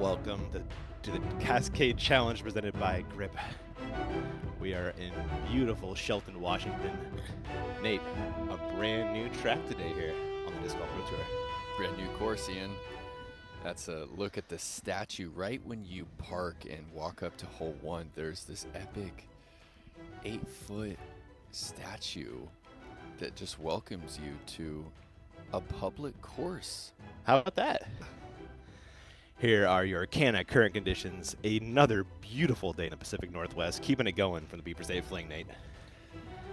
welcome to the Cascade Challenge presented by GRIPeq. We are in beautiful Shelton, Washington. Nate, a brand new track today here on the Disc Golf Pro Tour. Brand new course, Ian. That's a look at the statue. Right when you park and walk up to hole 1, there's this epic 8-foot statue that just welcomes you to a public course. How about that? Here are your current conditions. Another beautiful day in the Pacific Northwest, keeping it going from the Beaver State Fling, Nate.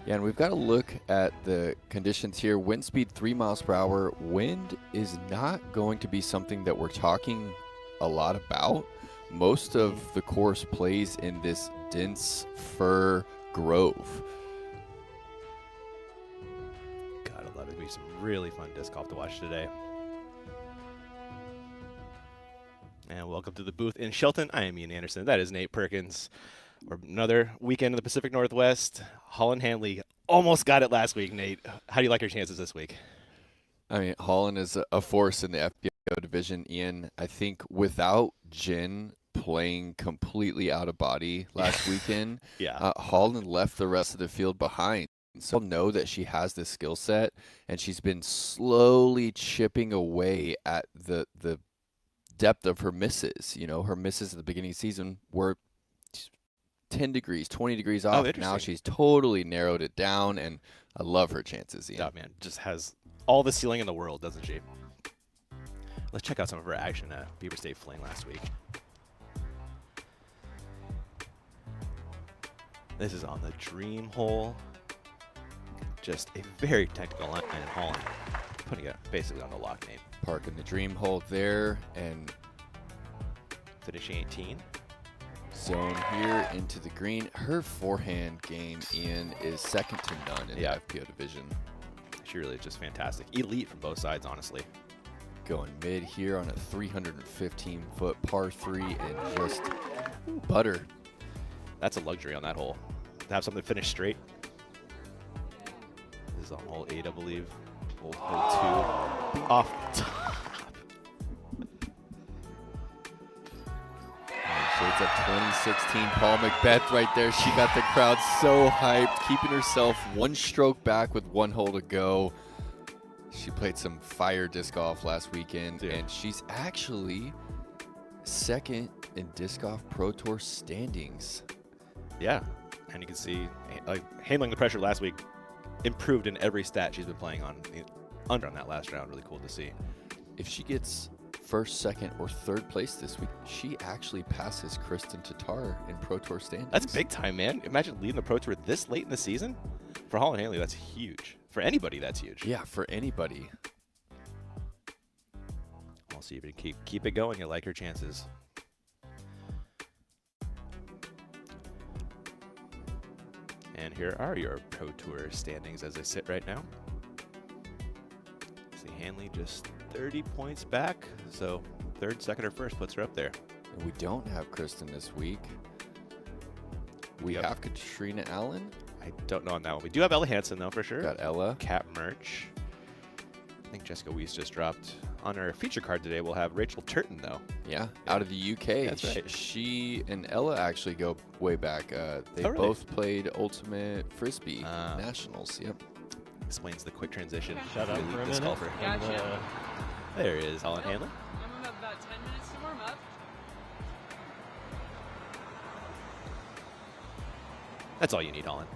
Yeah, and we've got to look at the conditions here. Wind speed 3 miles per hour. Wind is not going to be something that we're talking a lot about. Most of the course plays in this dense fir grove. Gotta love it. It'll be some really fun disc golf to watch today. And welcome to the booth in Shelton. I am Ian Anderson. That is Nate Perkins. We're another weekend in the Pacific Northwest. Holland Hanley almost got it last week, Nate. How do you like your chances this week? I mean, Holland is a force in the FPO division, Ian. I think without Jen playing completely out of body last weekend, Holland left the rest of the field behind. So I'll know that she has this skill set, and she's been slowly chipping away at the depth of her misses. You know, her misses at the beginning of the season were 10 degrees, 20 degrees off. Now she's totally narrowed it down, and I love her chances. Yeah, man, just has all the ceiling in the world, doesn't she? Let's check out some of her action at Beaver State Fling last week. This is on the dream hole. Just a very technical line in Holland, putting it basically on the lock, Nate. Parking the dream hole there and finishing 18. Zone here into the green. Her forehand game, Ian, is second to none in the FPO division. She really is just fantastic. Elite from both sides, honestly. Going mid here on a 315-foot par 3 and just butter. That's a luxury on that hole. To have something finish straight. This is on hole 8, I believe. Hole 2. Off the top. Shades of 2016 Paul Macbeth right there. She got the crowd so hyped, keeping herself one stroke back with 1 hole to go. She played some fire disc golf last weekend, and she's actually second in Disc Golf Pro Tour standings. Yeah, and you can see handling the pressure last week improved in every stat she's been playing on that last round. Really cool to see. If she gets first, second, or third place this week, she actually passes Kristen Tatar in Pro Tour standings. That's big time, man. Imagine leading the Pro Tour this late in the season. For Holland Hanley, that's huge. For anybody, that's huge. Yeah, for anybody. We'll see if you can keep it going. You like her chances. And here are your Pro Tour standings as they sit right now. See, Hanley just 30 points back, so third, second, or first puts her up there. And we don't have Kristen this week. We have Katrina Allen. I don't know on that one. We do have Ella Hansen, though, for sure. Got Ella. Cap merch. I think Jessica Weiss just dropped. On our feature card today, we'll have Rachel Turton, though. Yeah, out of the UK. That's right. She and Ella actually go way back. They both played Ultimate Frisbee Nationals. Yep. Explains the quick transition. Shut up for a minute. Golfer. Gotcha. There is Holland Hanley. I'm about 10 minutes to warm up. That's all you need, Holland.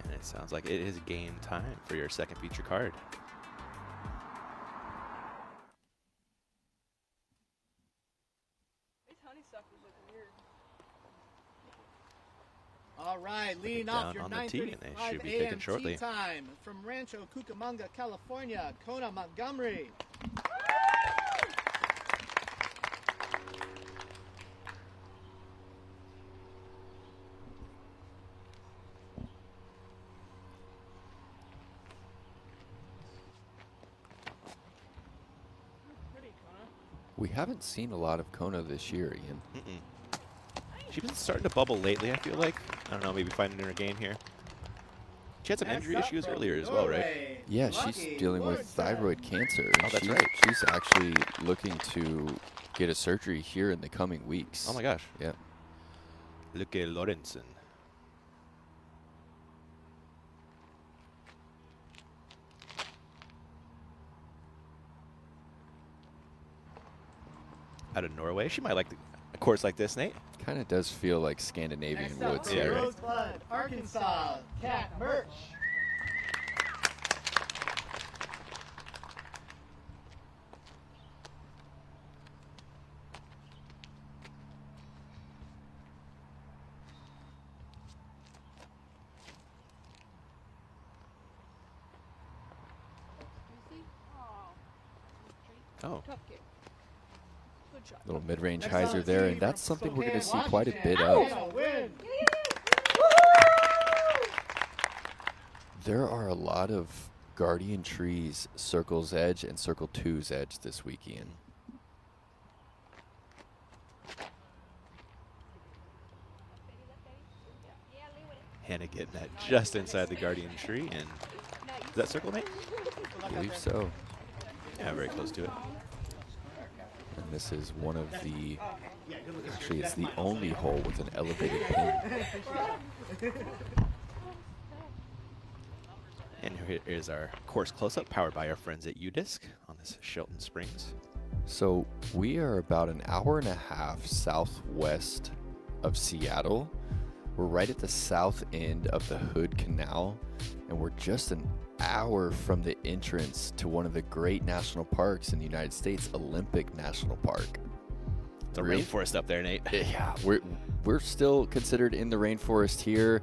And it sounds like it is game time for your second feature card. All right, leading off your 9:35 a.m. shortly. Tee time from Rancho Cucamonga, California, Kona Montgomery. We haven't seen a lot of Kona this year, Ian. She's been starting to bubble lately, I feel like. I don't know, maybe finding her game here. She had some injury issues earlier as well, right? Yeah, she's dealing with thyroid cancer. Oh, that's right. She's actually looking to get a surgery here in the coming weeks. Oh my gosh. Yeah. Luke Lorenzen. Out of Norway. She might like a course like this, Nate. Kind of does feel like Scandinavian Next up woods from here. Rosebud, Arkansas, Cat Merch. Oh. Little mid-range Next hyzer up, there, team and that's from something we're going to see Spokane, quite a bit Washington. of. Win. There are a lot of Guardian Trees Circle's Edge and Circle 2's Edge this weekend. Hannah getting that just inside the Guardian tree. And is that circle, Nate? I believe so. Yeah, very close to it. And this is one of the, actually it's the only hole with an elevated pin. And here is our course close-up powered by our friends at UDisc on this Shelton Springs. So we are about an hour and a half southwest of Seattle. We're right at the south end of the Hood Canal, and we're just an hour from the entrance to one of the great national parks in the United States, Olympic National Park. It's a rainforest up there, Nate. Yeah, we're still considered in the rainforest here.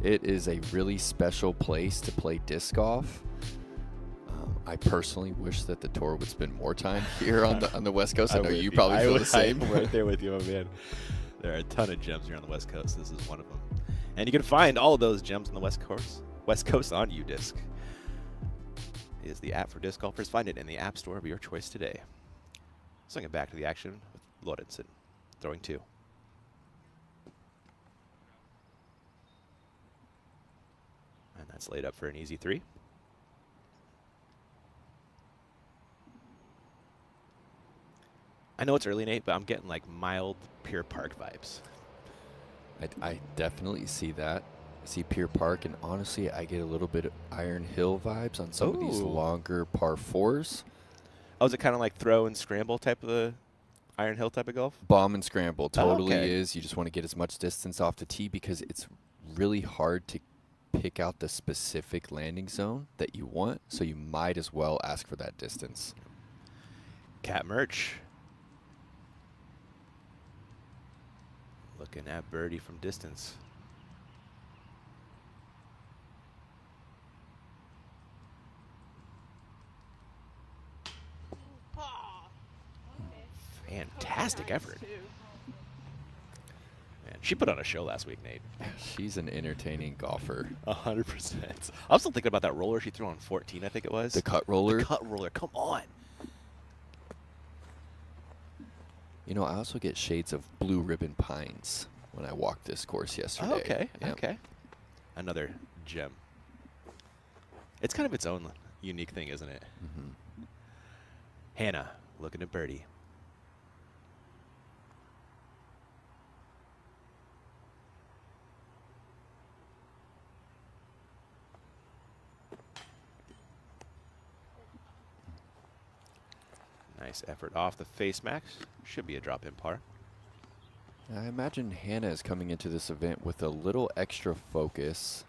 It is a really special place to play disc golf. I personally wish that the tour would spend more time here on the West Coast. I know you probably feel the same. I'm right there with you, my man. There are a ton of gems here on the West Coast. This is one of them. And you can find all of those gems on the West Coast on UDisc. It is the app for disc golfers. Find it in the App Store of your choice today. Swing it back to the action with Lorenzen, throwing 2. And that's laid up for an easy 3. I know it's early, Nate, but I'm getting like mild Pier Park vibes. I definitely see that. I see Pier Park, and honestly, I get a little bit of Iron Hill vibes on some of these Ooh. longer par 4s. Oh, is it kind of like throw and scramble type of the Iron Hill type of golf? Bomb and scramble totally okay. is. You just want to get as much distance off the tee because it's really hard to pick out the specific landing zone that you want, so you might as well ask for that distance. Cat Merch. Looking at birdie from distance. Fantastic effort. Man, she put on a show last week, Nate. She's an entertaining golfer. 100%. I'm still thinking about that roller she threw on 14, I think it was. The cut roller. The cut roller, come on. You know, I also get shades of Blue Ribbon Pines when I walked this course yesterday. Oh, okay, Yep. okay. Another gem. It's kind of its own unique thing, isn't it? Mm-hmm. Hannah looking at birdie. Nice effort off the face max. Should be a drop in par. I imagine Hannah is coming into this event with a little extra focus,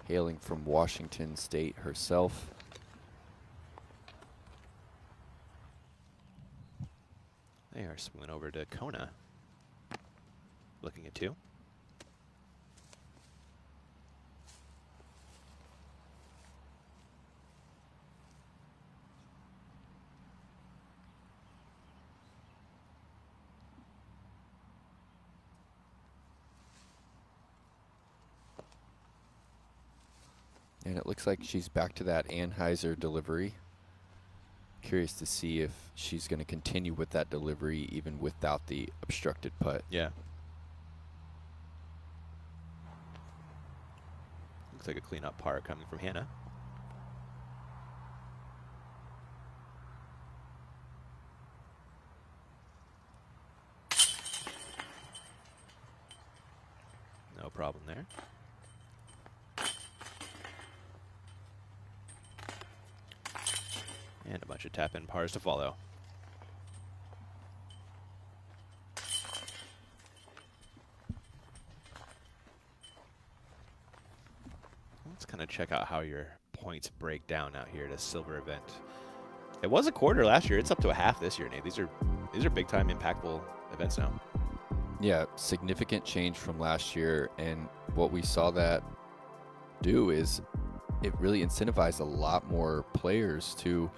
hailing from Washington State herself. They are swinging over to Kona. Looking at 2. And it looks like she's back to that Anheuser delivery. Curious to see if she's going to continue with that delivery even without the obstructed putt. Yeah. Looks like a clean up par coming from Hannah. no problem there. And a bunch of tap-in pars to follow. Let's kind of check out how your points break down out here at a silver event. It was a quarter last year. It's up to a half this year, Nate. These are big-time, impactful events now. Yeah, significant change from last year, and what we saw that do is it really incentivized a lot more players to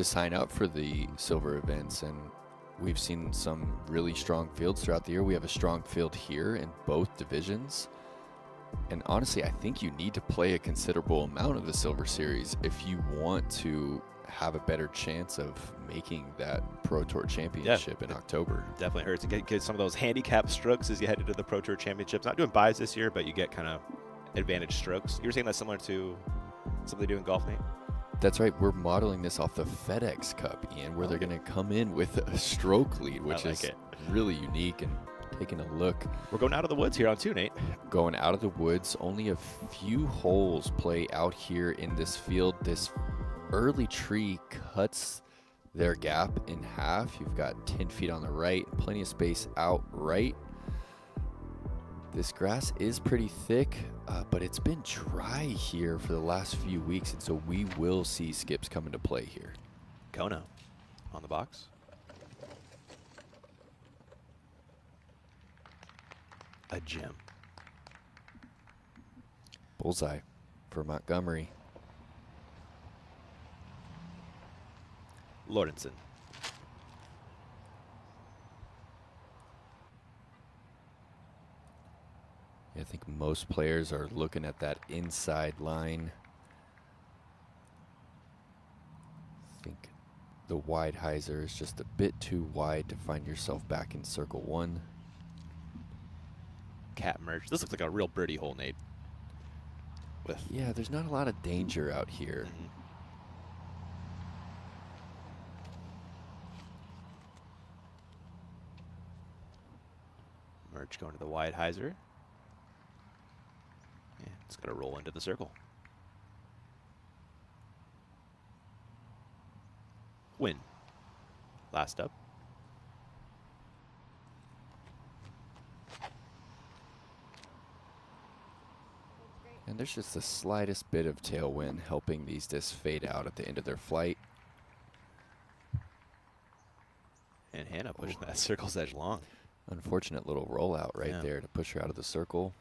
sign up for the silver events, and we've seen some really strong fields throughout the year. We have a strong field here in both divisions. And honestly, I think you need to play a considerable amount of the Silver Series if you want to have a better chance of making that Pro Tour Championship in October. Definitely hurts to get some of those handicap strokes as you head into the Pro Tour Championships. Not doing buys this year, but you get kind of advantage strokes. You were saying that's similar to something they do in golf, Nate? That's right. We're modeling this off the FedEx Cup, Ian, where they're going to come in with a stroke lead, which is really unique. And taking a look. We're going out of the woods here on 2, Nate. Going out of the woods. Only a few holes play out here in this field. This early tree cuts their gap in half. You've got 10 feet on the right, plenty of space out right. This grass is pretty thick, but it's been dry here for the last few weeks, and so we will see skips come into play here. Kona on the box. A gem. Bullseye for Montgomery. Lordenson. Yeah, I think most players are looking at that inside line. I think the wide hyzer is just a bit too wide to find yourself back in circle 1. Cat merge. This looks like a real birdie hole, Nate. Yeah, there's not a lot of danger out here. Merge going to the wide hyzer. Yeah, it's going to roll into the circle. Win. Last up. And there's just the slightest bit of tailwind helping these discs fade out at the end of their flight. And Hannah pushing that circle's edge long. Unfortunate little rollout right there to push her out of the circle.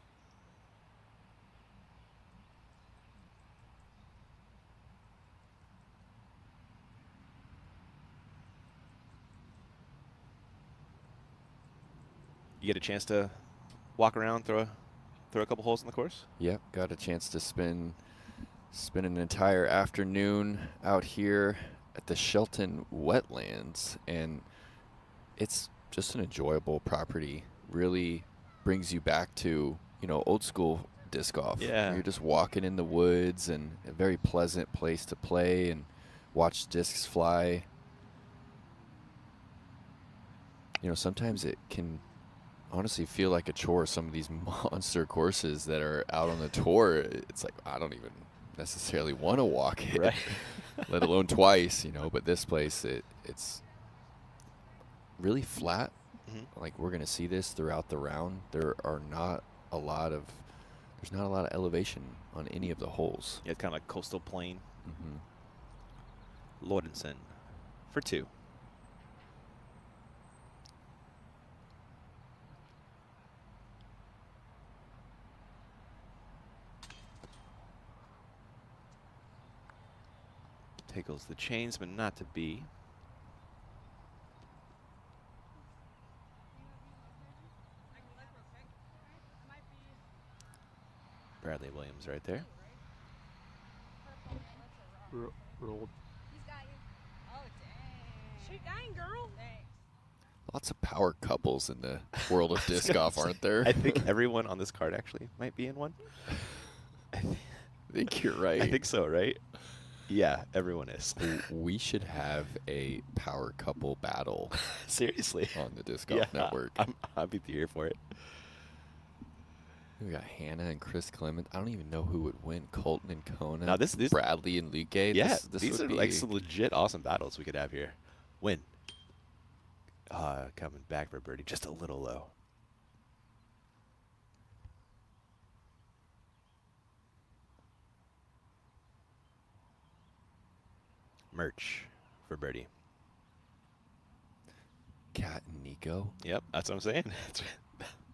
You get a chance to walk around, throw a couple holes in the course? Yep, got a chance to spend an entire afternoon out here at the Shelton Wetlands, and it's just an enjoyable property. Really brings you back to, you know, old school disc golf. Yeah. You're just walking in the woods, and a very pleasant place to play and watch discs fly. You know, sometimes it can honestly feel like a chore. Some of these monster courses that are out on the tour, it's like, I don't even necessarily want to walk it, right? Let alone twice, you know. But this place, it's really flat. Like, we're going to see this throughout the round. There's not a lot of elevation on any of the holes. Yeah, it's kind of like coastal plain. Lordenson for 2. Tickles the chains, but not to be. Bradley Williams right there. Rolled. Shoot, dang, girl. Lots of power couples in the world of disc golf, aren't there? I think everyone on this card actually might be in one. I think you're right. I think so, right? Yeah, everyone is. We should have a power couple battle. Seriously. On the Disc Golf Network. I'd be here for it. We got Hannah and Chris Clement. I don't even know who would win. Colton and Kona. Now this Bradley and Luque. Yeah, this these would are be like some legit awesome battles we could have here. Win. Coming back for birdie, just a little low. Merch for birdie. Kat and Nico. Yep, that's what I'm saying.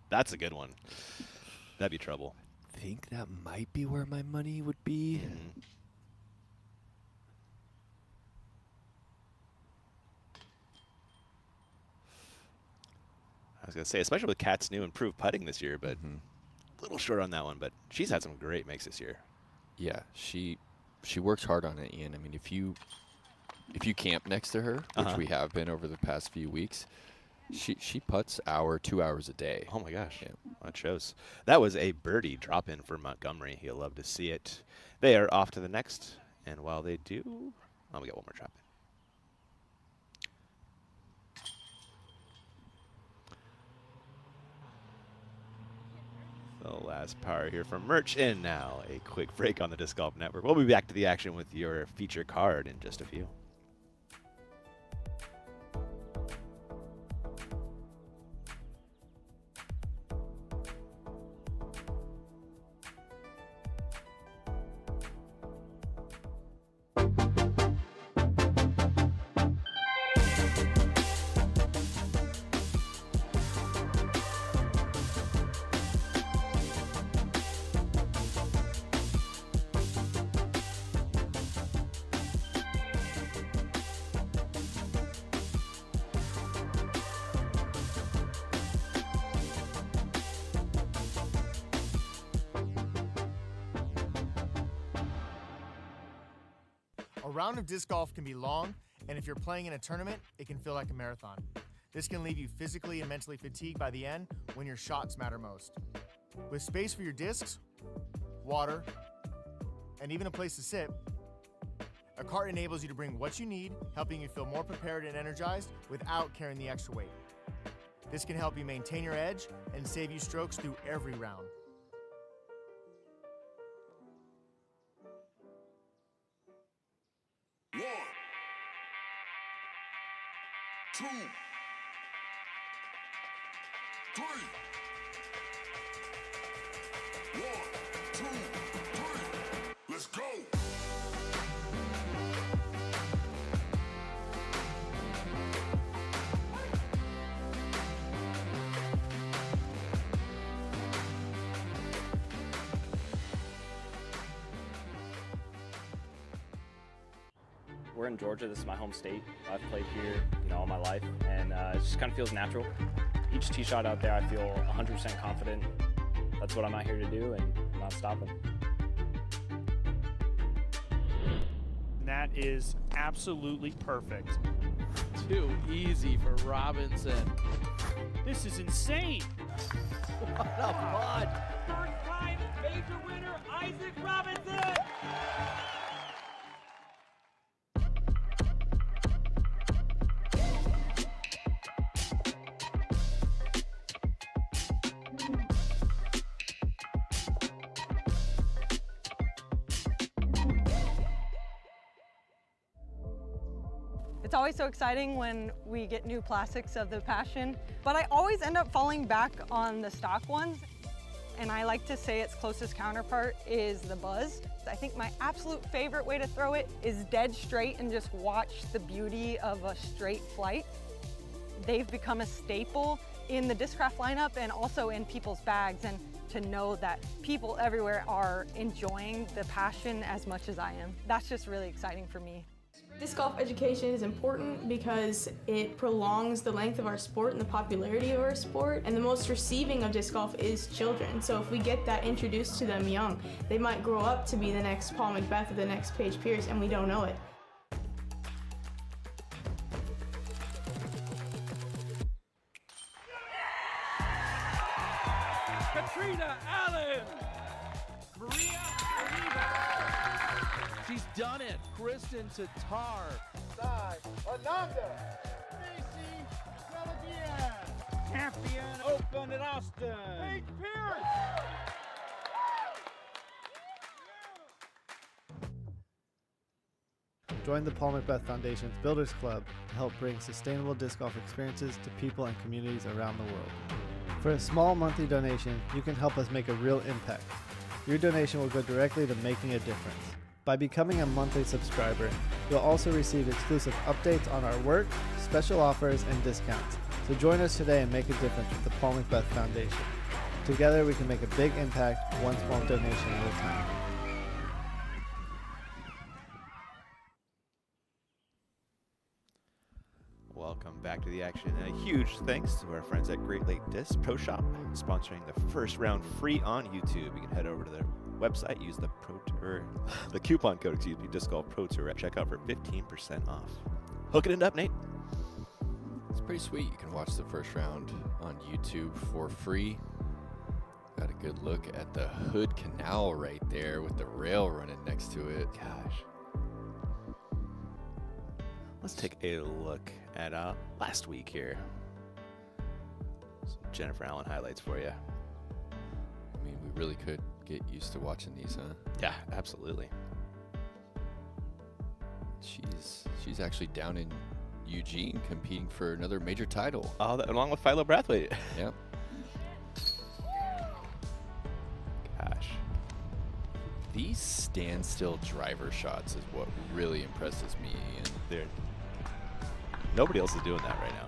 That's a good one. That'd be trouble. I think that might be where my money would be. Mm-hmm. I was going to say, especially with Kat's new improved putting this year, but a little short on that one. But she's had some great makes this year. Yeah, she works hard on it, Ian. I mean, if you camp next to her, which we have been over the past few weeks, she putts 2 hours a day. Oh my gosh, yeah. That shows. That was a birdie drop in for Montgomery. You'll love to see it. They are off to the next, and while they do, we got one more drop in. The last par here from Merch, and now a quick break on the Disc Golf Network. We'll be back to the action with your feature card in just a few. A round of disc golf can be long, and if you're playing in a tournament, it can feel like a marathon. This can leave you physically and mentally fatigued by the end when your shots matter most. With space for your discs, water, and even a place to sit, a cart enables you to bring what you need, helping you feel more prepared and energized without carrying the extra weight. This can help you maintain your edge and save you strokes through every round. Two, three. 1, 2, 3. Let's go. We're in Georgia. This is my home state. I've played here, all my life, and it just kind of feels natural. Each tee shot out there, I feel 100% confident. That's what I'm out here to do, and I'm not stopping. That is absolutely perfect. Too easy for Robinson. This is insane. What a putt. First time major winner, Isaac Robinson. It's always so exciting when we get new classics of the Passion, but I always end up falling back on the stock ones. And I like to say its closest counterpart is the Buzz. I think my absolute favorite way to throw it is dead straight and just watch the beauty of a straight flight. They've become a staple in the Discraft lineup and also in people's bags, and to know that people everywhere are enjoying the Passion as much as I am. That's just really exciting for me. Disc golf education is important because it prolongs the length of our sport and the popularity of our sport, and the most receiving of disc golf is children. So if we get that introduced to them young, they might grow up to be the next Paul Macbeth or the next Paige Pierce, and we don't know it. Katrina Allen! Maria Oliva! She's done it. Kristen Tatar. Side, Ananda. Macy Delavia. Champion Open at Austin. Paige Pierce. join the Paul Macbeth Foundation's Builders Club to help bring sustainable disc golf experiences to people and communities around the world. For a small monthly donation, you can help us make a real impact. Your donation will go directly to making a difference. By becoming a monthly subscriber, you'll also receive exclusive updates on our work, special offers, and discounts. So join us today and make a difference with the Paul Macbeth Foundation. Together we can make a big impact, one small donation at a time. Welcome back to the action. And a huge thanks to our friends at Great Lake Disc Pro Shop, sponsoring the first round free on YouTube. You can head over to their website, use the coupon code, Disc Golf Pro Tour at checkout for 15% off. Hooking it up, Nate. It's pretty sweet. You can watch the first round on YouTube for free. Got a good look at the Hood Canal right there with the rail running next to it. Gosh. Let's take a look at last week here. Some Jennifer Allen highlights for you. I mean, we really could get used to watching these, huh? Yeah, absolutely. She's actually down in Eugene competing for another major title. Oh, along with Philo Brathwaite. Yep. Gosh. These standstill driver shots is what really impresses me, Ian. Nobody else is doing that right now.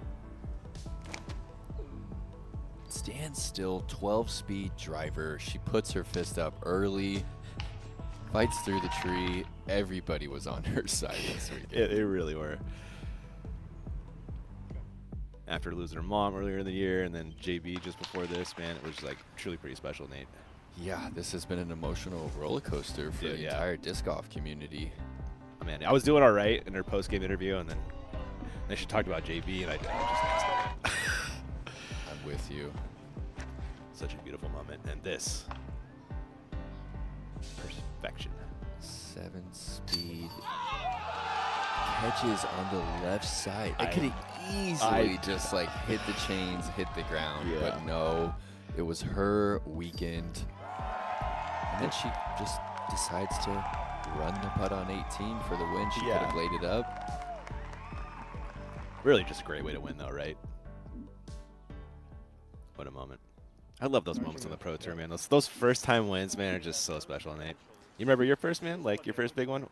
Standstill, 12-speed driver. She puts her fist up early, fights through the tree. Everybody was on her side this weekend. They really were. After losing her mom earlier in the year, and then JB just before this, man, it was like truly pretty special, Nate. Yeah, this has been an emotional roller coaster for the entire disc golf community. Oh, man, I was doing all right in her post-game interview, and then she talked about JB, and I just messed up. I'm with you. Such a beautiful moment, and this perfection. 7-speed catches on the left side. It could have easily just like hit the chains, hit the ground, but no, it was her weekend. And then she just decides to run the putt on 18 for the win. She could have laid it up. Really just a great way to win, though, right? What a moment. I love those moments on the Pro Tour, man. Those first-time wins, man, are just so special, Nate. You remember your first, man? Like, your first big one?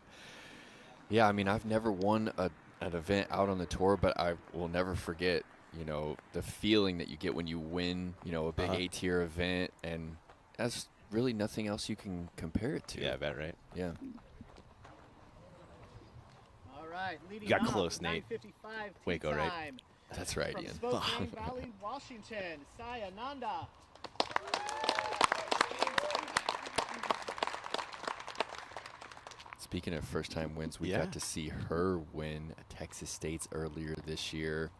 Yeah, I mean, I've never won an event out on the tour, but I will never forget, you know, the feeling that you get when you win, you know, a big A-tier event, and that's really nothing else you can compare it to. Yeah, I bet, right? Yeah. Leading you got close, Nate. Waco, right? That's right, From Ian. Spokane Valley, Washington, Sayananda. Speaking of first-time wins, we got to see her win at Texas State's earlier this year.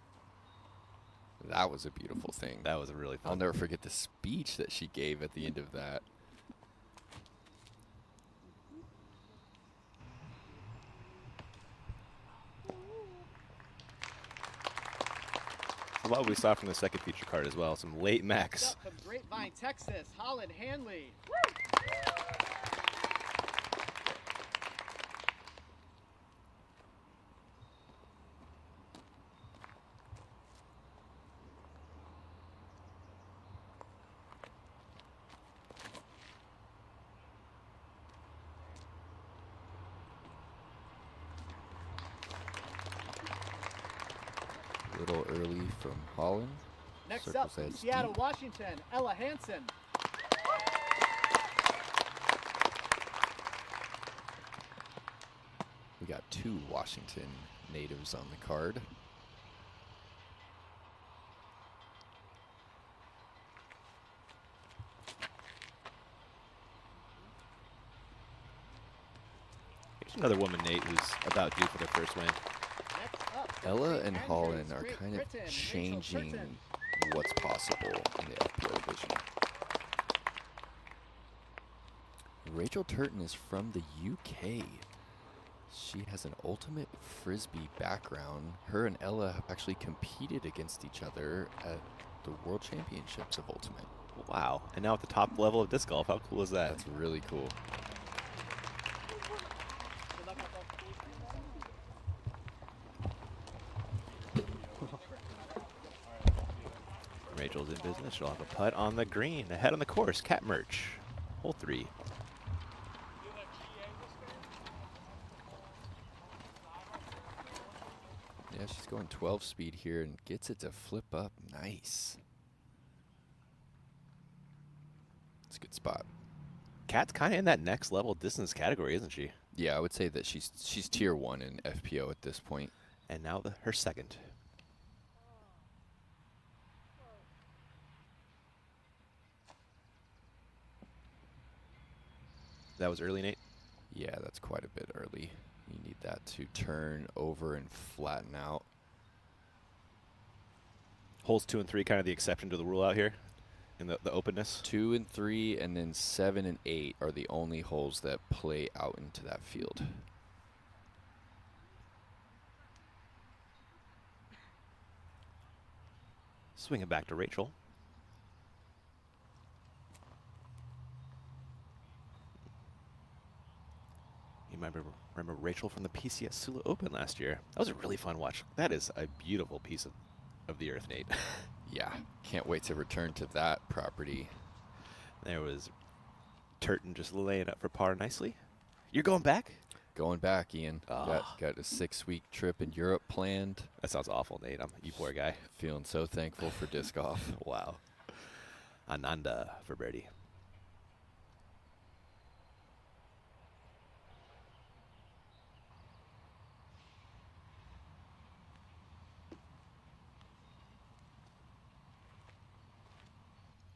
That was a beautiful thing. That was a really fun. I'll never forget the speech that she gave at the end of that. What we saw from the second feature card as well, some late Max. From Grapevine, Texas, Holland Hanley. Little early from Holland. Next Circles up from edge Seattle, deep. Washington, Ella Hansen. We got 2 Washington natives on the card. Here's another woman, Nate, who's about due for their first win. Ella and Holland are kind of changing what's possible in the FPO division. Rachel Turton is from the UK. She has an ultimate frisbee background. Her and Ella have actually competed against each other at the World Championships of Ultimate. Wow. And now at the top level of disc golf. How cool is that? That's really cool. Rachel's in business. She'll have a putt on the green. Ahead on the course, Cat Merch, hole 3. Yeah, she's going 12 speed here and gets it to flip up. Nice. It's a good spot. Cat's kind of in that next level distance category, isn't she? Yeah, I would say that she's tier 1 in FPO at this point. And now her second. That was early, Nate? Yeah, that's quite a bit early. You need that to turn over and flatten out. Holes 2 and 3 kind of the exception to the rule out here in the openness. 2 and 3 and then 7 and 8 are the only holes that play out into that field. Swing it back to Rachel. You might remember Rachel from the PCS Sula Open last year. That was a really fun watch. That is a beautiful piece of the earth, Nate. Yeah, can't wait to return to that property. There was Turton just laying up for par nicely. You're going back? Going back, Ian. Oh. Got a 6-week trip in Europe planned. That sounds awful, Nate. I'm you poor guy. Feeling so thankful for disc golf. Wow. Ananda for birdie.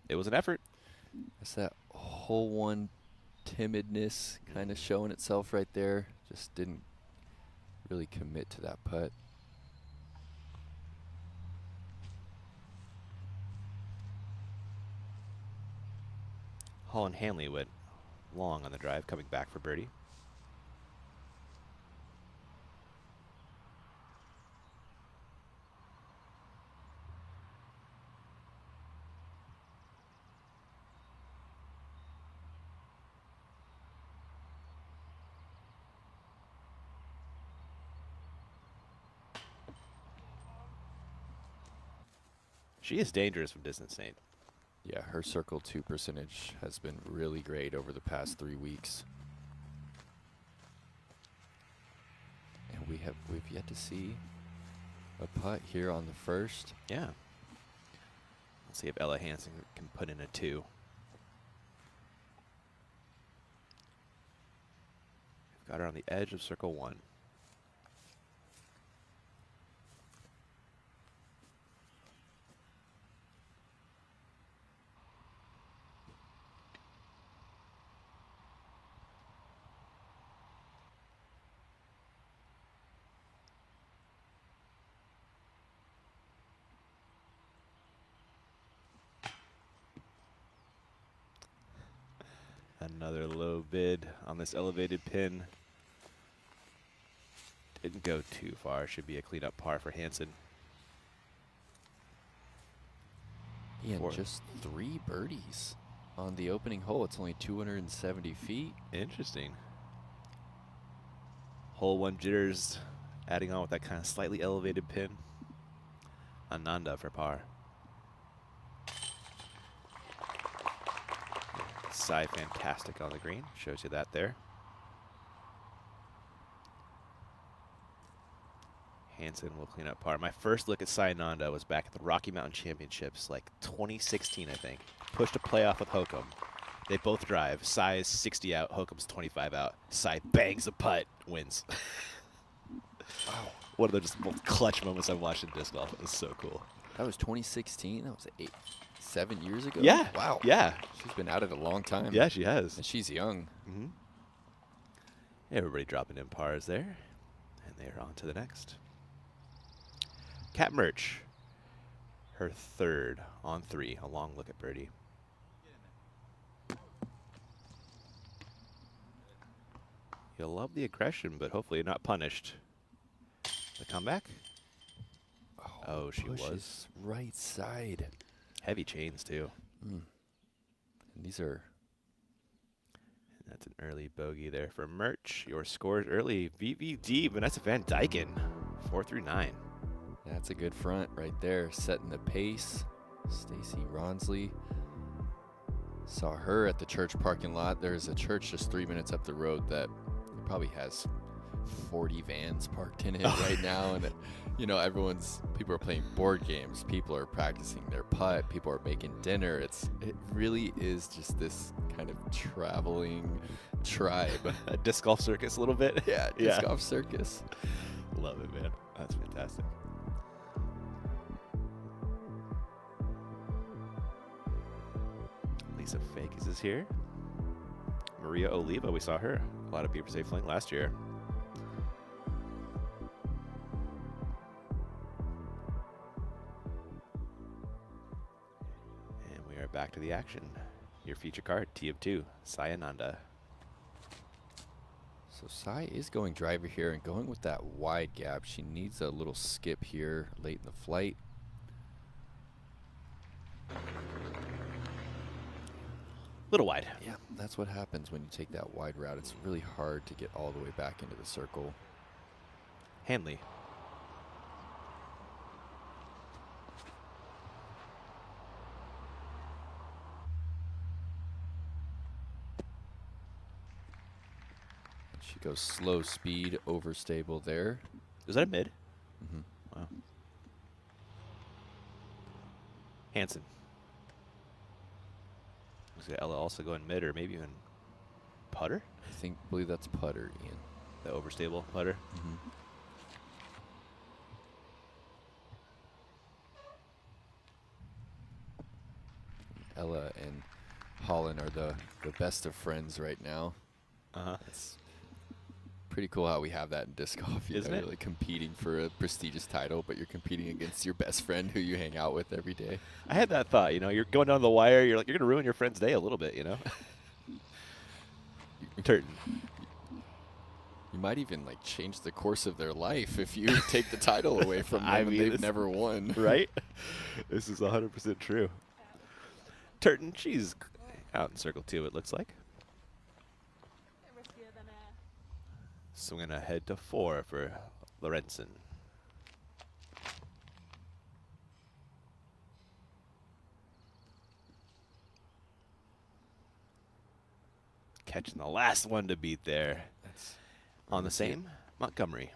It was an effort. That's that hole 1 timidness kind of showing itself right there. Just didn't really commit to that putt. Holland Hanley went long on the drive, coming back for birdie. She is dangerous from distance, Nate. Yeah, her circle 2 percentage has been really great over the past 3 weeks. And we've yet to see a putt here on the first. Yeah. Let's see if Ella Hansen can put in a 2. We've got her on the edge of circle 1. Another low bid on this elevated pin. Didn't go too far. Should be a clean-up par for Hansen. Yeah, just 3 birdies on the opening hole. It's only 270 feet. Interesting. Hole 1 jitters, adding on with that kind of slightly elevated pin. Ananda for par. Sai fantastic on the green. Shows you that there. Hansen will clean up par. My first look at Sai Ananda was back at the Rocky Mountain Championships, like 2016, I think. Pushed a playoff with Hokum. They both drive. Sai is 60 out. Hokum's 25 out. Sai bangs a putt, wins. Wow. One of the just most clutch moments I've watched in disc golf. It was so cool. That was 2016. That was 7 years ago? Yeah. Wow. Yeah. She's been at it a long time. Yeah, she has. And she's young. Mm-hmm. Everybody dropping in pars there. And they're on to the next. Cat Merch. Her third on 3. A long look at birdie. You'll love the aggression, but hopefully not punished. The comeback? Oh, she was. Right side. Heavy chains, too. And these are... And that's an early bogey there for Merch. Your scores early. VVD, Vanessa Van Dyken, 4 through 9. That's a good front right there, setting the pace. Stacy Ronsley. Saw her at the church parking lot. There's a church just 3 minutes up the road that probably has 40 vans parked in it right now. And, people are playing board games. People are practicing their putt. People are making dinner. It really is just this kind of traveling tribe. A disc golf circus a little bit. Yeah, disc golf circus. Love it, man. That's fantastic. Lisa Fakes is here. Maria Oliva, we saw her. A lot of people say fling last year. And we are back to the action. Your feature card, T of 2, Sayananda. So Sai is going driver here and going with that wide gap. She needs a little skip here late in the flight. Little wide. Yeah, that's what happens when you take that wide route. It's really hard to get all the way back into the circle. Hanley. She goes slow speed, overstable there. Is that a mid? Mm-hmm. Wow. Hansen. Was Ella also going mid or maybe even putter? I believe that's putter, Ian. The overstable putter. Mm-hmm. Ella and Holland are the best of friends right now. It's pretty cool how we have that in disc golf. Isn't it? You're like competing for a prestigious title, but you're competing against your best friend who you hang out with every day. I had that thought, you're going down the wire, you're going to ruin your friend's day a little bit, Turton. You might even change the course of their life if you take the title away from them and they've never won. Right? This is 100% true. Turton, she's out in circle 2, it looks like. Swinging ahead to 4 for Lorenzen. Catching the last one to beat there. That's on the same, Montgomery.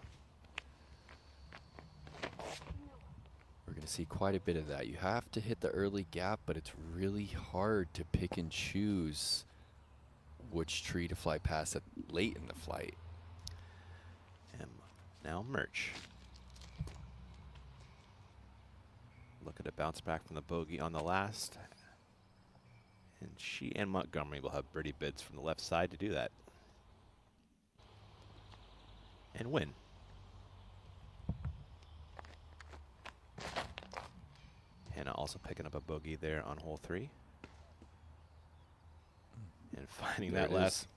We're going to see quite a bit of that. You have to hit the early gap, but it's really hard to pick and choose which tree to fly past at late in the flight. And now Murch. Looking to bounce back from the bogey on the last. And she and Montgomery will have birdie bids from the left side to do that. And win. Hannah also picking up a bogey there on hole 3. And finding There that it last is.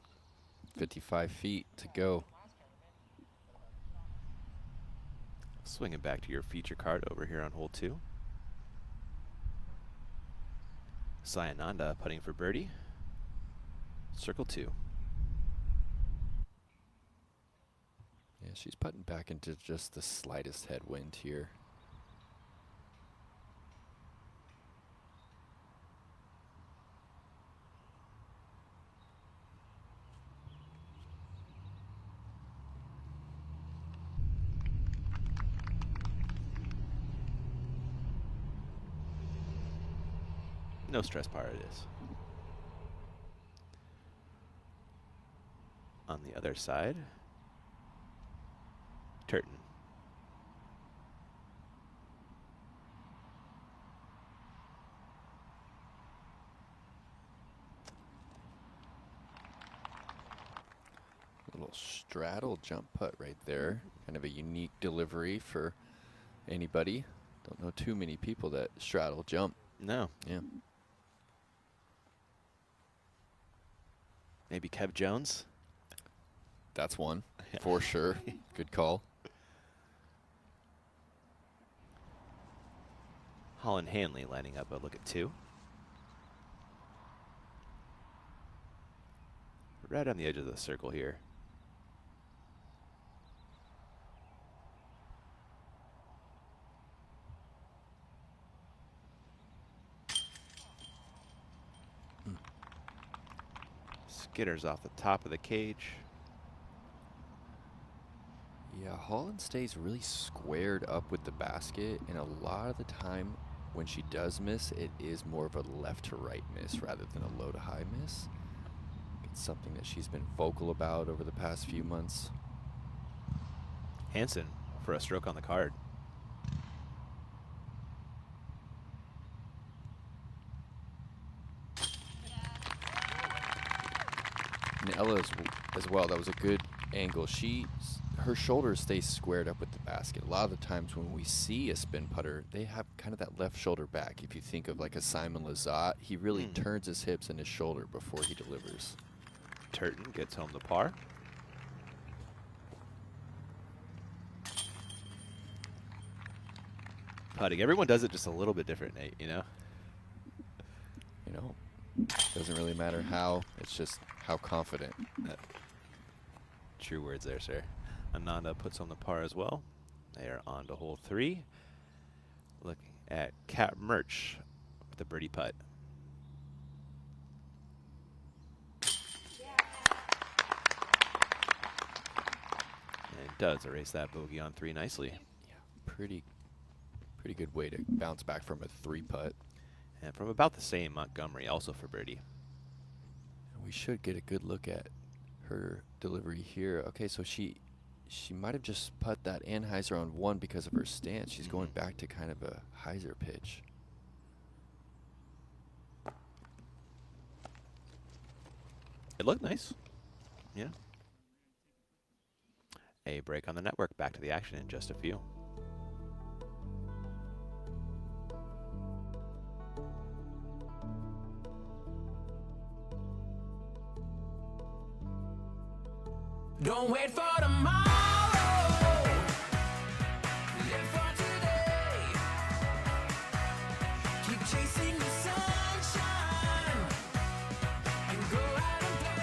55 feet to go. Swinging back to your feature card over here on hole 2. Sayananda putting for birdie. Circle 2. Yeah, she's putting back into just the slightest headwind here. No stress par it is. On the other side, Turton. A little straddle jump putt right there. Kind of a unique delivery for anybody. Don't know too many people that straddle jump. No. Yeah. Maybe Kev Jones? That's one, for sure. Good call. Holland Hanley lining up a look at 2. Right on the edge of the circle here. skitters off the top of the cage. Yeah, Holland stays really squared up with the basket, and a lot of the time when she does miss, it is more of a left to right miss rather than a low to high miss. It's something that she's been vocal about over the past few months. Hansen for a stroke on the card. And Ella as well, that was a good angle. Her shoulders stay squared up with the basket. A lot of the times when we see a spin putter, they have kind of that left shoulder back. If you think of like a Simon Lizotte, he really turns his hips and his shoulder before he delivers. Turton gets home the par. Putting. Everyone does it just a little bit different, Nate, you know? You know, doesn't really matter how, it's just how confident. True words there, sir. Ananda puts on the par as well. They are on to hole 3. Looking at Kat Murch with the birdie putt. And does erase that bogey on 3 nicely. Yeah, pretty good way to bounce back from a 3-putt. And from about the same, Montgomery also for birdie. And we should get a good look at her delivery here. Okay, so she might have just put that Anheuser on 1 because of her stance. She's going back to kind of a hyzer pitch. It looked nice. Yeah. A break on the network. Back to the action in just a few. Don't wait for tomorrow. Live for today. Keep chasing the sunshine and go out and play.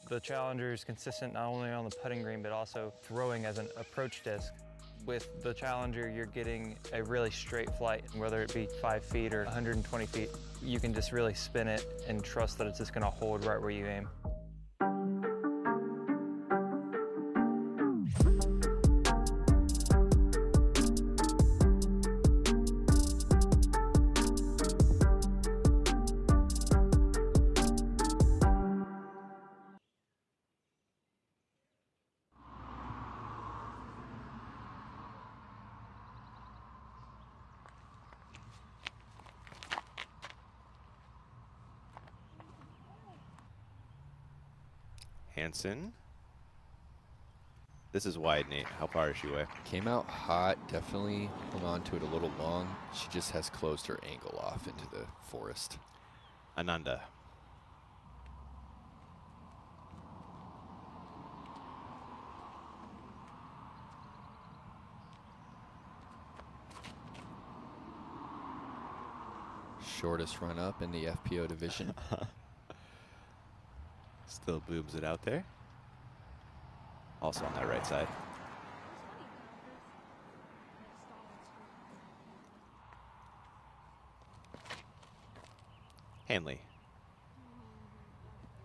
The Challenger is consistent not only on the putting green, but also throwing as an approach disc. With the Challenger, you're getting a really straight flight, whether it be 5 feet or 120 feet. You can just really spin it and trust that it's just gonna hold right where you aim. Hansen. This is wide, Nate. How far is she away? Came out hot, definitely hung on to it a little long. She just has closed her angle off into the forest. Ananda. Shortest run up in the FPO division. Still booms it out there. Also on that right side. Hanley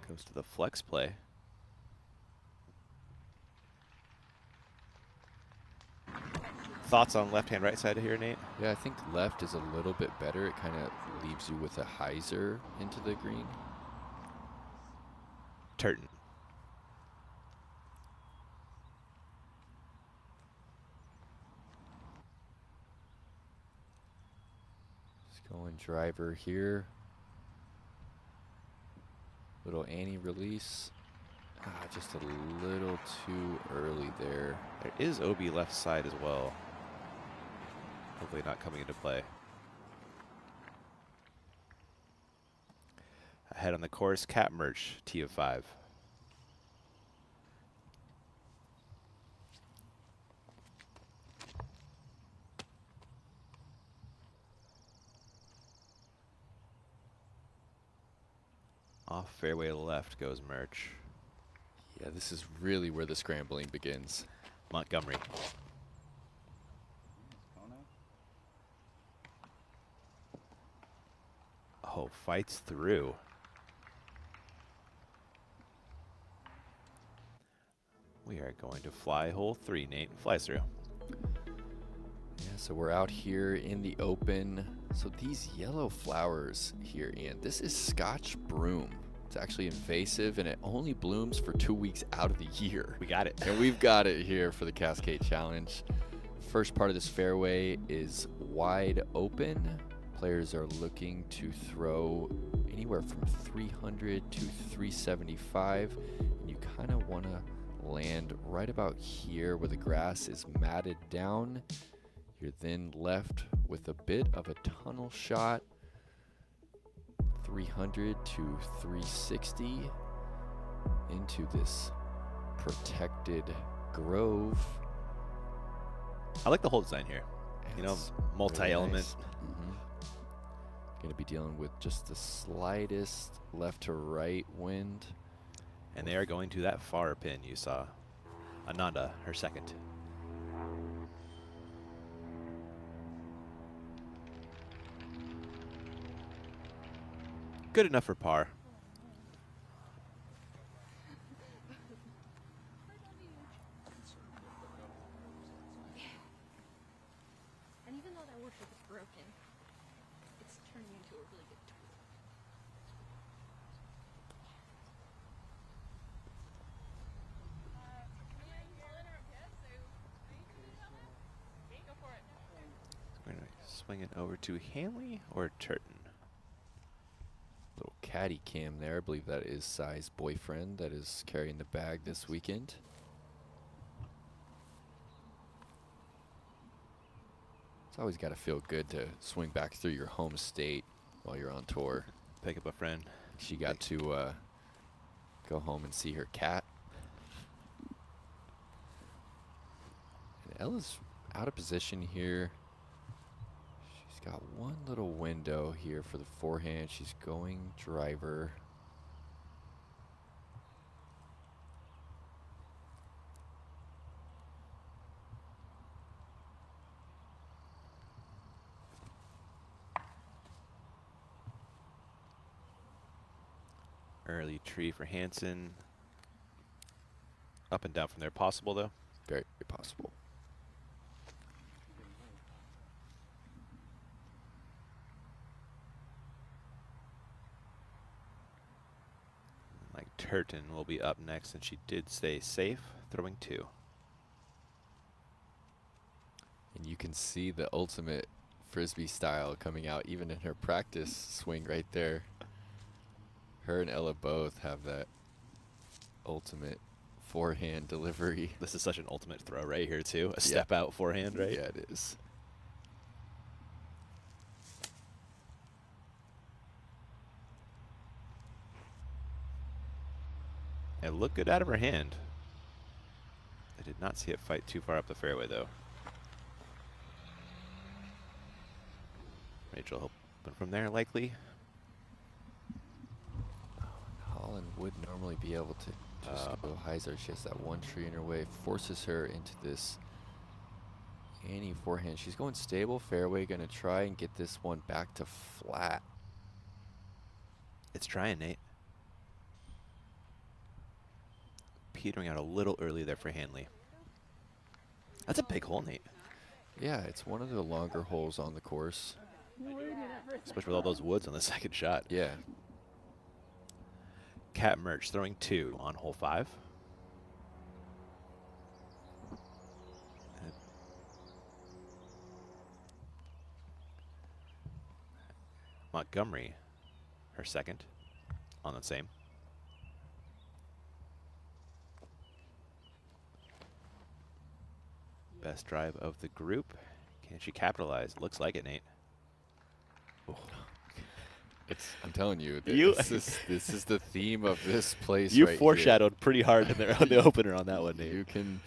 goes to the flex play. Thoughts on left hand, right side here, Nate? Yeah, I think left is a little bit better. It kind of leaves you with a hyzer into the green. Turton. Just going driver here. Little Annie release. Just a little too early there. There is OB left side as well. Hopefully not coming into play. Ahead on the course, Kat Murch, T of 5. Off fairway left goes Murch. Yeah, this is really where the scrambling begins. Montgomery. Oh, fights through. We are going to fly hole 3, Nate. Flies through. Yeah, so we're out here in the open. So these yellow flowers here, Ian, this is Scotch broom. It's actually invasive and it only blooms for 2 weeks out of the year. We got it. And we've got it here for the Cascade Challenge. First part of this fairway is wide open. Players are looking to throw anywhere from 300 to 375. And you kind of want to land right about here where the grass is matted down. You're then left with a bit of a tunnel shot, 300 to 360 into this protected grove. I like the whole design here. You know, multi-element. Really nice. Going to be dealing with just the slightest left to right wind. And they are going to that far pin you saw. Ananda, her second. Good enough for par. And even though that worship is broken, it's turning into a really good tool. We're going to swing it over to Hanley or Turton. Little caddy cam there. I believe that is Sai's boyfriend that is carrying the bag this weekend. It's always got to feel good to swing back through your home state while you're on tour. Pick up a friend. She got to go home and see her cat. And Ella's out of position here. She's got one little window here for the forehand. She's going driver. Early tree for Hansen. Up and down from there possible, though. Very possible. Like Turton will be up next, and she did stay safe, throwing 2. And you can see the ultimate Frisbee style coming out even in her practice swing right there. Her and Ella both have that ultimate forehand delivery. This is such an ultimate throw right here, too. A step out forehand, right? Yeah, it is. It looked good out of her hand. I did not see it fight too far up the fairway, though. Rachel hoping from there, likely. Holland would normally be able to just go hyzer. She has that one tree in her way, forces her into this Annie forehand. She's going stable fairway, going to try and get this one back to flat. It's trying, Nate. Petering out a little early there for Hanley. That's a big hole, Nate. Yeah, it's one of the longer holes on the course. Especially with all those woods on the second shot. Yeah. Cat Murch throwing 2 on hole 5. Montgomery, her second, on the same. Best drive of the group. Can she capitalize? Looks like it, Nate. Oh. I'm telling you, this is the theme of this place. You right foreshadowed here. pretty hard in there on the opener on that one, Nate. You can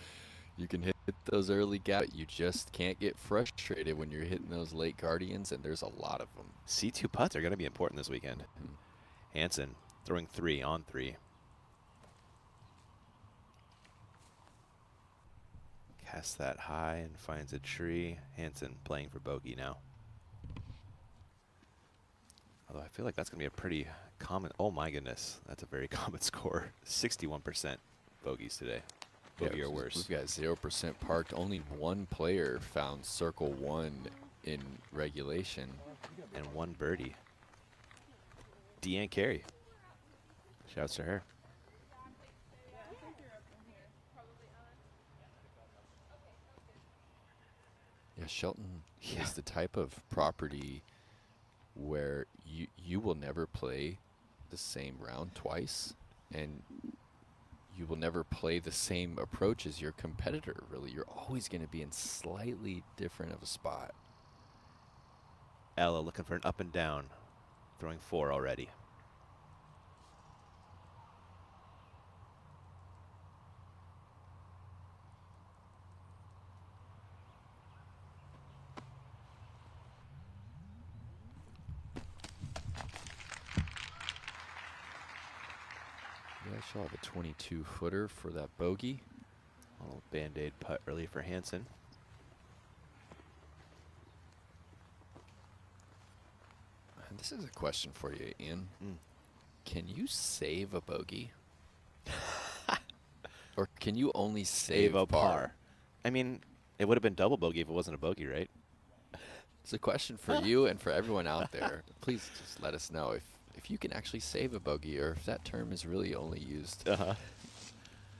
hit those early gaps. You just can't get frustrated when you're hitting those late guardians, and there's a lot of them. C2 putts are going to be important this weekend. Hansen Throwing 3 on 3. Casts that high and finds a tree. Hansen playing for bogey now. Although I feel like that's going to be a pretty common. Oh my goodness, that's a very common score. 61% bogeys today. Bogey or worse. We've got 0% parked. Only one player found circle 1 in regulation. And 1 birdie. Deanne Carey. Shouts to her. Yeah, Shelton is the type of property where you will never play the same round twice, and you will never play the same approach as your competitor, really. You're always going to be in slightly different of a spot. Ella looking for an up and down. Throwing 4 already. Yeah, she'll have a 22-footer for that bogey. A little Band-Aid putt early for Hansen. And this is a question for you, Ian. Can you save a bogey? Or can you only save a par? I mean, it would have been double bogey if it wasn't a bogey, right? It's a question for you and for everyone out there. Please just let us know if you can actually save a bogey, or if that term is really only used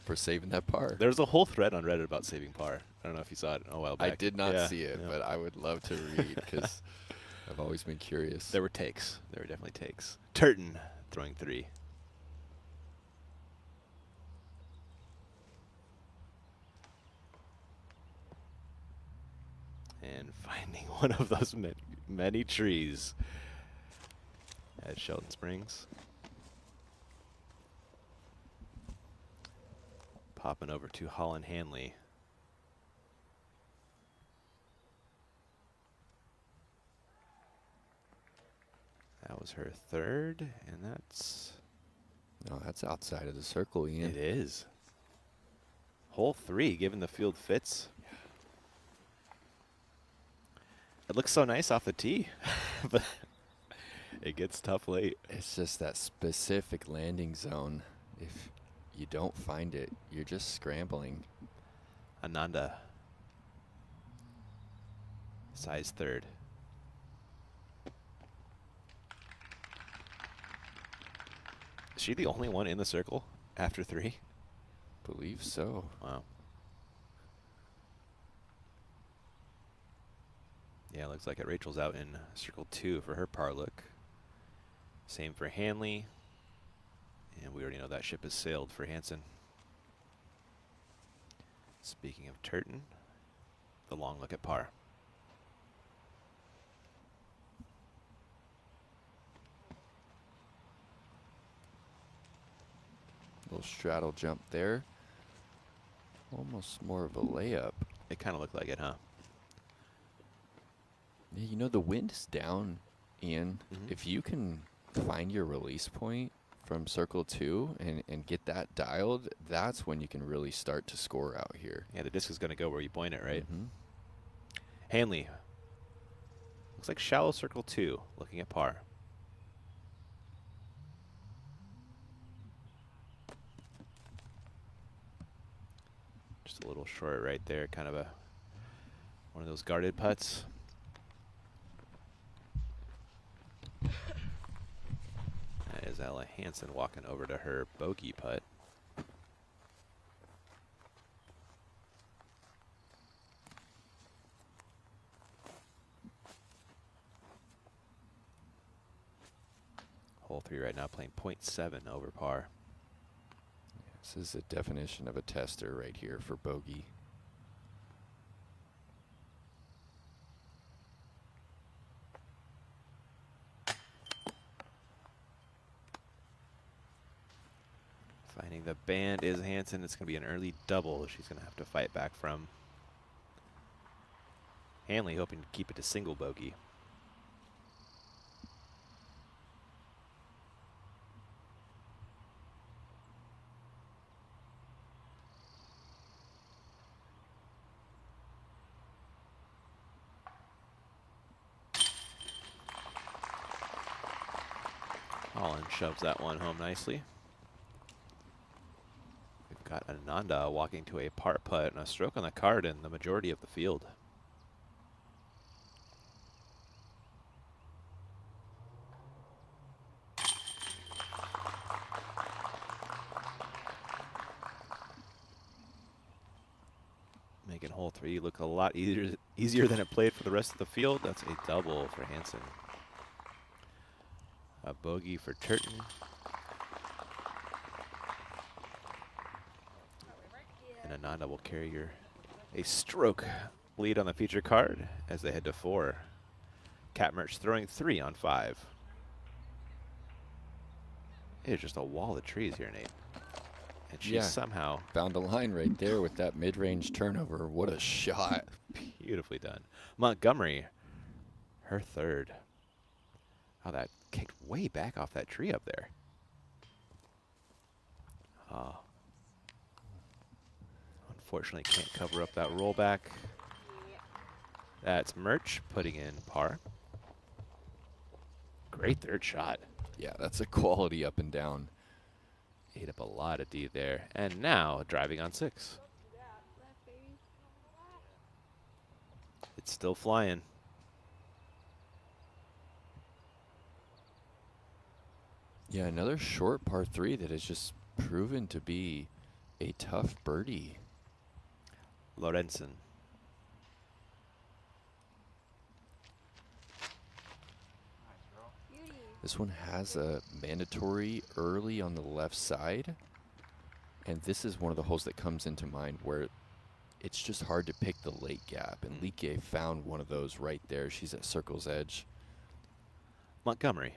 for saving that par. There's a whole thread on Reddit about saving par. I don't know if you saw it a while back. I did not see it, but I would love to read because I've always been curious. There were takes. There were definitely takes. Turton throwing 3. And finding one of those many trees at Shelton Springs. Popping over to Holland Hanley. That was her 3rd, and that's... No, that's outside of the circle, Ian. It is. Hole 3, given the field fits. It looks so nice off the tee, but it gets tough late. It's just that specific landing zone. If you don't find it, you're just scrambling. Ananda. Size 3rd. Is she the only one in the circle after 3? Believe so. Wow. Yeah, looks like it. Rachel's out in circle 2 for her par look. Same for Hanley. And we already know that ship has sailed for Hansen. Speaking of Turton, the long look at par. Little straddle jump there. Almost more of a layup. It kind of looked like it, huh? Yeah, you know, the wind is down, Ian. If you can find your release point from circle 2 and get that dialed, that's when you can really start to score out here. Yeah, the disc is going to go where you point it, right? Hanley. Looks like shallow circle 2, looking at par. Just a little short right there, kind of one of those guarded putts. That is Ella Hansen walking over to her bogey putt. Hole 3 right now playing .7 over par. This is the definition of a tester right here for bogey. Finding the band is Hansen. It's going to be an early double she's going to have to fight back from. Hanley hoping to keep it to single bogey. Holland shoves that one home nicely. We've got Ananda walking to a par putt and a stroke on the card in the majority of the field. Making hole 3 look a lot easier than it played for the rest of the field. That's a double for Hansen. A bogey for Turton. And Ananda will carry a stroke lead on the feature card as they head to 4. Cat Merch throwing 3 on 5. It is just a wall of trees here, Nate. And she somehow found a line right there with that mid-range turnover. What a shot. Beautifully done. Montgomery, her 3rd. Oh, that kicked way back off that tree up there. Oh. Unfortunately, can't cover up that rollback. That's Merch putting in par. Great 3rd shot. Yeah, that's a quality up and down. Ate up a lot of D there. And now driving on 6. It's still flying. Yeah, another short par 3 that has just proven to be a tough birdie. Lorenzen. This one has a mandatory early on the left side. And this is one of the holes that comes into mind where it's just hard to pick the late gap. And Lique found one of those right there. She's at circle's edge. Montgomery.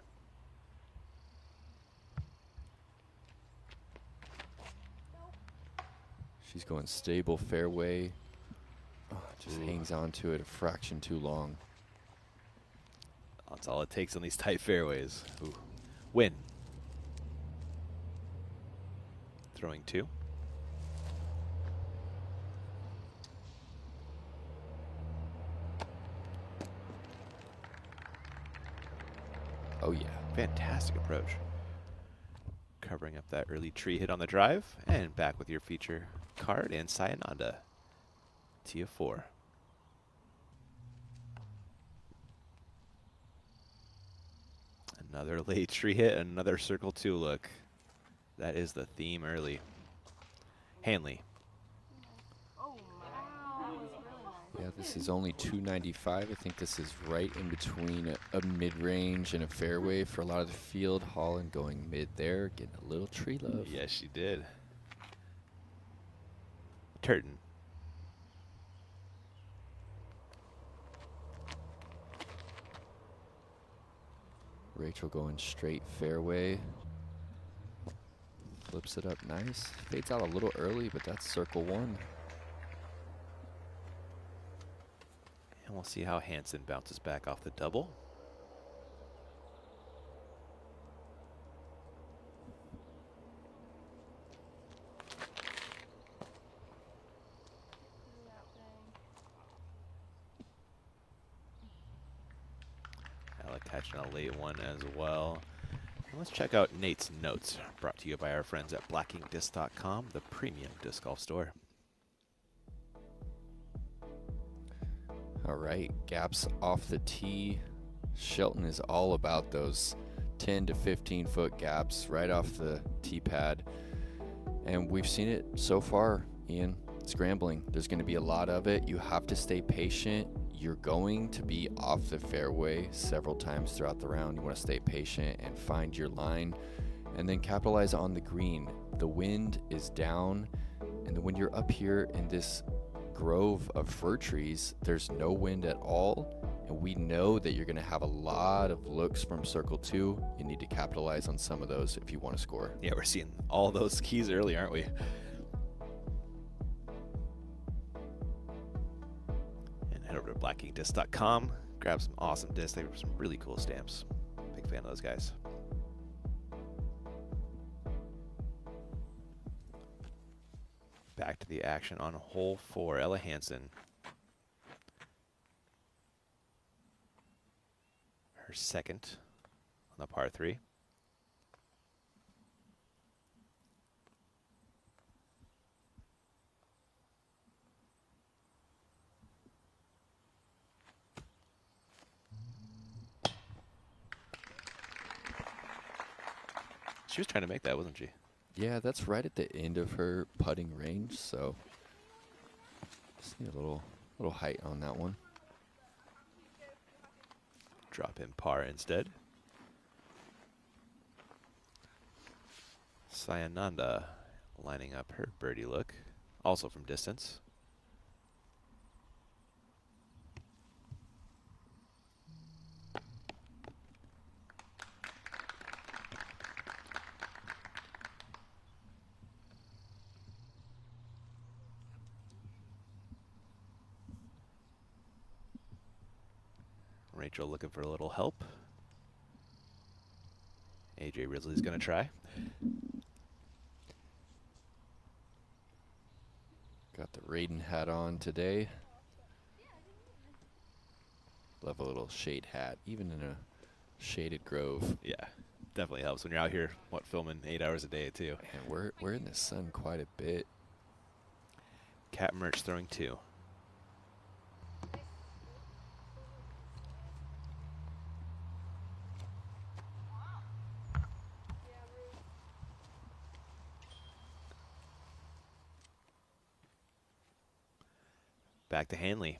She's going stable fairway. Oh, just hangs on to it a fraction too long. That's all it takes on these tight fairways. Ooh. Win. Throwing 2. Oh, yeah. Fantastic approach. Covering up that early tree hit on the drive. And back with your feature card and Sayananda. Tee of 4. Another late tree hit, another circle 2 look. That is the theme early. Hanley. Yeah, this is only 295. I think this is right in between a mid-range and a fairway for a lot of the field. Holland going mid there, getting a little tree love. Yes, she did. Turton. Rachel going straight fairway. Flips it up nice. Fades out a little early, but that's circle 1. And we'll see how Hansen bounces back off the double. Alec catching a late one as well. And let's check out Nate's notes, brought to you by our friends at blackinkdisc.com, the premium disc golf store. All right, gaps off the tee. Shelton is all about those 10 to 15 foot gaps right off the tee pad. And we've seen it so far, Ian. Scrambling. There's going to be a lot of it. You have to stay patient. You're going to be off the fairway several times throughout the round. You want to stay patient and find your line and then capitalize on the green. The wind is down, and when you're up here in this grove of fir trees, there's no wind at all, and we know that you're going to have a lot of looks from circle 2. You need to capitalize on some of those if you want to score. Yeah, we're seeing all those keys early, aren't we? And head over to blackinkdisc.com, grab some awesome discs. They have some really cool stamps. Big fan of those guys. Back to the action on hole 4. Ella Hansen. Her second on the par 3. She was trying to make that, wasn't she? Yeah, that's right at the end of her putting range, so just need a little height on that one. Drop in par instead. Sayananda lining up her birdie look, also from distance. Rachel looking for a little help. AJ Risley's going to try. Got the Raiden hat on today. Love a little shade hat, even in a shaded grove. Yeah, definitely helps when you're out here, filming 8 hours a day too. And we're in the sun quite a bit. Cat Merch throwing 2. Back to Hanley.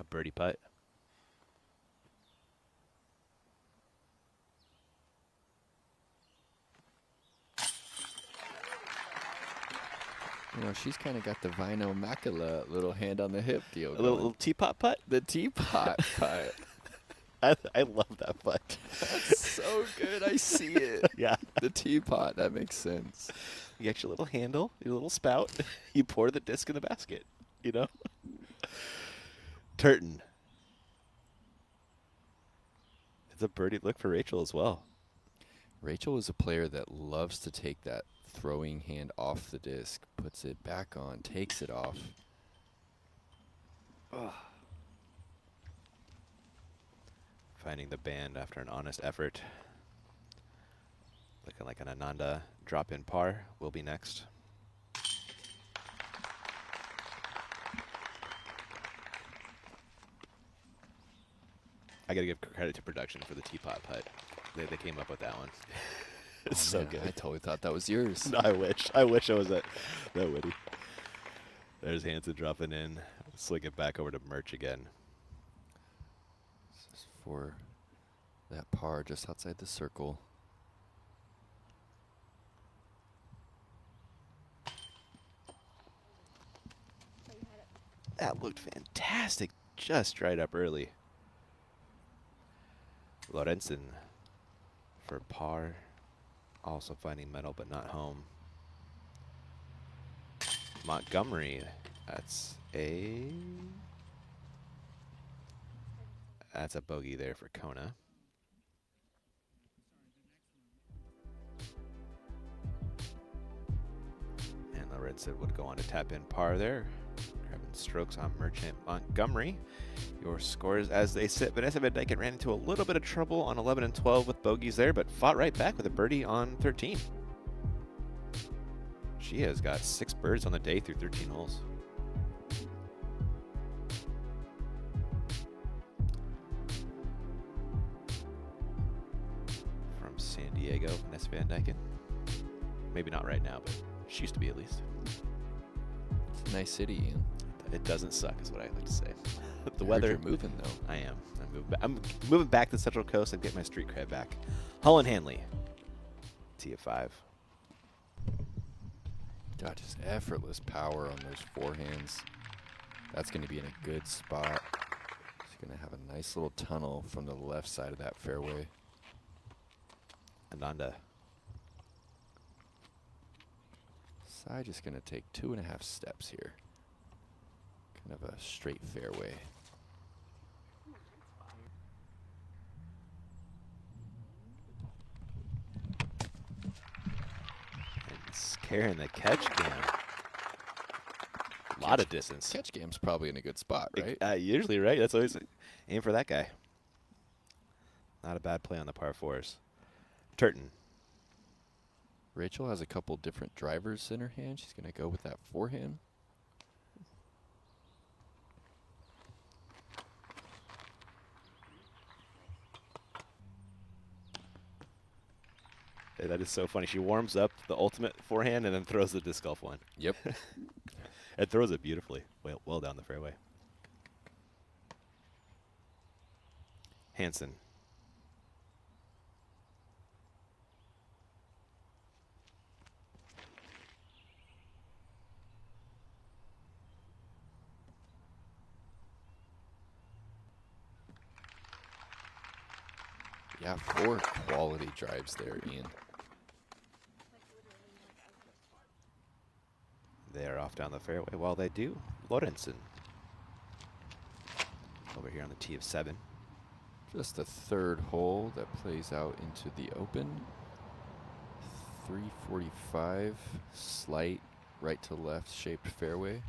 A birdie putt. You know, she's kind of got the Vino Macula little hand on the hip deal. A little teapot putt? The teapot putt. I love that putt. That's so good. I see it. Yeah. The teapot. That makes sense. You get your little handle, your little spout. You pour the disc in the basket, you know? Turton. It's a birdie look for Rachel as well. Rachel is a player that loves to take that throwing hand off the disc, puts it back on, takes it off. Ugh. Finding the band after an honest effort. Looking like an Ananda drop-in par will be next. I gotta give credit to production for the teapot putt. They came up with that one. It's so good. I totally thought that was yours. No, I wish. I wish I was that witty. There's Hanson dropping in. Sling it back over to Merch again. This is for that par just outside the circle. That looked fantastic. Just right up early. Lorenzen for par. Also finding metal, but not home. Montgomery. That's a bogey there for Kona. And Lorenzen would go on to tap in par there. Grabbing strokes on Merchant Montgomery. Your scores as they sit. Vanessa Van Dyken ran into a little bit of trouble on 11 and 12 with bogeys there, but fought right back with a birdie on 13. She has got 6 birds on the day through 13 holes. From San Diego, Vanessa Van Dyken. Maybe not right now, but she used to be at least. It's a nice city, Ian. It doesn't suck, is what I like to say. The I weather. heard you're moving though. I am. I'm moving back to the Central Coast and get my street cred back. Hull and Hanley. T of 5. God, just effortless power on those forehands. That's going to be in a good spot. It's going to have a nice little tunnel from the left side of that fairway. Ananda. Sai just going to take 2.5 steps here. Kind of a straight fairway. Carrying the catch cam. A lot of distance. Catch cam's probably in a good spot, right? Usually, right? That's always aim for that guy. Not a bad play on the par 4s. Turton. Rachel has a couple different drivers in her hand. She's going to go with that forehand. That is so funny. She warms up the ultimate forehand and then throws the disc golf one. Yep. It throws it beautifully. Well down the fairway. Hansen. Yeah, 4 quality drives there, Ian. They are off down the fairway. Well, they do. Lorenzen. Over here on the tee of 7. Just the 3rd hole that plays out into the open. 345, slight right to left shaped fairway. A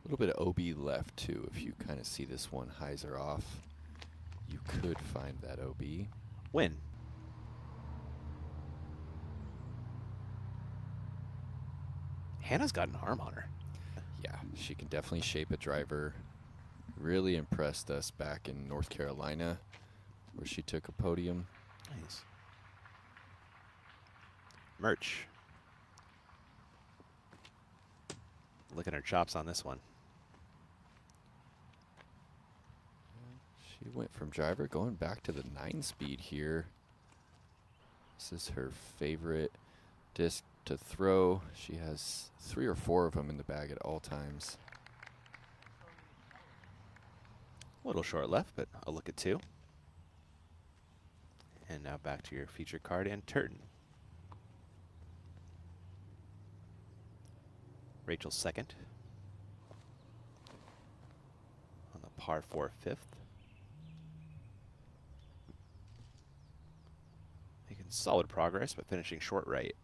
little bit of OB left too. If you kind of see this one hyzer off, you could find that OB. Win. Hannah's got an arm on her. Yeah, she can definitely shape a driver. Really impressed us back in North Carolina, where she took a podium. Nice. Merch. Look at her chops on this one. She went from driver going back to the 9-speed here. This is her favorite disc to throw. She has 3 or 4 of them in the bag at all times. A little short left, but I'll look at 2. And now back to your feature card and Turton. Rachel's 2nd. On the par 4 5th. Making solid progress, but finishing short right.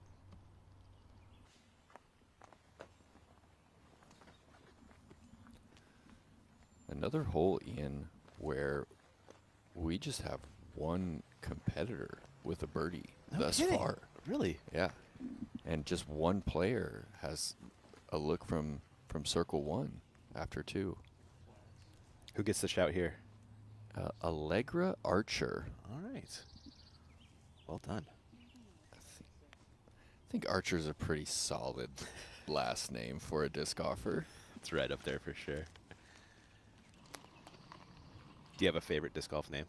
Another hole, Ian, where we just have one competitor with a birdie thus far. Really? Yeah. And just one player has a look from circle 1 after 2. Who gets the shout here? Allegra Archer. All right. Well done. I think Archer's a pretty solid last name for a disc golfer. It's right up there for sure. Do you have a favorite disc golf name?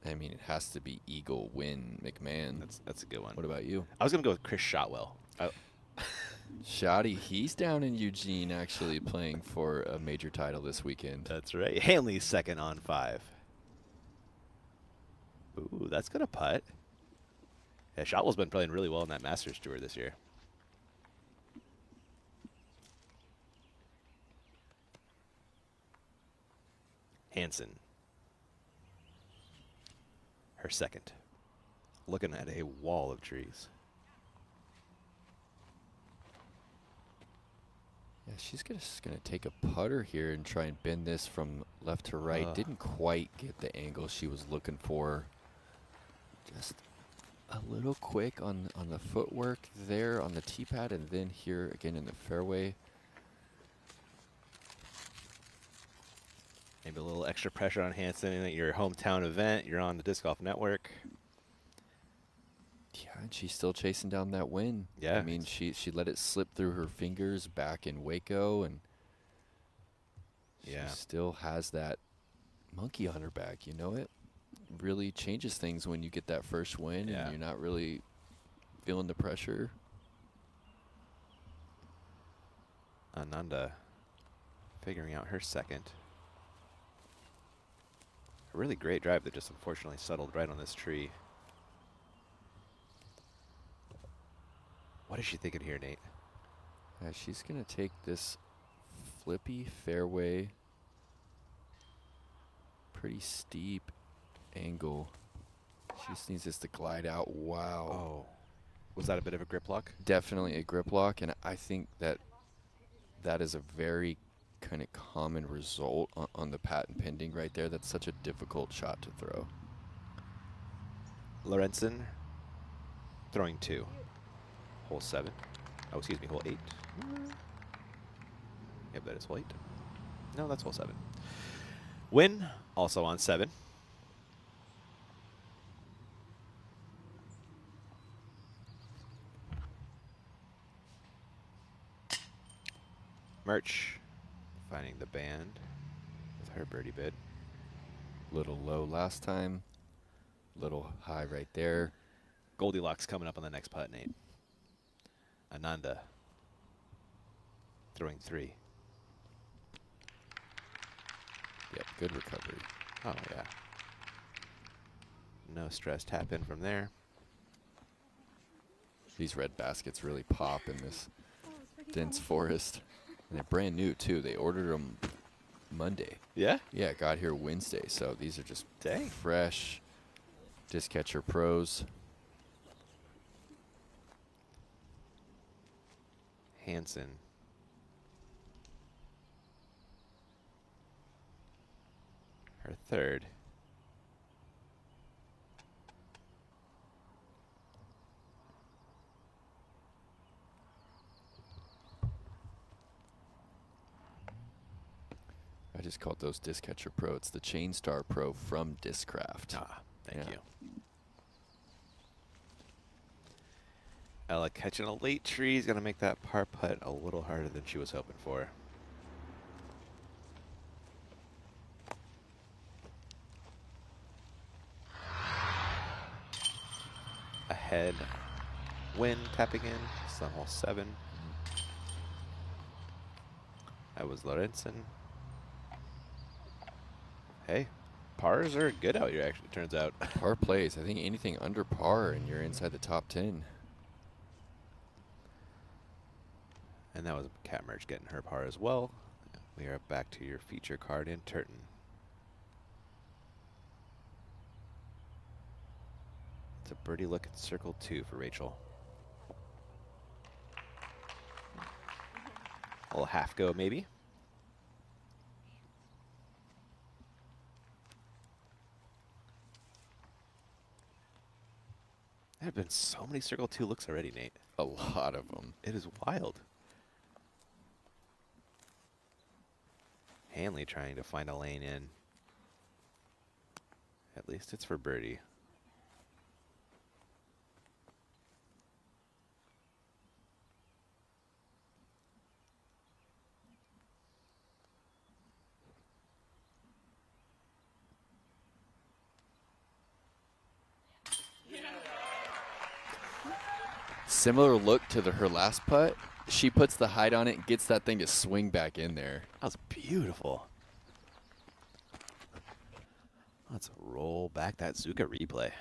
I mean, it has to be Eagle Win McMahon. That's a good one. What about you? I was going to go with Chris Shotwell. Shoddy, he's down in Eugene actually playing for a major title this weekend. That's right. Hanley's 2nd on 5. Ooh, that's going to putt. Yeah, Shotwell's been playing really well in that Masters Tour this year. Hansen. Her 2nd. Looking at a wall of trees. Yeah, she's just gonna take a putter here and try and bend this from left to right. Didn't quite get the angle she was looking for. Just a little quick on the footwork there on the tee pad, and then here again in the fairway. Maybe a little extra pressure on Hansen at your hometown event. You're on the Disc Golf Network. Yeah, and she's still chasing down that win. Yeah. I mean, she let it slip through her fingers back in Waco, and she still has that monkey on her back. You know, it really changes things when you get that first win and you're not really feeling the pressure. Ananda figuring out her 2nd. A really great drive that just unfortunately settled right on this tree. What is she thinking here, Nate? She's going to take this flippy fairway, pretty steep angle. She just needs this to glide out. Wow. Oh. Was that a bit of a grip lock? Definitely a grip lock, and I think that is a very kind of common result on the patent pending right there. That's such a difficult shot to throw. Lorenzen throwing 2. Hole 7. Oh, excuse me, hole 8. Yep, that is hole 8. No, that's hole 7. Win, also on 7. Merch finding the band with her birdie bid. Little low last time. Little high right there. Goldilocks coming up on the next putt, Nate. Ananda throwing 3. Yep, good recovery. Oh, yeah. No stress. Tap in from there. These red baskets really pop in this dense forest. And they're brand new, too. They ordered them Monday. Yeah? Yeah, got here Wednesday. So these are just Dang. fresh Disc Catcher Pros. Hansen. Her 3rd. I just called those Disc Catcher Pro. It's the Chain Star Pro from Discraft. Ah, thank Yeah. you. Ella catching a late tree is going to make that par putt a little harder than she was hoping for. Ahead. Wind tapping in. It's on hole 7. That was Lorenzen. Hey, pars are good out here, actually, it turns out. Par plays. I think anything under par and you're inside the top 10. And that was Cat Merch getting her par as well. We are back to your feature card in Turton. It's a birdie look at circle 2 for Rachel. A little half go, maybe. There have been so many circle 2 looks already, Nate. A lot of them. It is wild. Hanley trying to find a lane in. At least it's for birdie. Similar look to her last putt. She puts the height on it and gets that thing to swing back in there. That was beautiful. Let's roll back that Zuka replay.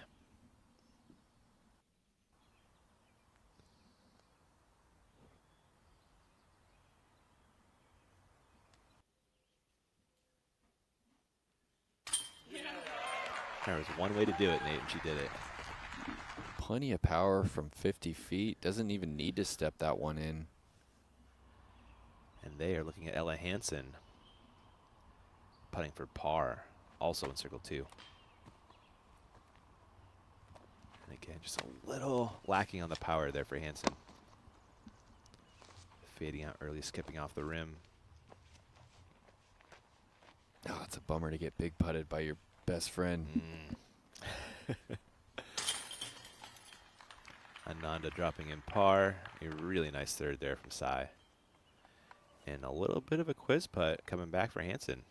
There was one way to do it, Nate, and she did it. Plenty of power from 50 feet. Doesn't even need to step that one in. And they are looking at Ella Hansen putting for par, also in circle 2. And again, just a little lacking on the power there for Hansen. Fading out early, skipping off the rim. Oh, it's a bummer to get big putted by your best friend. Ananda dropping in par. A really nice 3rd there from Sai. And a little bit of a quiz putt coming back for Hansen.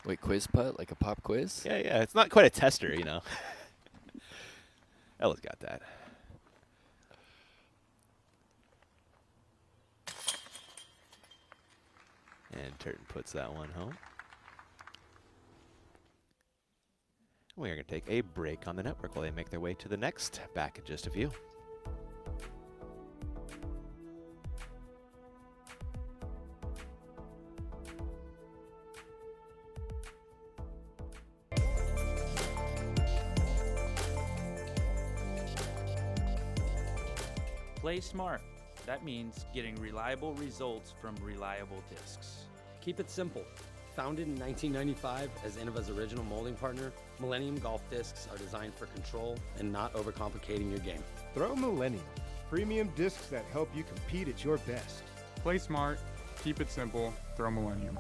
Wait, quiz putt? Like a pop quiz? Yeah, yeah. It's not quite a tester, you know. Ella's got that. And Turton puts that one home. We are going to take a break on the network while they make their way to the next. Back in just a few. Play smart. That means getting reliable results from reliable discs. Keep it simple. Founded in 1995 as Innova's original molding partner, Millennium Golf Discs are designed for control and not overcomplicating your game. Throw Millennium. Premium discs that help you compete at your best. Play smart, Keep it simple, throw Millennium.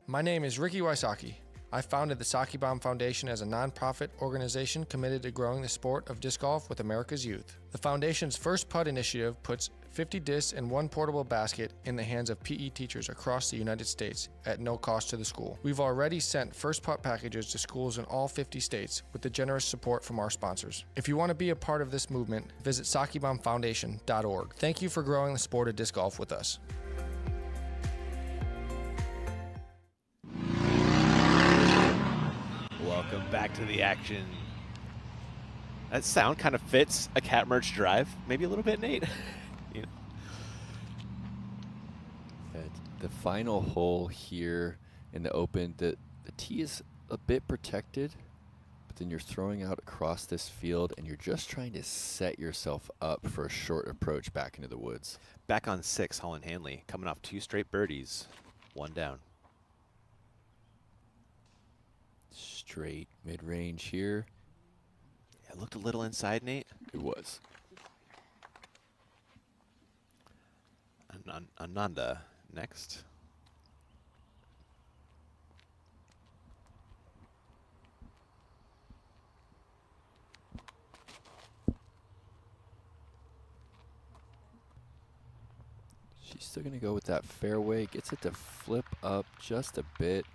My name is Ricky Wysocki. I founded the Saki Bomb Foundation as a nonprofit organization committed to growing the sport of disc golf with America's youth. The foundation's first putt initiative puts 50 discs and 1 portable basket in the hands of PE teachers across the United States at no cost to the school. We've already sent first putt packages to schools in all 50 states with the generous support from our sponsors. If you want to be a part of this movement, visit sakibombfoundation.org. Thank you for growing the sport of disc golf with us. Welcome back to the action. That sound kind of fits a cat merch drive, maybe a little bit, Nate. You know. The final hole here in the Open, the tee is a bit protected, but then you're throwing out across this field and you're just trying to set yourself up for a short approach back into the woods. Back on 6, Holland Hanley coming off 2 straight birdies, 1 down. Straight mid-range here. Yeah, it looked a little inside, Nate. It was. Ananda next. She's still going to go with that fairway. Gets it to flip up just a bit.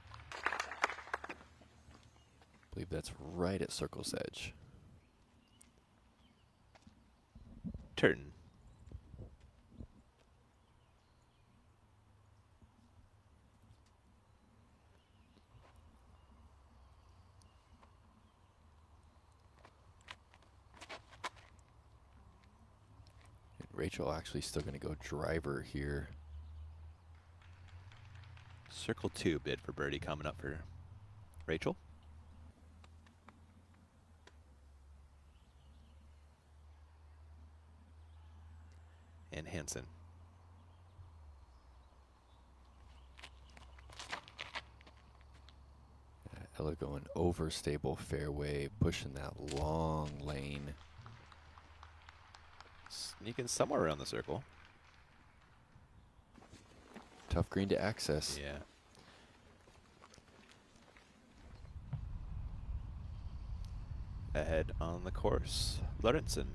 I believe that's right at circle's edge. Turton. Rachel actually still going to go driver here. Circle 2 bid for birdie coming up for Rachel. And Hansen. Ella going over stable fairway, pushing that long lane. Sneaking somewhere around the circle. Tough green to access. Yeah. Ahead on the course, Lorentzen.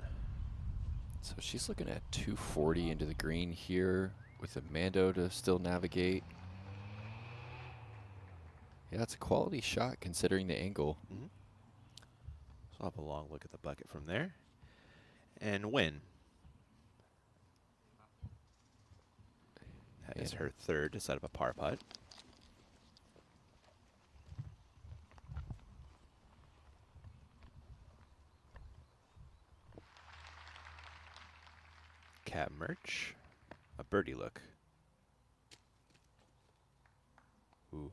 So she's looking at 240 into the green here with Amando to still navigate. Yeah, it's a quality shot considering the angle. Mm-hmm. So I'll have a long look at the bucket from there. And win. That is her third to set up a par putt. Cat merch, a birdie look. Ooh.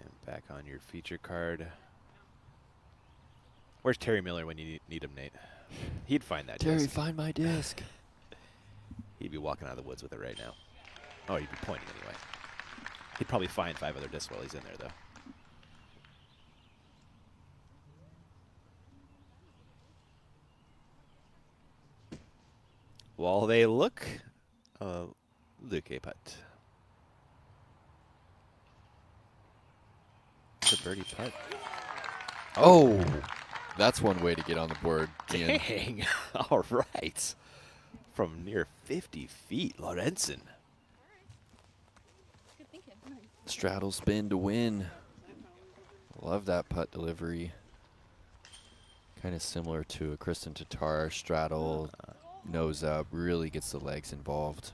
And back on your feature card. Where's Terry Miller when you need him, Nate? He'd find that Terry, disc. find my disc. He'd be walking out of the woods with it right now. Oh, he'd be pointing anyway. He'd probably find 5 other discs while he's in there, though. While they look, Luke a putt. It's a birdie putt. Oh, that's one way to get on the board, Ian. Dang. All right. From near 50 feet, Lorentzen. Good thinking. Straddle spin to win. Love that putt delivery. Kind of similar to a Kristen Tatar straddle. Nose up, really gets the legs involved.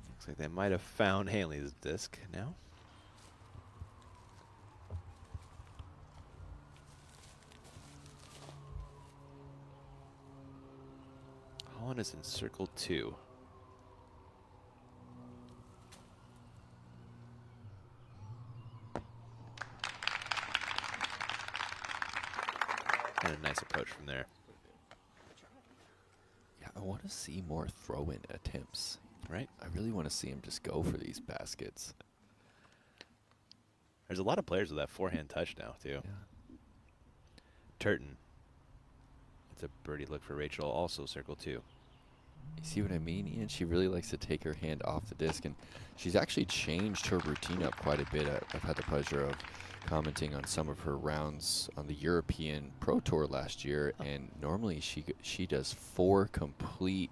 Looks like they might have found Hanley's disc now. Holland is in circle 2. And a nice approach from there. Yeah, I want to see more throw-in attempts. Right? I really want to see him just go for these baskets. There's a lot of players with that forehand touch now, too. Yeah. Turton. It's a birdie look for Rachel, also circle 2. You see what I mean, Ian? She really likes to take her hand off the disc, and she's actually changed her routine up quite a bit. I've had the pleasure of commenting on some of her rounds on the European Pro Tour last year, and normally she does 4 complete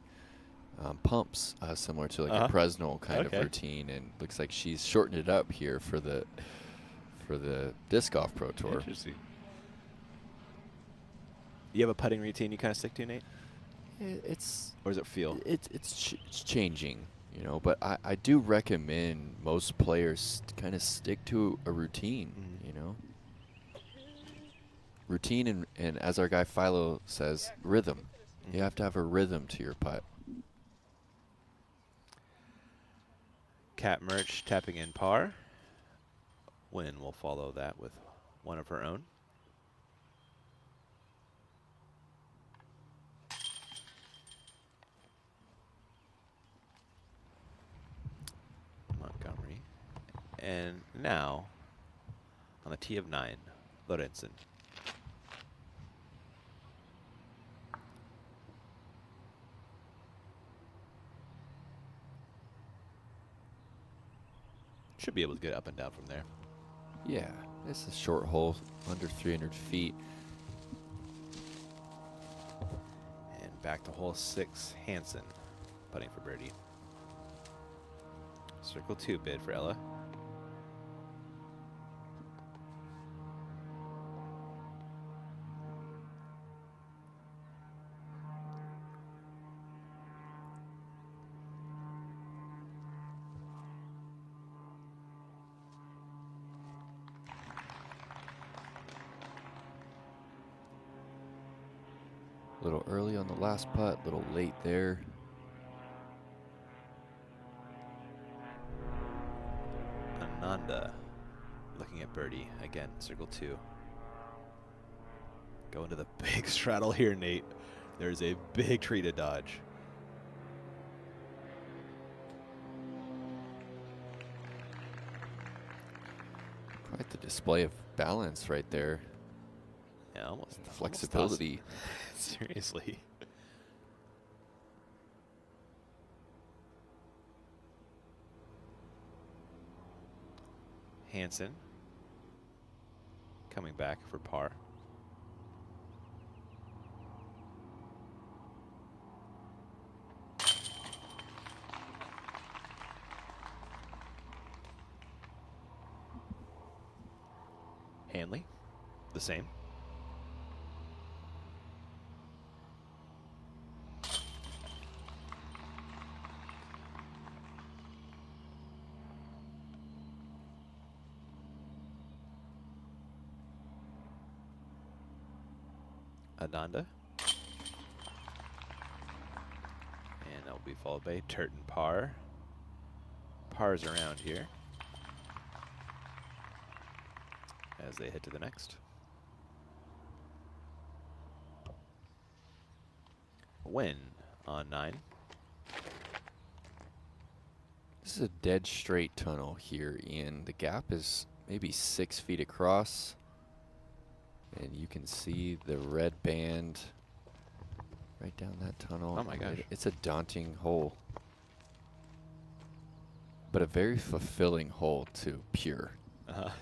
pumps, similar to like a Presnell kind of routine, and looks like she's shortened it up here for the Disc Golf Pro Tour. Interesting. You have a putting routine you kind of stick to, Nate? Or does it feel? It's changing, you know, but I do recommend most players kind of stick to a routine, you know. Routine and as our guy Philo says, rhythm. You have to have a rhythm to your putt. Cat Merch tapping in par. Wynn will follow that with one of her own. Montgomery. And now, on the tee of 9, Lorenzen. Should be able to get up and down from there. Yeah, it's a short hole, under 300 feet. And back to hole 6, Hansen, putting for birdie. Circle 2 bid for Ella. A little early on the last putt, a little late there. Ananda looking at birdie again, circle 2. Going to the big straddle here, Nate. There's a big tree to dodge. Quite the display of balance right there. Yeah, almost flexibility. Seriously. Hansen coming back for par. Hanley, the same. Ananda. And that will be followed by Turton par. Par's around here as they head to the next. Win on 9. This is a dead straight tunnel here, Ian. The gap is maybe 6 feet across. And you can see the red band right down that tunnel. Oh my gosh. It's a daunting hole. But a very fulfilling hole to pure. Looks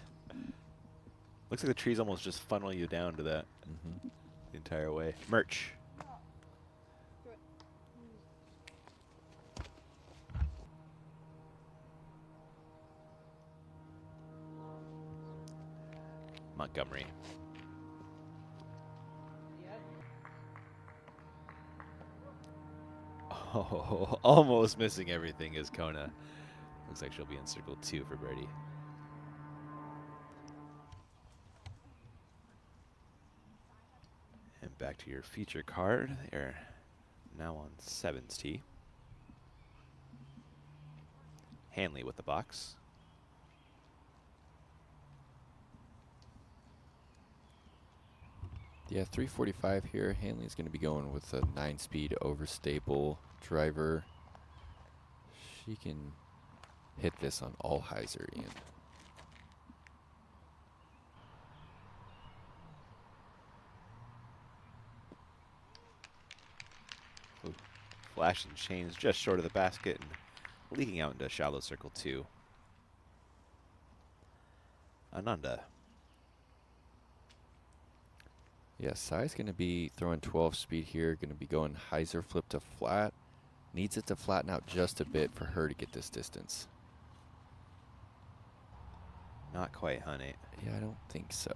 like the trees almost just funnel you down to that the entire way. Merch. Montgomery. Oh, almost missing everything is Kona. Looks like she'll be in circle 2 for birdie. And back to your feature card. They're now on 7's tee. Hanley with the box. Yeah, 345 here. Hanley's going to be going with a 9-speed overstable driver. She can hit this on all hyzer, Ian. flashing chains just short of the basket and leaking out into shallow circle 2. Ananda. Yeah, Sai's going to be throwing 12 speed here, going to be going hyzer flip to flat. Needs it to flatten out just a bit for her to get this distance. Not quite, honey. Yeah, I don't think so.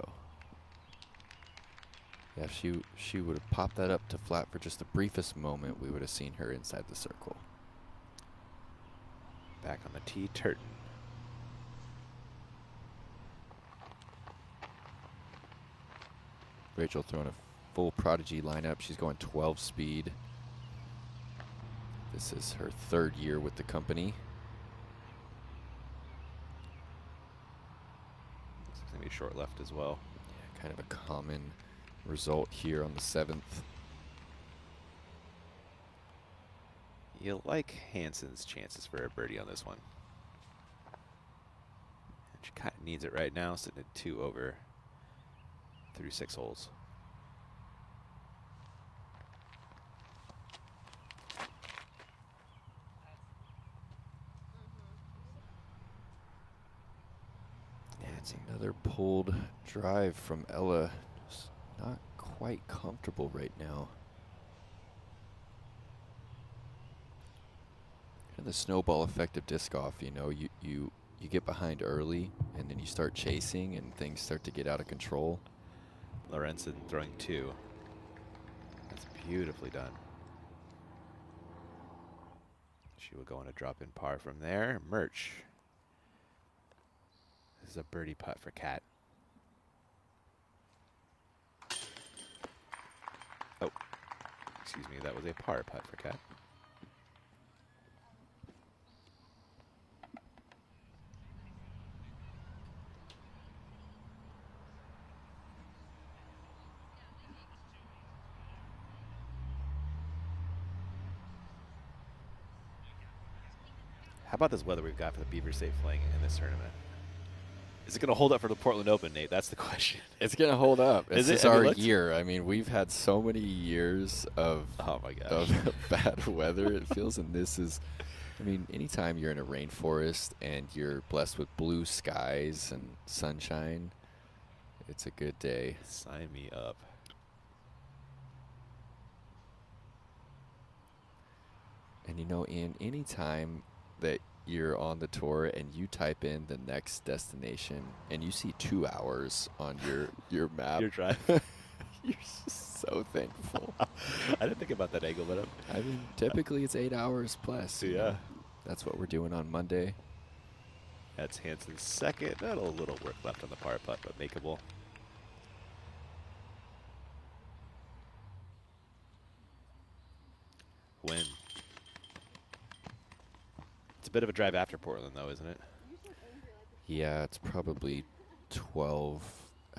Yeah, if she would have popped that up to flat for just the briefest moment, we would have seen her inside the circle. Back on the tee, Turton. Rachel throwing a full Prodigy lineup. She's going 12 speed. This is her 3rd year with the company. It's going to be short left as well. Yeah, kind of a common result here on the 7th. You like Hansen's chances for a birdie on this one. And she kind of needs it right now, sitting at 2 over through 6 holes. Yeah, it's another pulled drive from Ella. Just not quite comfortable right now. And the snowball effect of disc golf, you know, you get behind early and then you start chasing and things start to get out of control. Lorenzen throwing 2. That's beautifully done. She will go on a drop in par from there. Merch. This is a birdie putt for Kat. Oh, excuse me, that was a par putt for Kat. How about this weather we've got for the Beaver State Fling in this tournament? Is it going to hold up for the Portland Open, Nate? That's the question. It's going to hold up. Is This is it? Have you our looked? year. I mean, we've had so many years of, Oh my gosh. of bad weather, it feels, and this is, I mean, anytime you're in a rainforest and you're blessed with blue skies and sunshine, it's a good day. Sign me up. And you know, Ian, anytime that you're on the tour and you type in the next destination and you see 2 hours on your map, Your drive. you're just so thankful. I didn't think about that angle, but I mean, typically it's 8 hours plus. you Yeah. know. That's what we're doing on Monday. that's Hansen's 2nd. Not a little work left on the par putt, but makeable. Win. It's a bit of a drive after Portland, though, isn't it? Yeah, it's probably 12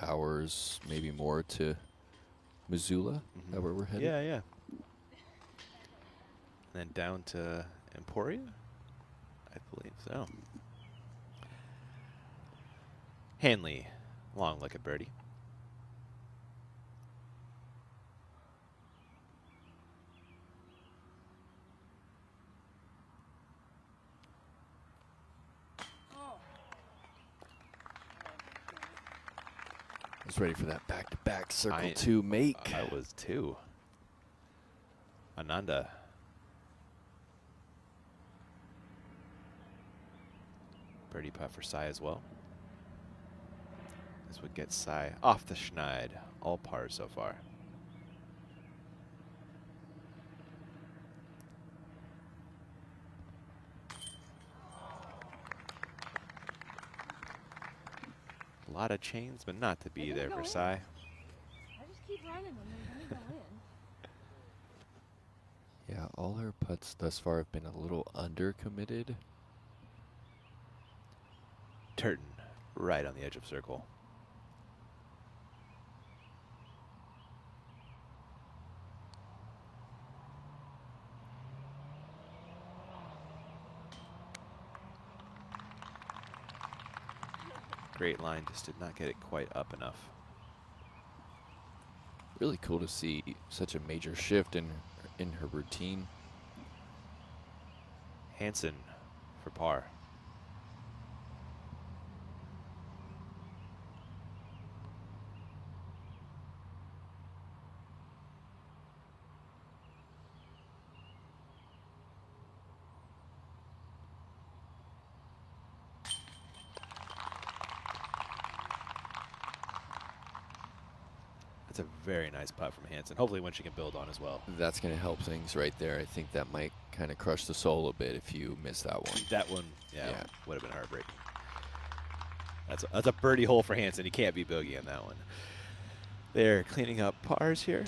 hours, maybe more, to Missoula. Is that where we're headed? Yeah, yeah. And then down to Emporia? I believe so. Hanley, long like a birdie. I was ready for that back-to-back circle 2 make. I was too. Ananda. Birdie putt for Sai as well. This would get Sai off the schneid. All pars so far. A lot of chains, but not to be there for Sai. I just keep running them and then go in. Yeah, all her putts thus far have been a little under-committed. Turton, right on the edge of circle. Great line, just did not get it quite up enough. Really cool to see such a major shift in her routine. Hansen for par. That's a very nice putt from Hansen. Hopefully one she can build on as well. That's going to help things right there. I think that might kind of crush the soul a bit if you miss that one. That one, yeah. Would have been heartbreaking. That's a birdie hole for Hansen. He can't be bogey on that one. They're cleaning up pars here.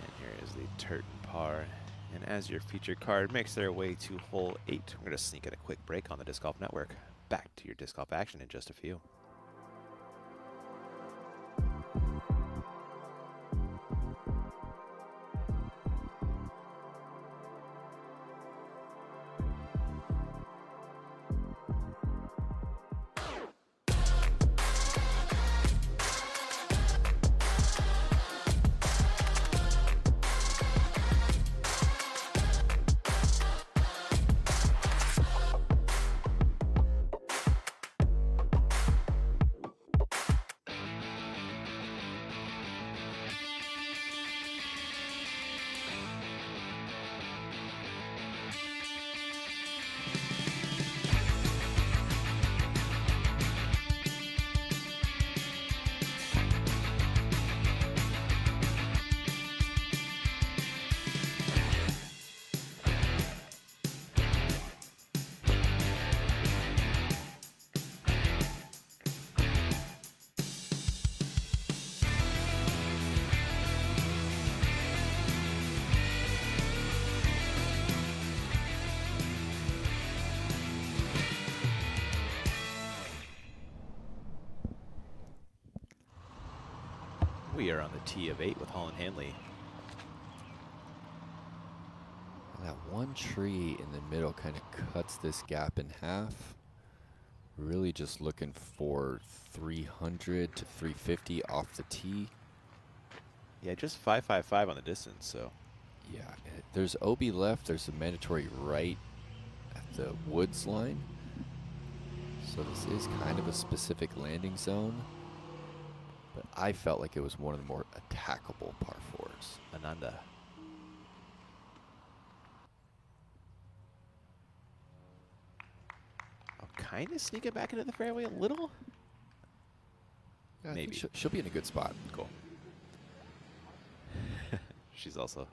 And here is the Turton par. And as your featured card makes their way to hole 8, we're going to sneak in a quick break on the Disc Golf Network. Back to your disc golf action in just a few. We are on the tee of 8 with Holland Hanley. That one tree in the middle kind of cuts this gap in half. Really just looking for 300 to 350 off the tee. Yeah, just 555 on the distance, so. Yeah, there's OB left. There's a mandatory right at the woods line. So this is kind of a specific landing zone. But I felt like it was one of the more attackable par 4s. Ananda. I'll kind of sneak it back into the fairway a little. Yeah, maybe. She'll be in a good spot. Cool. She's also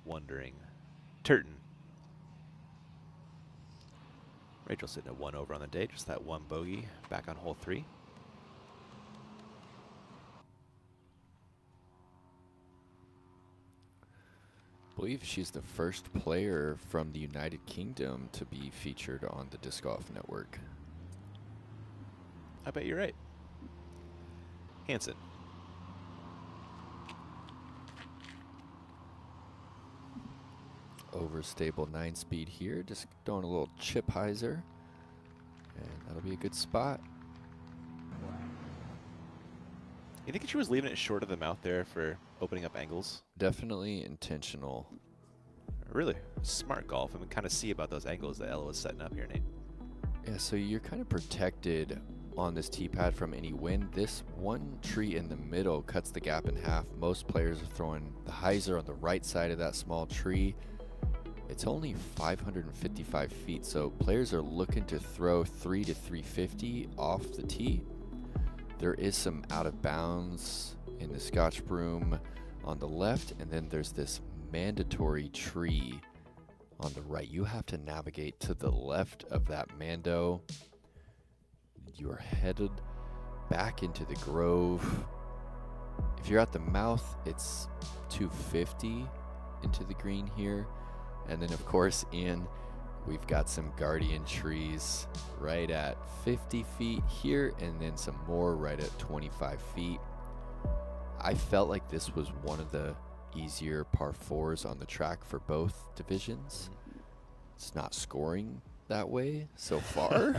wondering. Turton. Rachel sitting at 1 over on the day. Just that one bogey back on hole 3. I believe she's the first player from the United Kingdom to be featured on the Disc Golf Network. I bet you're right. Hansen. Overstable 9-speed here, just throwing a little chip hyzer, and that'll be a good spot. You think she was leaving it short of the mouth there for opening up angles? Definitely intentional. Really smart golf. I mean, kind of see about those angles that Ella was setting up here, Nate. Yeah, so you're kind of protected on this tee pad from any wind. This one tree in the middle cuts the gap in half. Most players are throwing the hyzer on the right side of that small tree. It's only 555 feet, so players are looking to throw 3 to 350 off the tee. There is some out of bounds in the Scotch broom on the left, and then there's this mandatory tree on the right. You have to navigate to the left of that mando. You are headed back into the grove. If you're at the mouth, it's 250 into the green here. And then, of course, we've got some guardian trees right at 50 feet here, and then some more right at 25 feet. I felt like this was one of the easier par 4s on the track for both divisions. It's not scoring that way so far.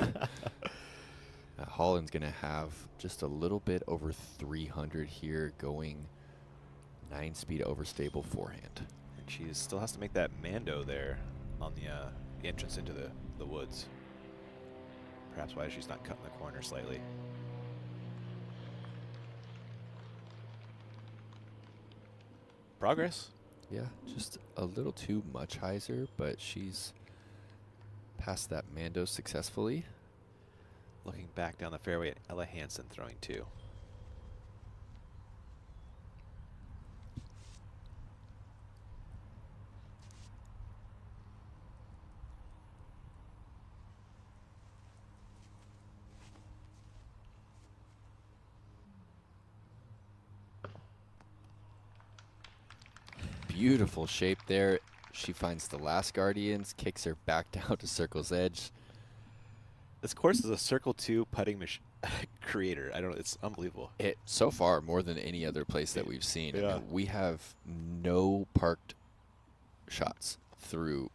Holland's going to have just a little bit over 300 here, going 9-speed overstable forehand. And she still has to make that Mando there on the entrance into the woods. Perhaps why she's not cutting the corner slightly. Progress? Yeah, just a little too much hyzer, but she's passed that Mando successfully. Looking back down the fairway at Ella Hansen throwing 2. Beautiful shape there. She finds the last Guardians, kicks her back down to circle's edge. This course is a Circle 2 putting creator. I don't know. It's unbelievable. It so far more than any other place that we've seen. Yeah. I mean, we have no parked shots through,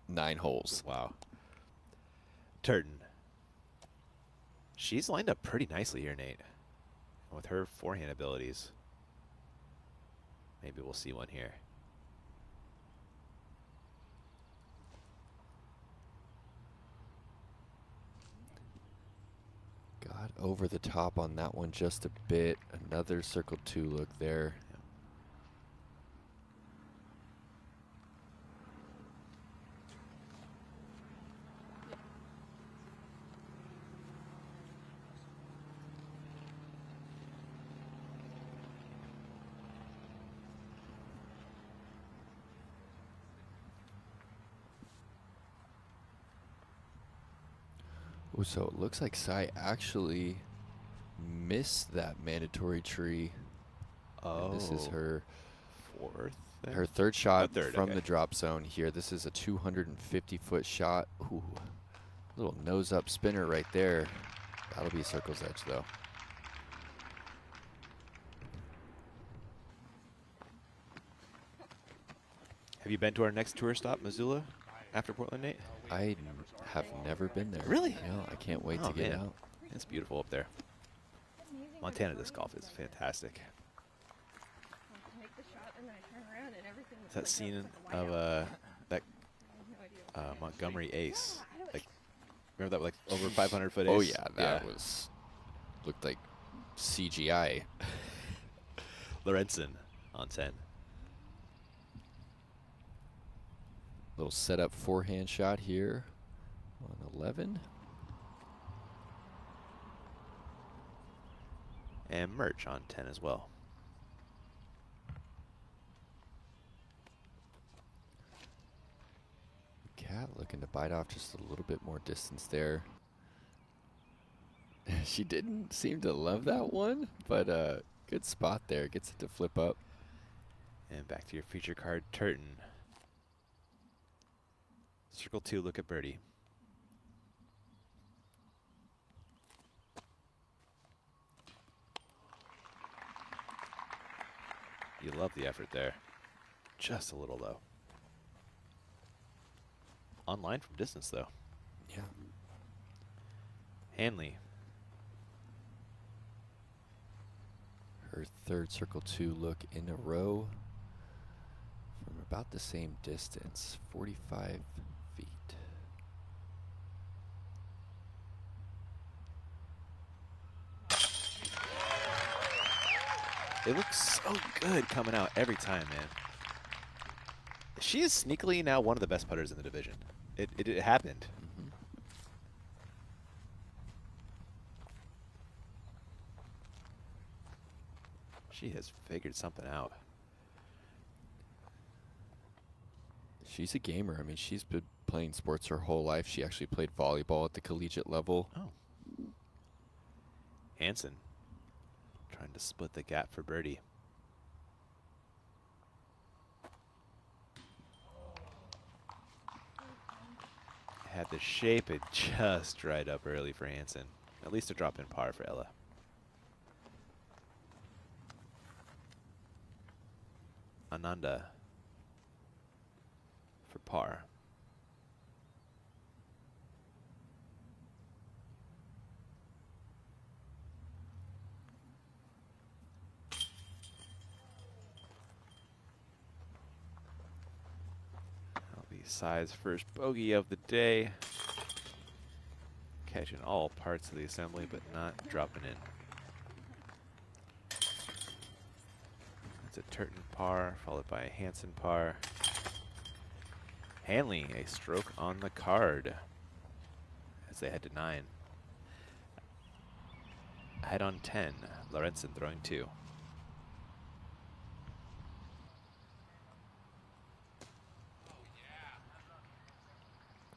9 holes. Wow. Turton. She's lined up pretty nicely here, Nate. With her forehand abilities. Maybe we'll see one here. Got over the top on that one just a bit. Another Circle 2 look there. Oh, so it looks like Sai actually missed that mandatory tree. Oh, And this is her fourth. Her third shot third, from okay. the drop zone here. This is a 250-foot shot. Ooh, little nose-up spinner right there. That'll be circle's edge, though. Have you been to our next tour stop, Missoula, after Portland, Nate? I have never been there. Really? No, I can't wait Oh, to get man. out. It's beautiful up there. Montana disc golf is fantastic. It's that scene of that Montgomery Ace. Like, remember that like over 500-foot ace? Oh yeah, that was looked like CGI. Lorenzen on 10. Little setup forehand shot here on 11. And Merch on 10 as well. Cat looking to bite off just a little bit more distance there. She didn't seem to love that one, but good spot there. Gets it to flip up. And back to your feature card, Turton. Circle 2, look at birdie. You love the effort there. Just a little low. Online from distance, though. Yeah. Hanley. Her third Circle 2 look in a row from about the same distance, 45 feet. It looks so good coming out every time, man. She is sneakily now one of the best putters in the division. It happened. Mm-hmm. She has figured something out. She's a gamer. I mean, she's been playing sports her whole life. She actually played volleyball at the collegiate level. Oh. Hansen trying to split the gap for birdie. Had the shape, it just dried up early for Hansen. At least a drop in par for Ella. Ananda for par. Sai's first bogey of the day. Catching all parts of the assembly, but not dropping in. That's a Turton par, followed by a Hansen par. Hanley, a stroke on the card as they head to 9. Ahead on 10, Lorenzen throwing 2.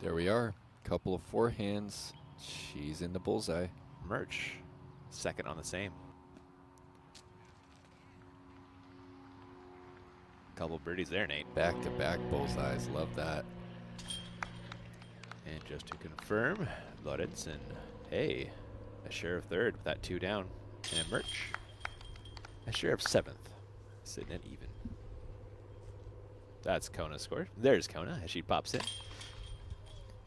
There we are. Couple of forehands. She's in the bullseye. Merch, second on the same. Couple birdies there, Nate. Back-to-back bullseyes. Love that. And just to confirm, Lorenzen, hey, a share of 3rd with that 2 down. And Merch, a share of 7th, sitting at even. That's Kona's score. There's Kona as she pops in.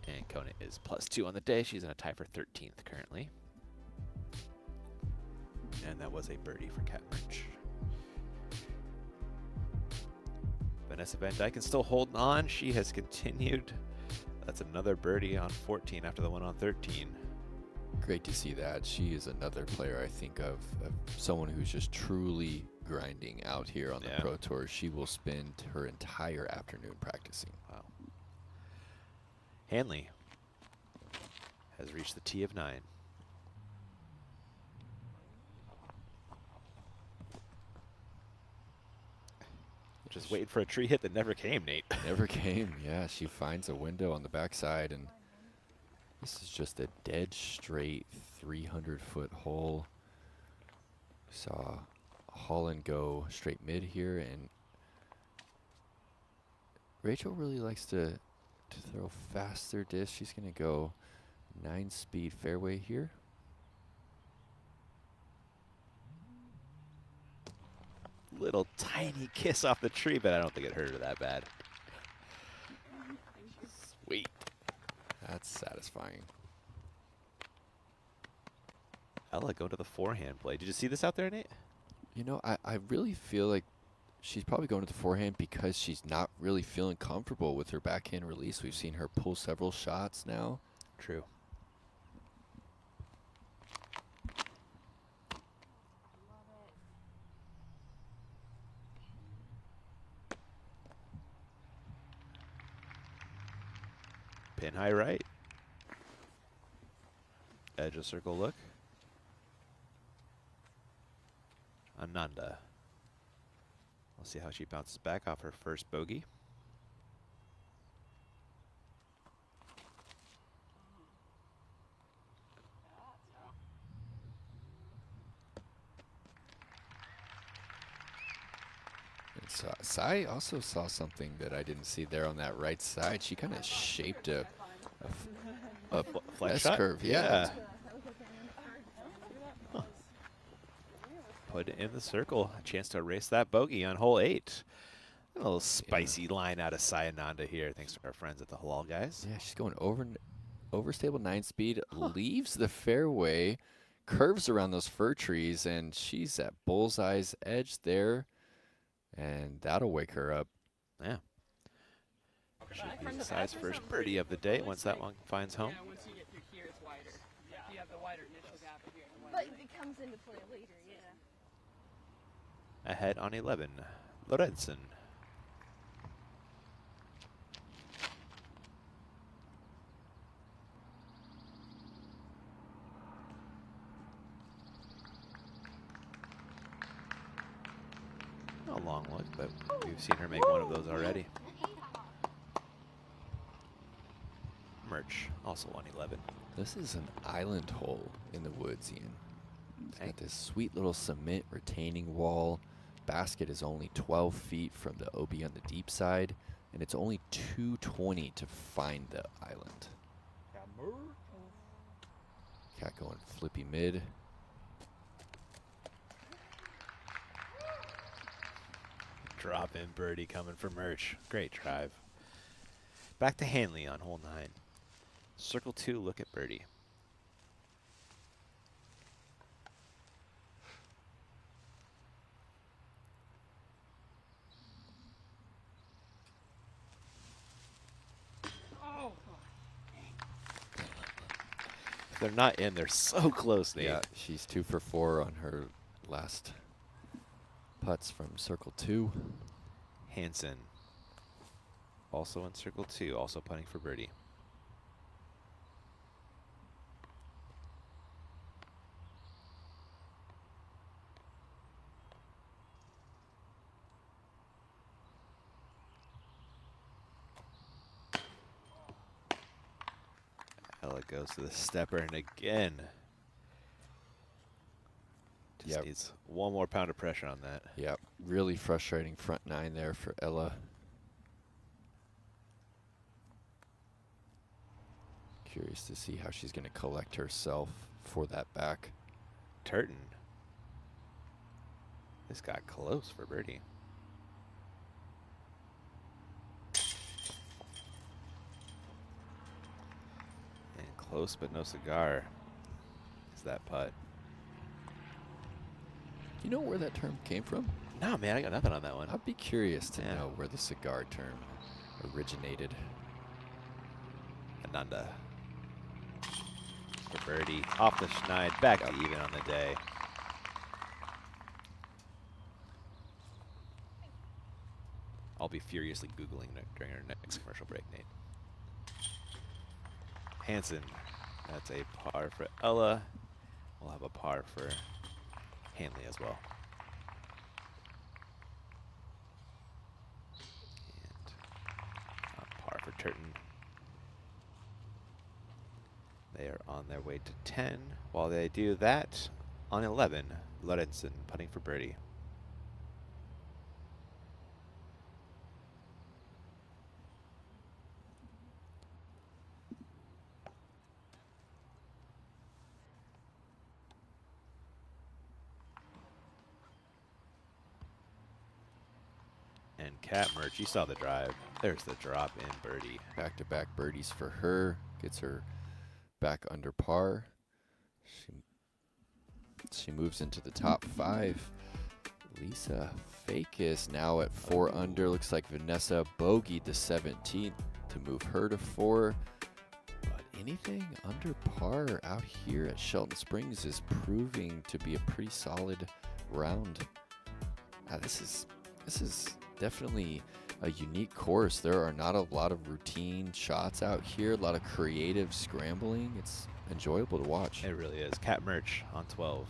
And Kona is +2 on the day. She's in a tie for 13th currently. And that was a birdie for Cat Merch. Vanessa Van Dyken still holding on. She has continued. That's another birdie on 14 after the one on 13. Great to see that. She is another player I think of someone who's just truly grinding out here on the Pro Tour. She will spend her entire afternoon practicing. Wow. Hanley has reached the tee of 9. Just waiting for a tree hit that never came, Nate. Never came, yeah. She finds a window on the backside, and this is just a dead straight 300-foot hole. Saw Holland go straight mid here, and Rachel really likes to throw faster disc. She's going to go 9-speed fairway here. Little tiny kiss off the tree, but I don't think it hurt her that bad. Sweet. That's satisfying. Ella going to the forehand play. Did you see this out there, Nate? You know, I really feel like she's probably going to the forehand because she's not really feeling comfortable with her backhand release. We've seen her pull several shots now. True. Pin high right. Edge of circle look. Ananda. We'll see how she bounces back off her first bogey. So Sai also saw something that I didn't see there on that right side. She kind of shaped a flat S curve. Yeah. Huh. Put it in the circle. A chance to erase that bogey on hole 8. A little spicy line out of Sai Ananda here, thanks to our friends at the Halal guys. Yeah, she's going overstable 9-speed, leaves the fairway, curves around those fir trees, and she's at bullseye's edge there. And that'll wake her up. Yeah. Should be Sai's first birdie of the day once that one finds home. Yeah, once you get through here, it's wider. You have the wider initial gap here. But it comes into play later, yeah. Ahead on 11, Lorenzen. A long look, but we've seen her make one of those already. Merch, also on 11. This is an island hole in the woods, Ian. It's got this sweet little cement retaining wall. Basket is only 12 feet from the OB on the deep side, and it's only 220 to find the island. Cat going flippy mid. Drop in birdie coming from Merch. Great drive. Back to Hanley on hole 9. Circle 2, look at birdie. They're not in. They're so close, Nate. Yeah, she's 2 for 4 on her last putts from circle 2. Hansen also in circle 2, also putting for birdie. Ella goes to the stepper, and again, just needs one more pound of pressure on that. Yep, really frustrating front 9 there for Ella. Curious to see how she's going to collect herself for that back. Turton. This got close for birdie. And close but no cigar is that putt. You know where that term came from? No, man, I got nothing on that one. I'd be curious to know where the cigar term originated. Ananda for birdie. Off the schneid, back to even on the day. I'll be furiously Googling during our next commercial break, Nate. Hansen, that's a par for Ella. We'll have a par for Hanley as well. And par for Turton. They are on their way to 10. While they do that, on 11, Lorenzen putting for birdie. And Cat Merch, you saw the drive. There's the drop in birdie. Back-to-back birdies for her. Gets her back under par. She moves into the top 5. Lisa Fakis now at 4 under. Looks like Vanessa bogeyed the 17th to move her to 4. But anything under par out here at Shelton Springs is proving to be a pretty solid round. This is definitely a unique course. There are not a lot of routine shots out here, a lot of creative scrambling. It's enjoyable to watch. It really is. Cat Merch on 12.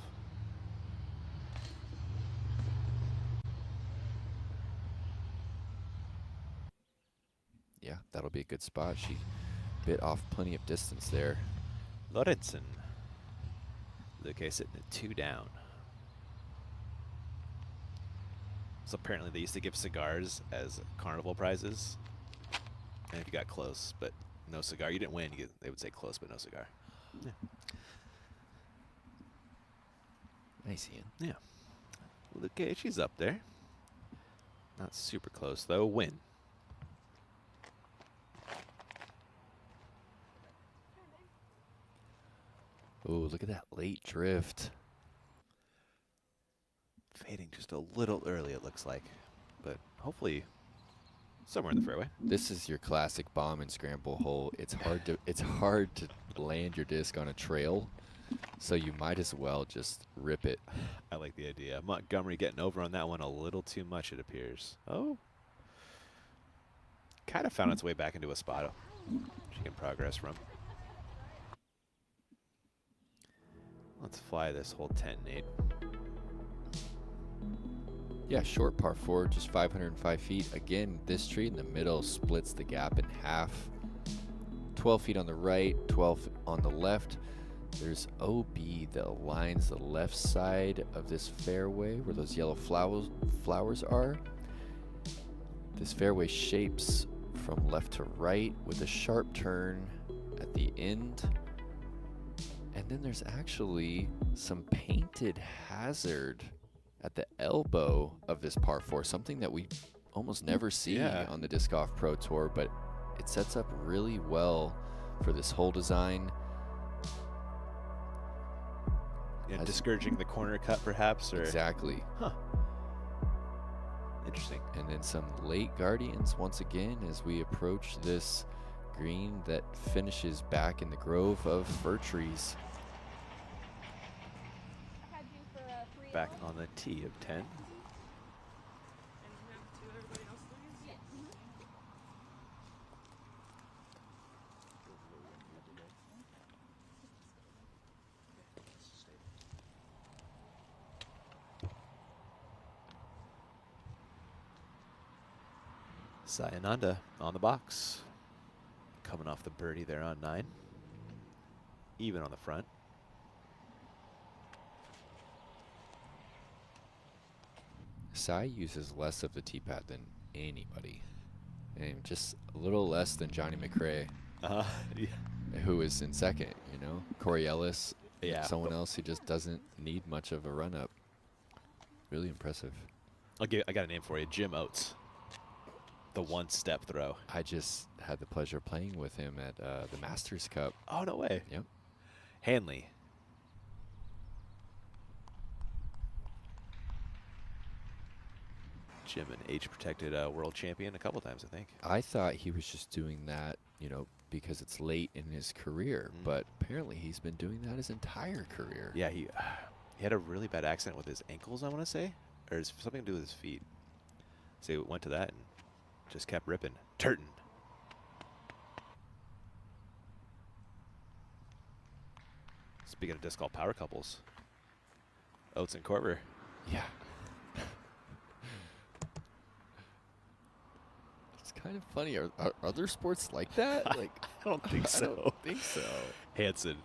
Yeah, that'll be a good spot. She bit off plenty of distance there. Lorenzen. Luque sitting at 2 down. So apparently they used to give cigars as carnival prizes. And if you got close, but no cigar, you didn't win. They would say close, but no cigar. Yeah. Nice, Ian. Yeah. Luque, she's up there. Not super close, though. Win. Oh, look at that late drift. Fading just a little early, it looks like. But hopefully somewhere in the fairway. This is your classic bomb and scramble hole. It's hard to land your disc on a trail, so you might as well just rip it. I like the idea. Montgomery getting over on that one a little too much, it appears. Oh. Kind of found its way back into a spot she can progress from. Let's fly this whole 10, Nate. Yeah, short par 4, just 505 feet. Again, this tree in the middle splits the gap in half. 12 feet on the right, 12 on the left. There's OB that lines the left side of this fairway where those yellow flowers are. This fairway shapes from left to right with a sharp turn at the end. And then there's actually some painted hazard at the elbow of this par 4, something that we almost never see on the Disc Golf Pro Tour, but it sets up really well for this hole design. Yeah, discouraging the corner cut, perhaps? Or exactly. Huh. Interesting. And then some late guardians once again as we approach this green that finishes back in the grove of fir trees. Back on the tee of 10. Sayananda on the box. Coming off the birdie there on 9. Even on the front. Sai uses less of the tee pad than anybody. And just a little less than Johnny McRae. Yeah. Who is in second, you know? Corey Ellis. Yeah. Someone else who just doesn't need much of a run up. Really impressive. I got a name for you, Jim Oates. The one-step throw. I just had the pleasure of playing with him at the Masters Cup. Oh, no way. Yep. Hanley. Jim, an age-protected world champion a couple times, I think. I thought he was just doing that, you know, because it's late in his career, but apparently he's been doing that his entire career. Yeah, he had a really bad accident with his ankles, I want to say, or something to do with his feet. So he went to that and just kept ripping. Turton. Speaking of disc golf power couples, Oates and Corver. Yeah. It's kind of funny. Are other sports like that? Like, I don't think so. I don't think so. Hansen.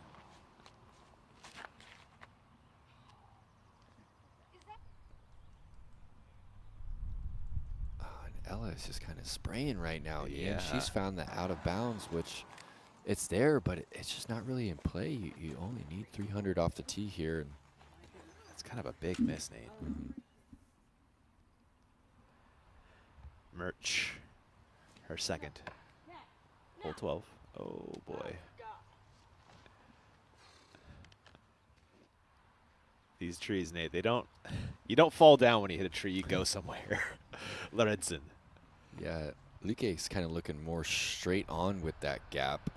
Ella is just kind of spraying right now, Ian. Yeah. She's found the out of bounds, which it's there, but it's just not really in play. You only need 300 off the tee here. And that's kind of a big miss, Nate. Merch, her second. Hole 12. Oh, boy. These trees, Nate, you don't fall down when you hit a tree, you go somewhere. Lorenzen. Yeah, Luke's kind of looking more straight on with that gap.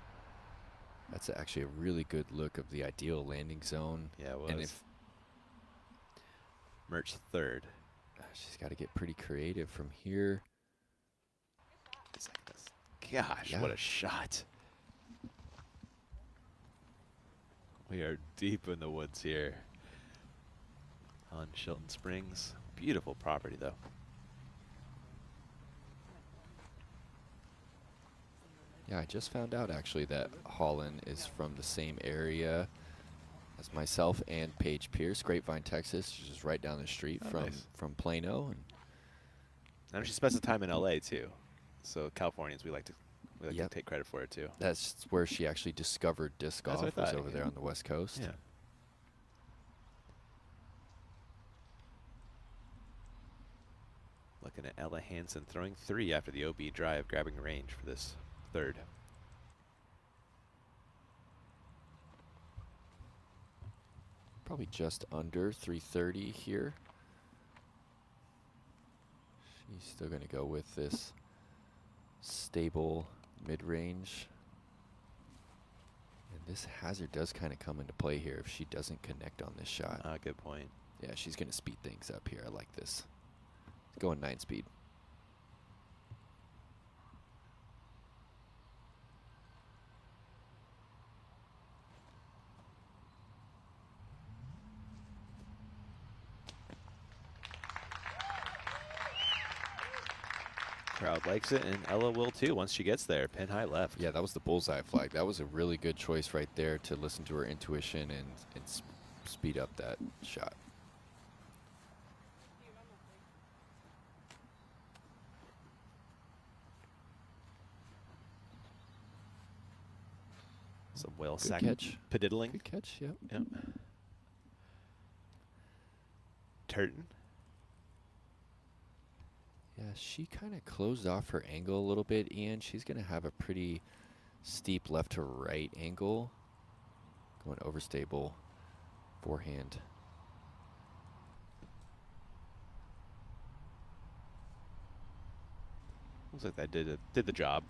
That's actually a really good look of the ideal landing zone. Yeah, it was. And if Merch third. She's got to get pretty creative from here. Gosh, Yeah. what a shot. We are deep in the woods here on Shelton Springs. Beautiful property, though. Yeah, I just found out actually that Holland is from the same area as myself and Paige Pierce, Grapevine, Texas, which is right down the street from Plano. And I know she spends some time in LA too. So Californians, we like to take credit for it too. That's where she actually discovered disc That's golf, what I was thought, over yeah. there on the West Coast. Yeah. Looking at Ella Hansen throwing 3 after the OB drive, grabbing range for this third. Probably just under 330 here. She's still going to go with this stable mid-range. And this hazard does kind of come into play here if she doesn't connect on this shot. Good point. Yeah, she's going to speed things up here. I like this. Going 9 speed. Crowd likes it, and Ella will too once she gets there. Pin high left. Yeah, that was the bullseye flag. That was a really good choice right there to listen to her intuition and speed up that shot. Some whale Good sack catch. pediddling. Good catch, yep. Yep. Turton. Yeah, she kind of closed off her angle a little bit, Ian. She's going to have a pretty steep left to right angle. Going overstable forehand. Looks like that did the job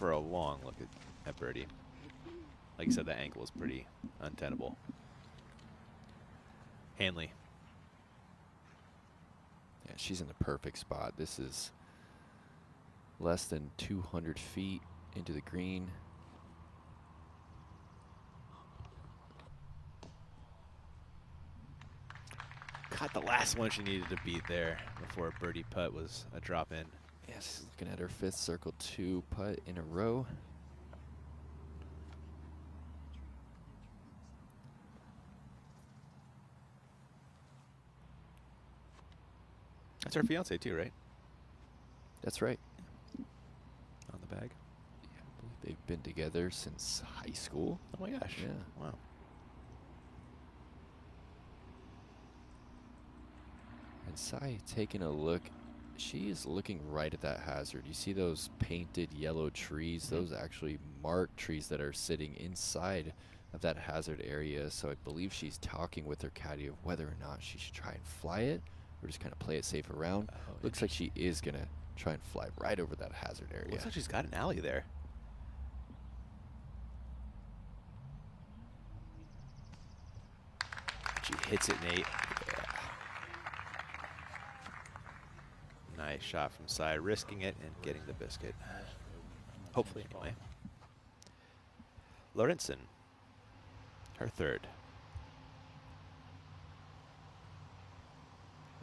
for a long look at birdie. Like you said, the angle is pretty untenable. Hanley. Yeah, she's in the perfect spot. This is less than 200 feet into the green. Caught the last one she needed to beat there before a birdie putt was a drop in. Yeah, she's looking at her 5th circle 2 putt in a row. That's her fiance too, right? That's right. On the bag. Yeah, I believe they've been together since high school. Oh my gosh. Yeah. Wow. And Sai taking a look. She is looking right at that hazard. You see those painted yellow trees? Those actually mark trees that are sitting inside of that hazard area. So I believe she's talking with her caddy of whether or not she should try and fly it or just kind of play it safe around. Looks like she is going to try and fly right over that hazard area. Looks like she's got an alley there. She hits it, Nate. Yeah. Nice shot from Sai, risking it and getting the biscuit. Hopefully, anyway. Lorenzen, her 3rd.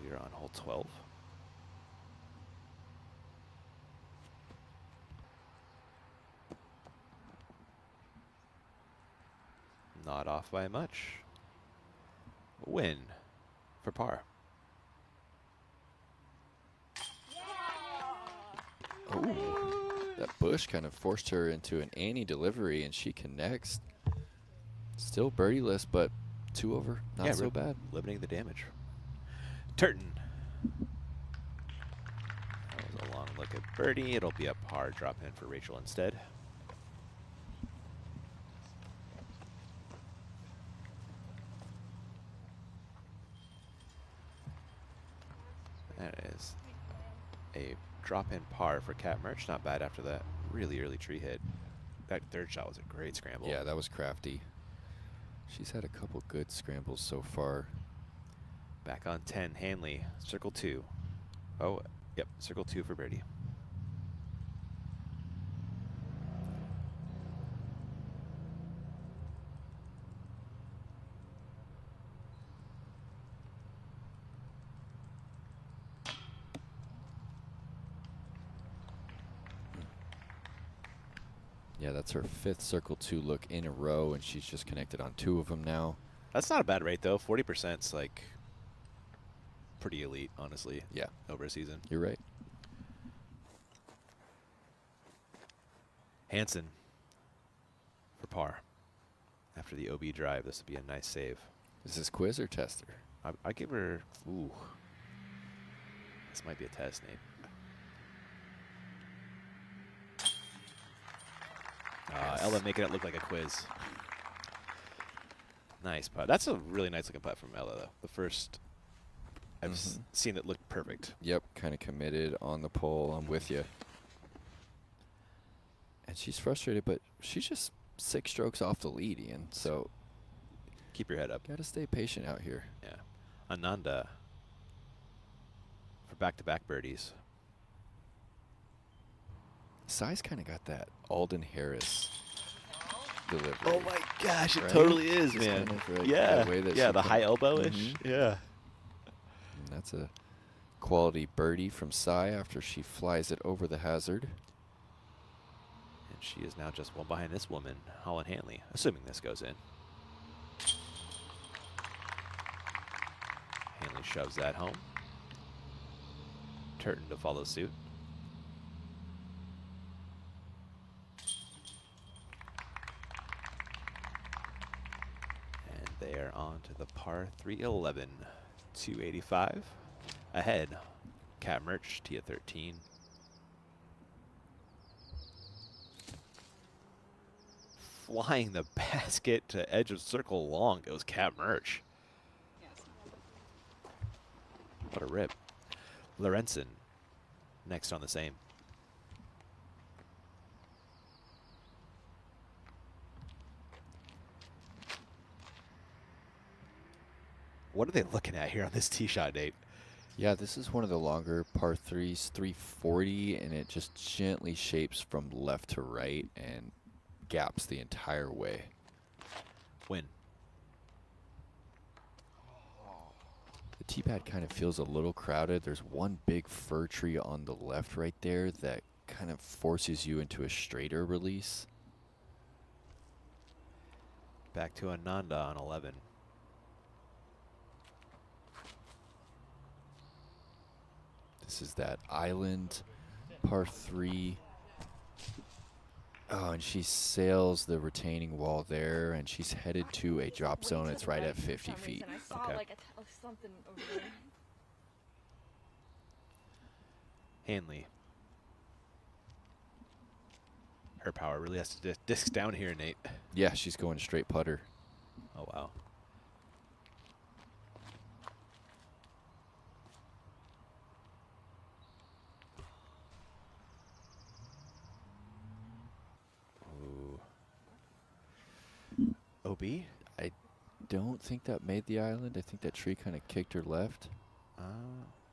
We are on hole 12. Not off by much. Win for par. Oh, that bush kind of forced her into an Annie delivery, and she connects. Still birdieless, but 2 over. Not so bad. Limiting the damage. Turton. That was a long look at birdie. It'll be a par drop in for Rachel instead. That is a drop-in par for Cat Merch. Not bad after that really early tree hit. That 3rd shot was a great scramble. Yeah, that was crafty. She's had a couple good scrambles so far. Back on 10, Hanley, circle 2. Oh, yep, circle 2 for birdie. Yeah, that's her 5th circle 2 look in a row, and she's just connected on 2 of them now. That's not a bad rate, though. 40%'s like pretty elite, honestly. Yeah. Over a season. You're right. Hansen for par. After the OB drive, this would be a nice save. Is this quiz or tester? I give her, ooh. This might be a test, Nate. Ella making it look like a quiz. Nice putt. That's a really nice looking putt from Ella, though. The first I've seen it look perfect. Yep, kind of committed on the pole. I'm with you. And she's frustrated, but she's just 6 strokes off the lead, Ian. So keep your head up. Got to stay patient out here. Yeah. Ananda for back-to-back birdies. Sai's kind of got that Alden Harris delivery. Oh my gosh, it right? totally is, Just man. kind of like Yeah, that way that yeah, she the can- high elbow-ish. Yeah. And that's a quality birdie from Sai after she flies it over the hazard. And she is now just one behind this woman, Holland Hanley, assuming this goes in. Hanley shoves that home. Turton to follow suit. And they are on to the par 311, 285. Ahead, Cat Merch, Tia 13. Flying the basket to edge of circle long goes Cat Merch. What a rip. Lorenzen next on the same. What are they looking at here on this tee shot, Nate? Yeah, this is one of the longer par 3s, 340, and it just gently shapes from left to right and gaps the entire way. Win. The tee pad kind of feels a little crowded. There's one big fir tree on the left right there that kind of forces you into a straighter release. Back to Ananda on 11. This is that island par 3. Oh, and she sails the retaining wall there, and she's headed to a drop zone. It's right at 50 feet. I saw like something over there. Hanley. Her power really has to disc down here, Nate. Yeah, she's going straight putter. Oh, wow. Ooh. OB? I don't think that made the island. I think that tree kind of kicked her left.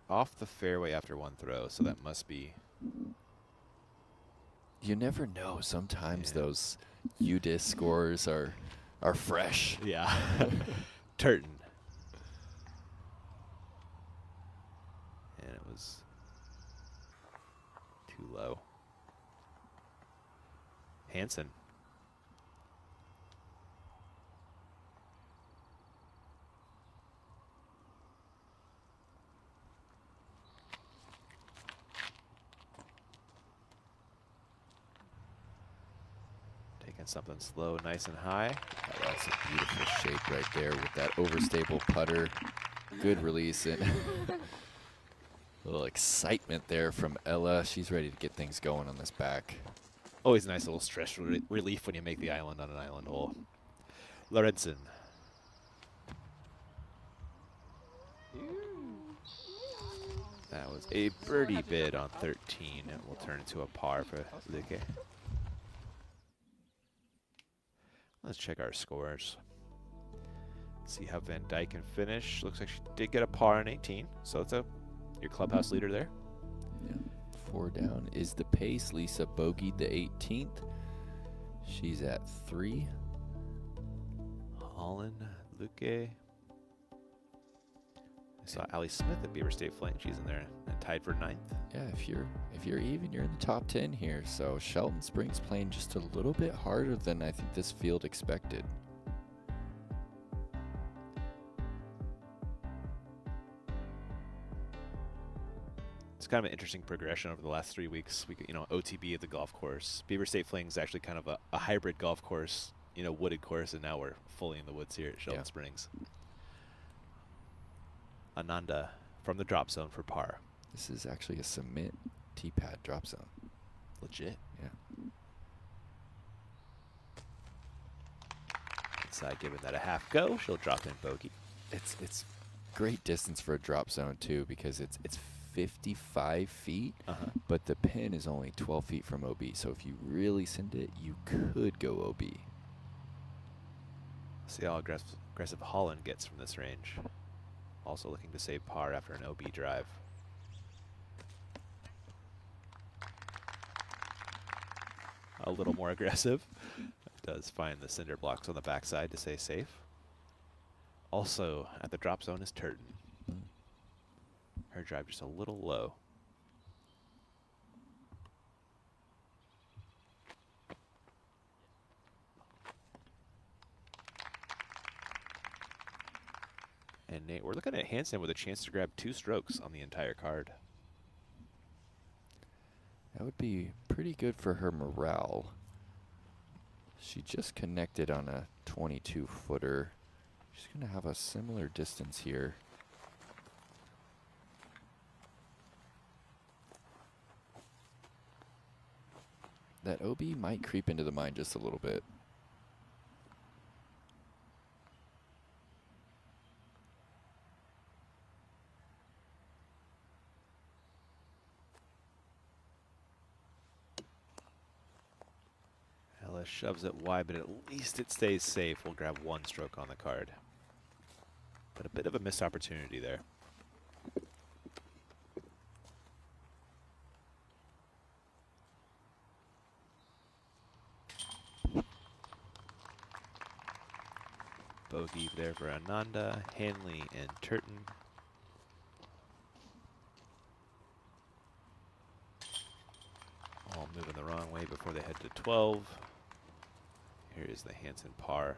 Off the fairway after one throw, so that must be... You never know. Sometimes those UDIS scores are fresh. Yeah. Turton. And it was too low. Hansen. Taking something slow, nice and high. Oh, that's a beautiful shape right there with that overstable putter. Good release and a little excitement there from Ella. She's ready to get things going on this back. Always a nice little stress relief when you make the island on an island hole. Lorenzen. That was a birdie bid on 13. It will turn into a par for Luque. Let's check our scores. See how Van Dyke can finish. Looks like she did get a par on 18, so it's your clubhouse leader there. Yeah. 4 down is the pace. Lisa bogeyed the 18th. She's at 3. Holland, Luque. I saw Allie Smith at Beaver State Flank. She's in there and tied for 9th. Yeah, if you're even, you're in the top 10 here. So Shelton Springs playing just a little bit harder than I think this field expected. It's kind of an interesting progression over the last 3 weeks. OTB at the golf course. Beaver State Fling is actually kind of a hybrid golf course, wooded course, and now we're fully in the woods here at Shelton Springs. Ananda from the drop zone for par. This is actually a cement tee pad drop zone. Legit. Yeah. Inside, giving that a half go. She'll drop in bogey. It's great distance for a drop zone too, because it's 55 feet, but the pin is only 12 feet from OB. So if you really send it, you could go OB. See how aggressive Holland gets from this range. Also looking to save par after an OB drive. A little more aggressive. Does find the cinder blocks on the backside to stay safe. Also at the drop zone is Turton. Her drive just a little low. And Nate, we're looking at Hansen with a chance to grab 2 strokes on the entire card. That would be pretty good for her morale. She just connected on a 22-footer. She's going to have a similar distance here. That OB might creep into the mind just a little bit. Ella shoves it wide, but at least it stays safe. We'll grab 1 stroke on the card. But a bit of a missed opportunity there. Bogey there for Ananda, Hanley, and Turton. All moving the wrong way before they head to 12. Here is the Hansen par.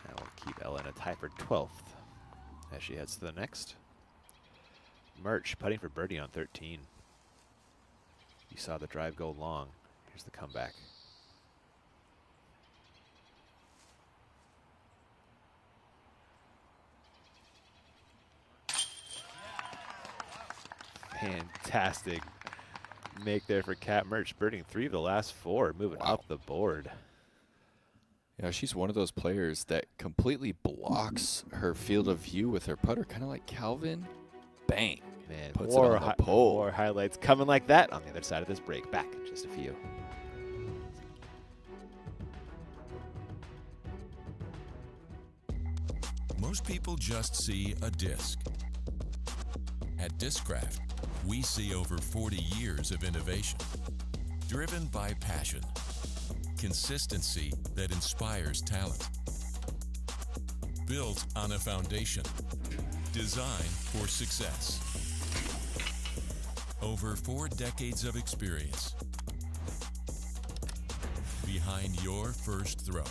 That will keep Ella in a tie for 12th as she heads to the next. Murch putting for birdie on 13. You saw the drive go long. Here's the comeback. Fantastic make there for Kat Murch, birding 3 of the last 4, moving up the board. Yeah, she's one of those players that completely blocks her field of view with her putter, kind of like Calvin. Bang. Man, puts it on the pole. More highlights coming like that on the other side of this break. Back in just a few. Most people just see a disc. At Discraft, we see over 40 years of innovation, driven by passion, consistency that inspires talent, built on a foundation, designed for success. Over 4 decades of experience behind your first throw.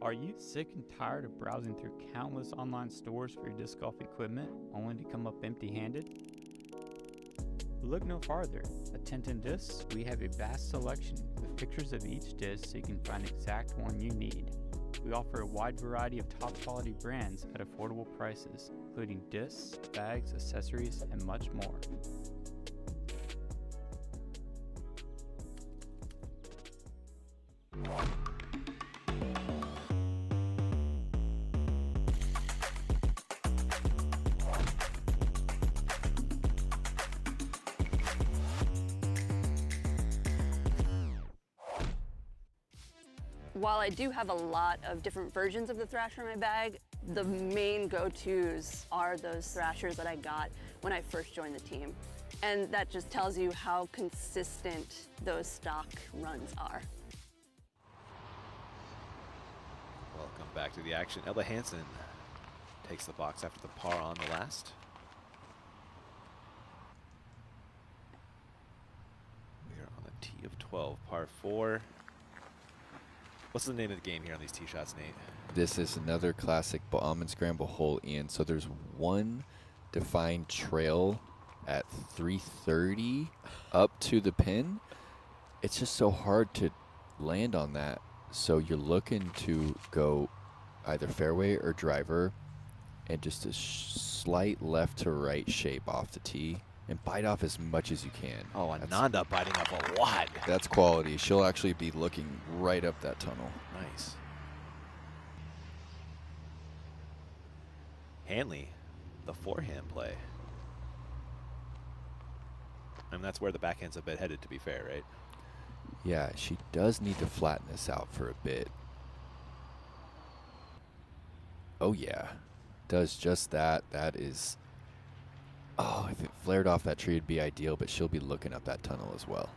Are you sick and tired of browsing through countless online stores for your disc golf equipment only to come up empty-handed? Look no farther. At Tintin Discs, we have a vast selection with pictures of each disc so you can find the exact one you need. We offer a wide variety of top-quality brands at affordable prices, including discs, bags, accessories, and much more. While I do have a lot of different versions of the Thrasher in my bag, the main go-tos are those Thrashers that I got when I first joined the team. And that just tells you how consistent those stock runs are. Welcome back to the action. Ella Hansen takes the box after the par on the last. We are on the tee of 12, par 4. What's the name of the game here on these tee shots, Nate? This is another classic bomb and scramble hole, Ian. So there's one defined trail at 330 up to the pin. It's just so hard to land on that. So you're looking to go either fairway or driver and just a slight left to right shape off the tee and bite off as much as you can. Oh, Ananda biting up a lot. That's quality. She'll actually be looking right up that tunnel. Nice. Hanley, the forehand play. And that's where the backhand's a bit headed, to be fair, right? Yeah, she does need to flatten this out for a bit. Oh, yeah. Does just that. That is... Oh, if it flared off that tree, it'd be ideal, but she'll be looking up that tunnel as well.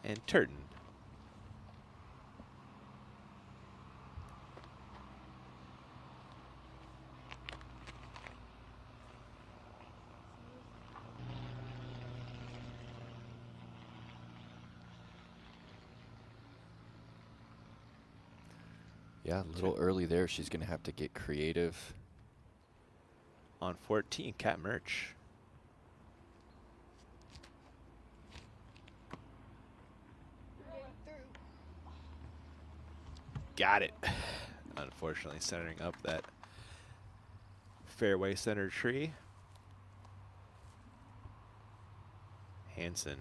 And Turton. Yeah, a little early there. She's going to have to get creative On 14, Cat Merch. Got it. Unfortunately, centering up that fairway center tree. Hansen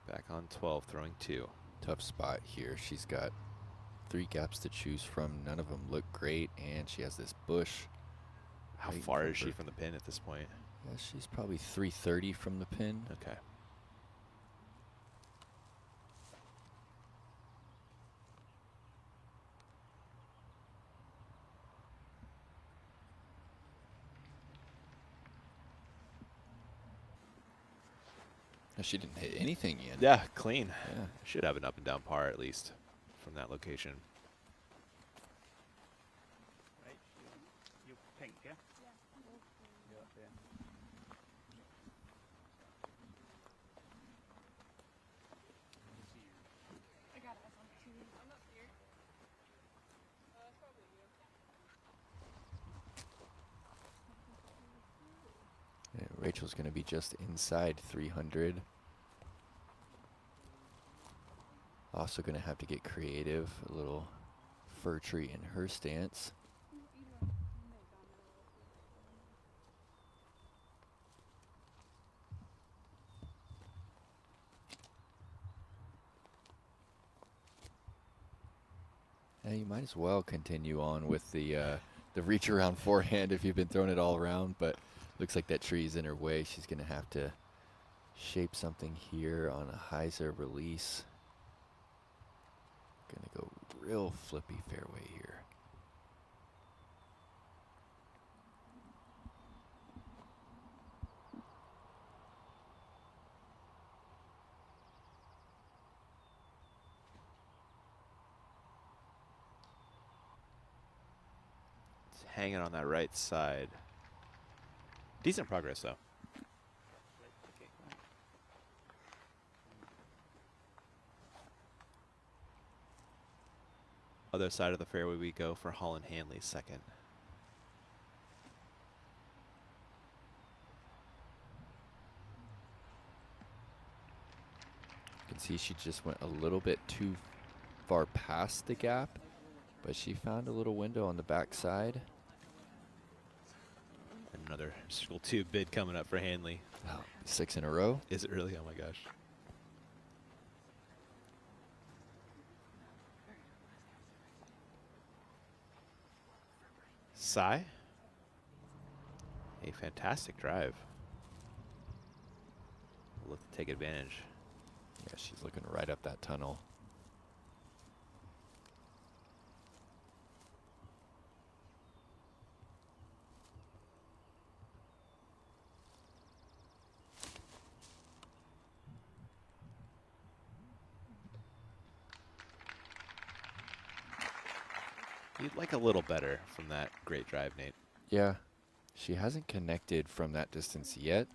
back on 12, throwing 2. Tough spot here. She's got 3 gaps to choose from. None of them look great, and she has this bush. How far is she from the pin at this point? Yeah, she's probably 330 from the pin. Okay. She didn't hit anything yet. Yeah, clean. Yeah. Should have an up and down par at least from that location. Right? You pink, yeah? Yeah. I got eyes on two. I'm not scared. It's probably you. Yeah, Rachel's going to be just inside 300. Also going to have to get creative. A little fir tree in her stance. Yeah, you might as well continue on with the reach around forehand if you've been throwing it all around, but looks like that tree's in her way. She's going to have to shape something here on a hyzer release. Going to go real flippy fairway here. It's hanging on that right side. Decent progress, though. Other side of the fairway we go for Holland Hanley second. You can see she just went a little bit too far past the gap, but she found a little window on the backside. Another Circle 2 bid coming up for Hanley. Oh, 6 in a row? Is it really? Oh my gosh. Sai. A fantastic drive. Look to take advantage. Yeah, she's looking right up that tunnel. You'd like a little better from that great drive, Nate. Yeah, she hasn't connected from that distance yet.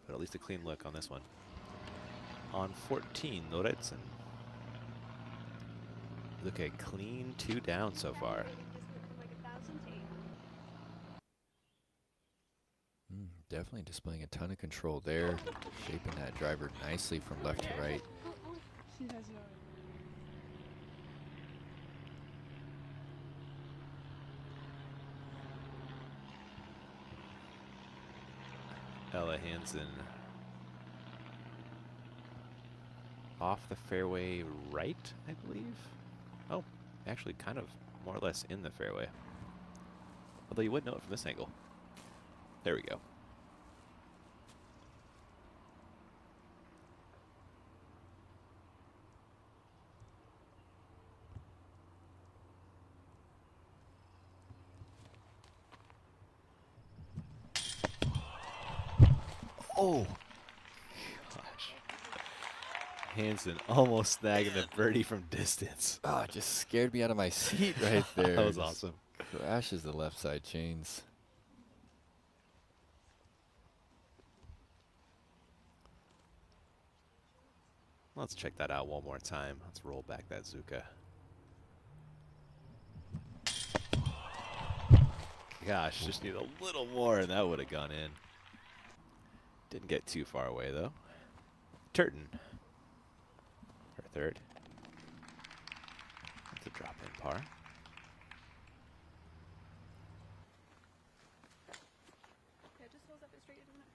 But at least a clean look on this one. On 14, Lorentzen. Look at clean 2 down so far. Definitely displaying a ton of control there. Shaping that driver nicely from left to right. She has no idea. Ella Hansen off the fairway right, I believe. Oh, actually kind of more or less in the fairway. Although you wouldn't know it from this angle. There we go. Oh, gosh. Hansen almost snagging the birdie from distance. Oh, it just scared me out of my seat right there. That was Just awesome. Crashes the left side chains. Let's check that out one more time. Let's roll back that Zuka. gosh, just need a little more and that would have gone in. Didn't get too far away though. Turton, her third. That's a drop in par. Yeah, just hold up as straight as you want.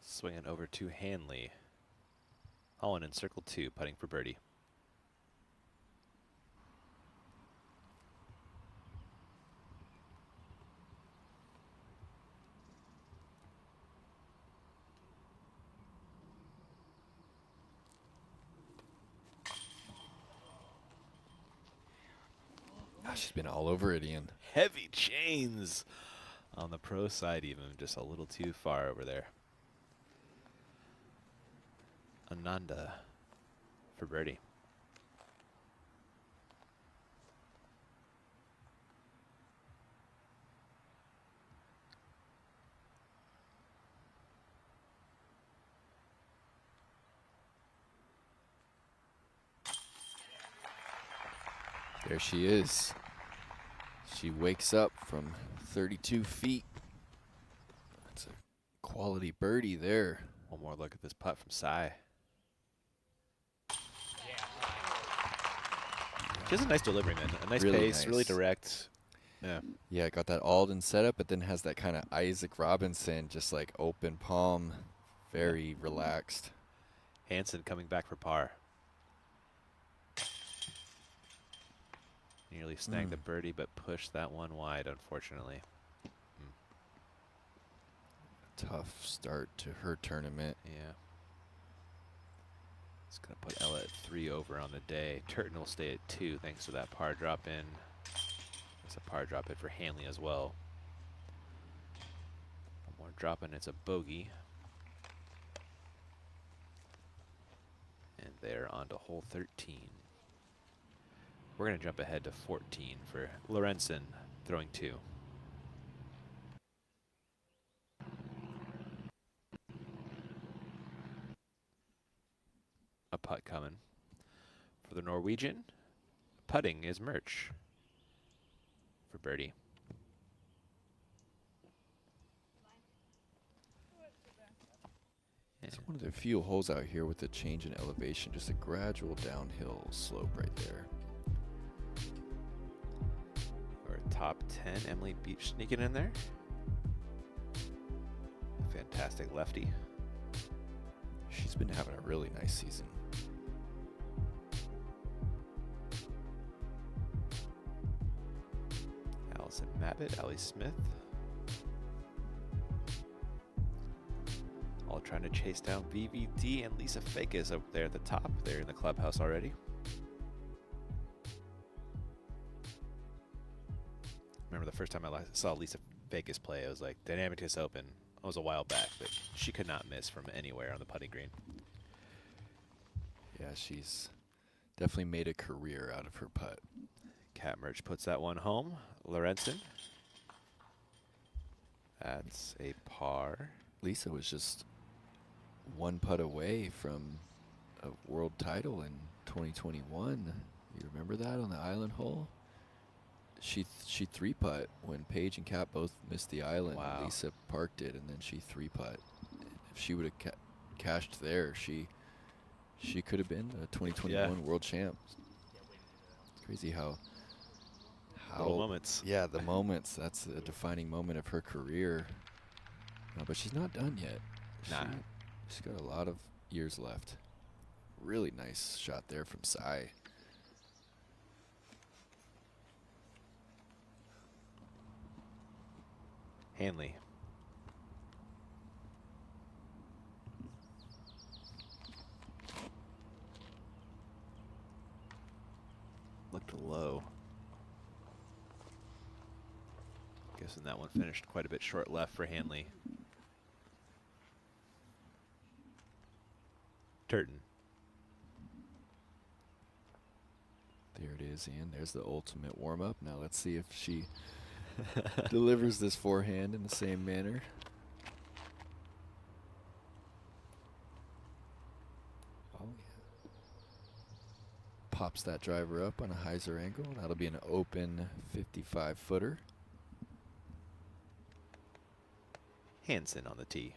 Swinging over to Hanley. Holland in circle 2, putting for birdie. Gosh, she's been all over it, Ian. Heavy chains on the pro side, even just a little too far over there. Ananda for birdie. There she is. She wakes up from 32 feet. That's a quality birdie there. One more look at this putt from Sai. She has a nice delivery, man. A nice Really pace, nice. really direct. Yeah. Yeah, got that Alden setup, but then has that kind of Isaac Robinson, just like open palm, very relaxed. Hansen coming back for par. Nearly snagged the birdie, but pushed that one wide, unfortunately. Tough start to her tournament. Yeah. It's going to put Ella at 3 over on the day. Turton will stay at 2 thanks to that par drop in. It's a par drop in for Hanley as well. One more drop in, it's a bogey. And they're on to hole 13. We're going to jump ahead to 14 for Lorenzen, throwing 2. A putt coming for the Norwegian. Putting is Murch for birdie. It's one of the few holes out here with a change in elevation, just a gradual downhill slope right there. Or top 10, Emily Beach sneaking in there. Fantastic lefty. She's been having a really nice season. Allison Mabbitt, Allie Smith. All trying to chase down VVD and Lisa Fakis up there at the top. They're in the clubhouse already. Remember the first time I saw Lisa Fakis play, it was like Dynamicus Open. It was a while back, but she could not miss from anywhere on the putting green. Yeah, she's definitely made a career out of her putt. Cat Merch puts that one home. Lorenzen. That's a par. Lisa was just one putt away from a world title in 2021. You remember that on the island hole? She 3-putt when Paige and Kat both missed the island. Wow. Lisa parked it, and then she 3-putt. If she would have cashed there, she could have been a 2021 world champ. It's crazy how little moments. Yeah, the moments. That's a defining moment of her career. But she's not done yet. Nah. She's got a lot of years left. Really nice shot there from Sai. Hanley. Looked low. Guessing that one finished quite a bit short left for Hanley. Turton. There it is, Ian. There's the ultimate warm-up. Now let's see if she delivers this forehand in the same manner. Oh, yeah. Pops that driver up on a hyzer angle. That'll be an open 55-footer. Hansen on the tee.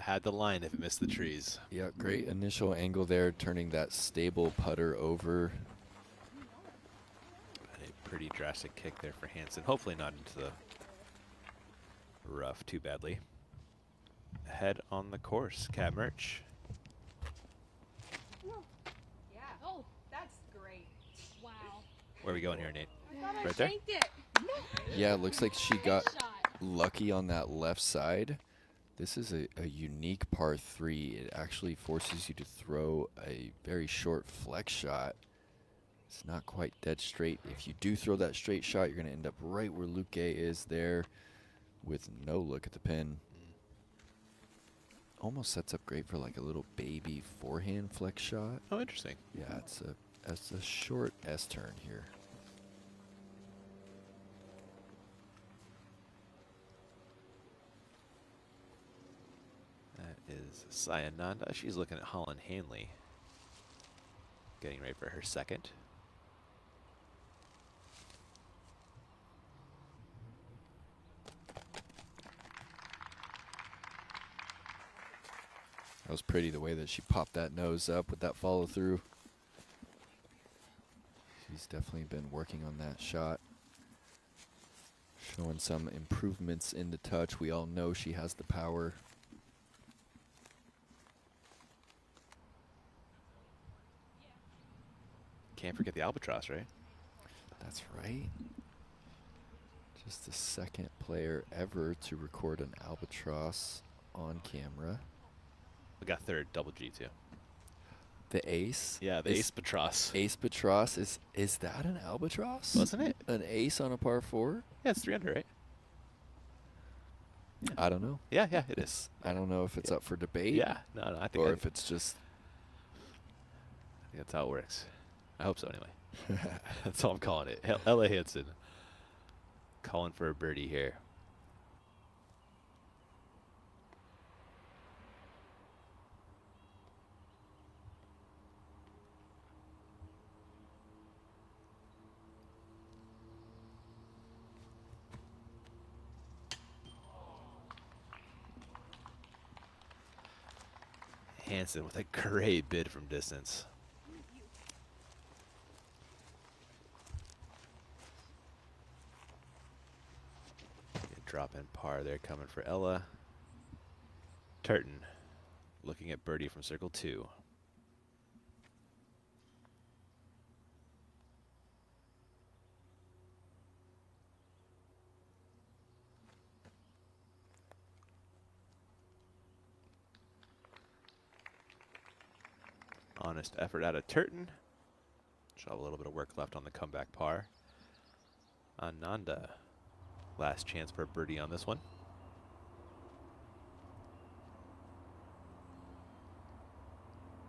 Had the line if it missed the trees. Yeah, great initial angle there, turning that stable putter over. A pretty drastic kick there for Hansen. Hopefully not into the rough too badly. Head on the course, Cat Merch. Yeah. Oh, that's great. Wow. Where are we going here, Nate? I Right there? shanked it. Yeah, it looks like she got lucky on that left side. This is a unique par 3. It actually forces you to throw a very short flex shot. It's not quite dead straight. If you do throw that straight shot, you're going to end up right where Luke Gay is there with no look at the pin. Almost sets up great for like a little baby forehand flex shot. Oh, interesting. Yeah, it's a short S turn here. That is Sayananda. She's looking at Holland Hanley. Getting ready for her second. That was pretty, the way that she popped that nose up with that follow through. She's definitely been working on that shot. Showing some improvements in the touch. We all know she has the power. Can't forget the albatross, right? That's right. Just the second player ever to record an albatross on camera. We got third, double G too. The ace? Yeah, the ace batross. Ace batross, is that an albatross? Wasn't it? An ace on a par 4? Yeah, it's 3 under, right? Yeah. I don't know. Yeah, it is. I don't know if it's up for debate. Yeah, no, I think. Or if it's just. I think that's how it works. I hope so, anyway. That's all I'm calling it. Ella Hansen calling for a birdie here. Hansen with a great bid from distance. Good drop in par there coming for Ella. Turton looking at birdie from circle 2. Honest effort out of Turton. She'll have a little bit of work left on the comeback par. Ananda, last chance for a birdie on this one.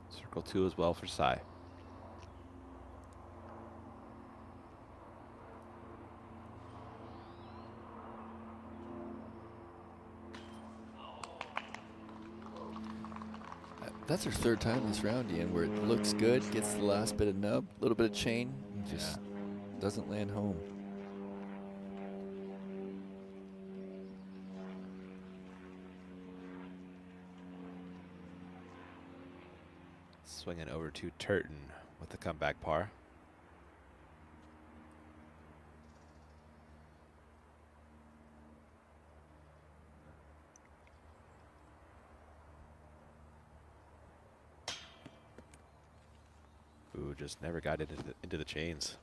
Circle 2 as well for Sai. That's her third time this round, Ian, where it looks good, gets the last bit of nub, a little bit of chain, and just doesn't land home. Swinging over to Turton with the comeback par. Ooh, just never got into the chains.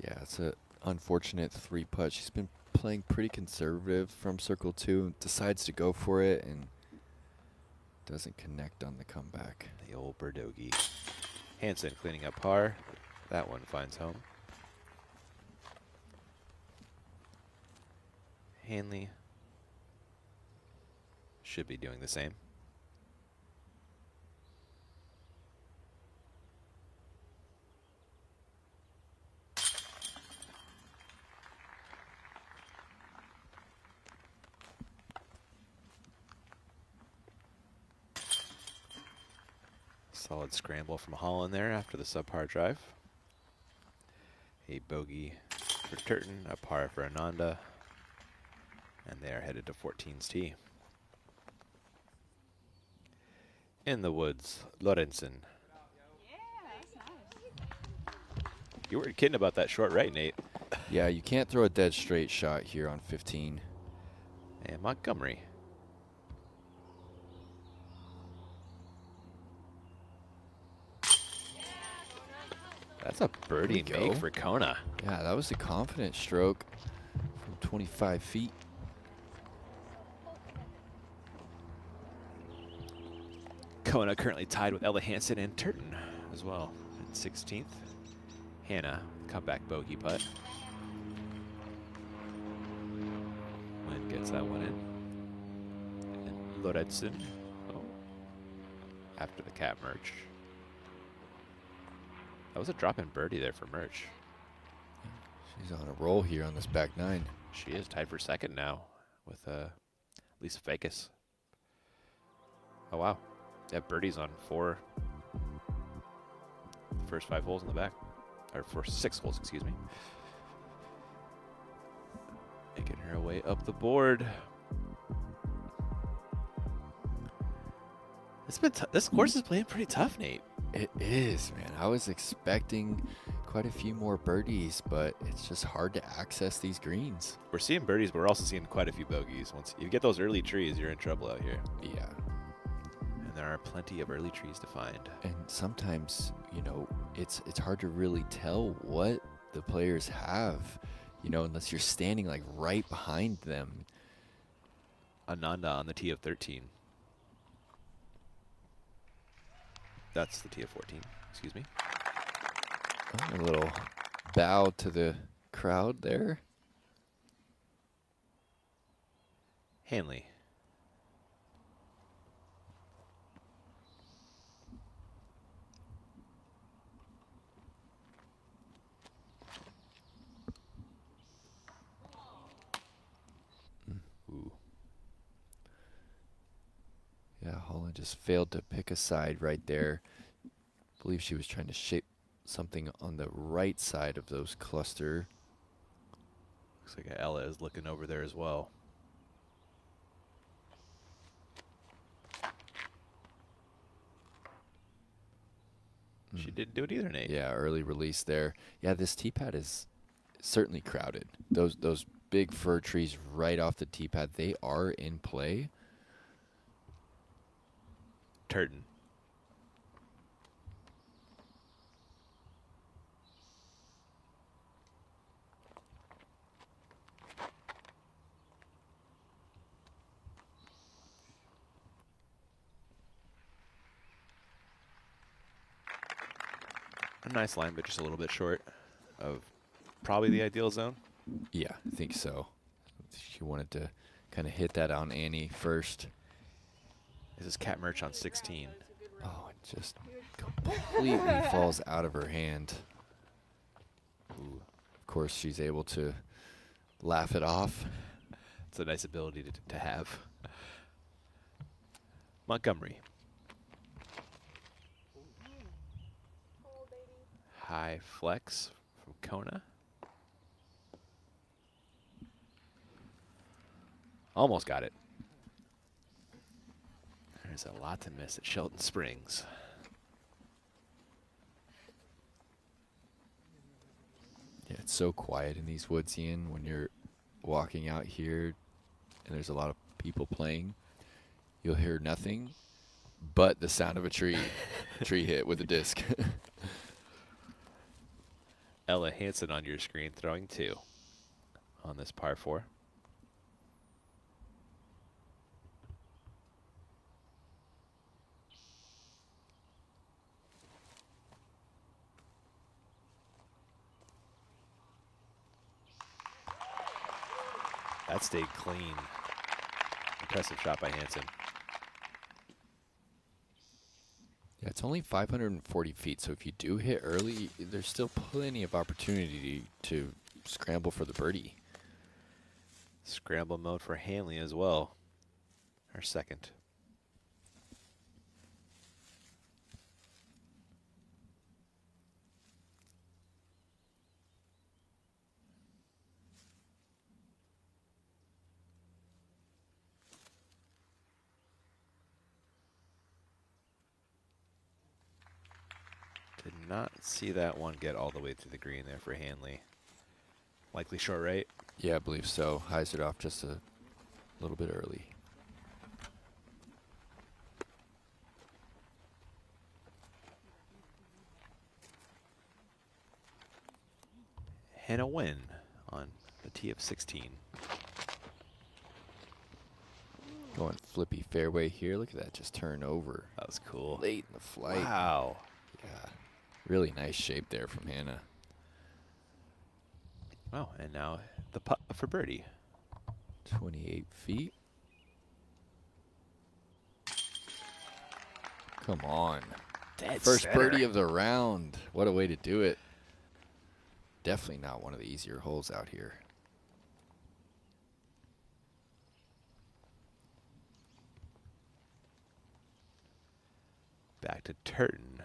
Yeah, it's a unfortunate 3-putt. She's been playing pretty conservative from circle 2, decides to go for it and doesn't connect on the comeback. The old Birdogi. Hansen cleaning up par. That one finds home. Hanley should be doing the same. Solid scramble from Holland there after the subpar drive. A bogey for Turton, a par for Ananda, and they are headed to 14's tee. In the woods, Lorenzen. You weren't kidding about that short right, Nate. Yeah, you can't throw a dead straight shot here on 15. And Montgomery. That's a birdie make for Kona. Yeah, that was a confident stroke from 25 feet. Kona currently tied with Ella Hansen and Turton as well at 16th. Hannah, comeback bogey putt. Lynn gets that one in. And Lorenzen, after the cat merch. That was a drop-in birdie there for Merch. She's on a roll here on this back nine. She is tied for second now with Lisa Fakis. Oh, wow. Yeah, birdie's on the first 5 holes in the back. Or for 6 holes, excuse me. Making her way up the board. This course is playing pretty tough, Nate. It is, man. I was expecting quite a few more birdies, but it's just hard to access these greens. We're seeing birdies, but we're also seeing quite a few bogeys. Once you get those early trees, you're in trouble out here. Yeah. And there are plenty of early trees to find. And sometimes, you know, it's hard to really tell what the players have, you know, unless you're standing like right behind them. Ananda on the tee of 13. That's the tee of 14, excuse me. A little bow to the crowd there. Hanley. Ooh. Yeah, Holland just failed to pick a side right there. I believe she was trying to shape something on the right side of those cluster. Looks like Ella is looking over there as well. She didn't do it either, Nate. Yeah, early release there. Yeah, this tee pad is certainly crowded. Those big fir trees right off the tee pad, they are in play. Turton. A nice line, but just a little bit short of probably the ideal zone. Yeah, I think so. She wanted to kind of hit that on Annie first. This is Cat Merch on 16. Oh, it just completely falls out of her hand. Ooh. Of course, she's able to laugh it off. It's a nice ability to have. Montgomery. High flex from Kona. Almost got it. There's a lot to miss at Shelton Springs. Yeah, it's so quiet in these woods, Ian, when you're walking out here and there's a lot of people playing. You'll hear nothing but the sound of a tree hit with a disc. Ella Hansen on your screen throwing 2 on this par 4. That stayed clean. Impressive shot by Hansen. Yeah, it's only 540 feet, so if you do hit early, there's still plenty of opportunity to scramble for the birdie. Scramble mode for Hanley as well. Her second. Did not see that one get all the way to the green there for Hanley. Likely short right? Yeah, I believe so. Hyzered off just a little bit early. Hannah Wynn on the tee of 16. Going flippy fairway here. Look at that, just turn over. That was cool. Late in the flight. Wow. Yeah, really nice shape there from Hannah. Oh, and now the putt for birdie. 28 feet. Come on. Dead First center. birdie of the round. What a way to do it. Definitely not one of the easier holes out here. Back to Turton.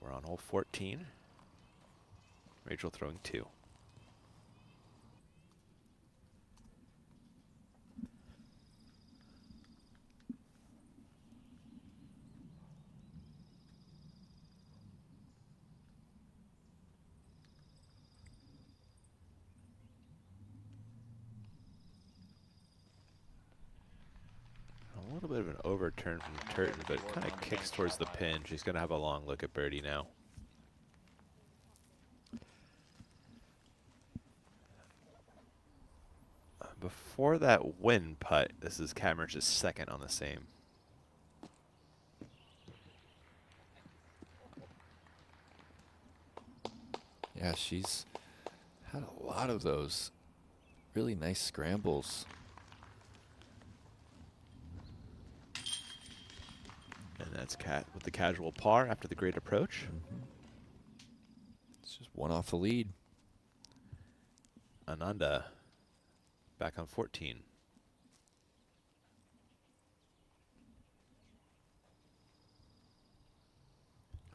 We're on hole 14. Rachel throwing 2. A little bit of an overturn from Turton, but kind of kicks towards the pin. She's going to have a long look at birdie now. Before that win putt, this is Cameron's second on the same. Yeah, she's had a lot of those really nice scrambles. And that's Cat with the casual par after the great approach. It's just one off the lead. Ananda back on 14.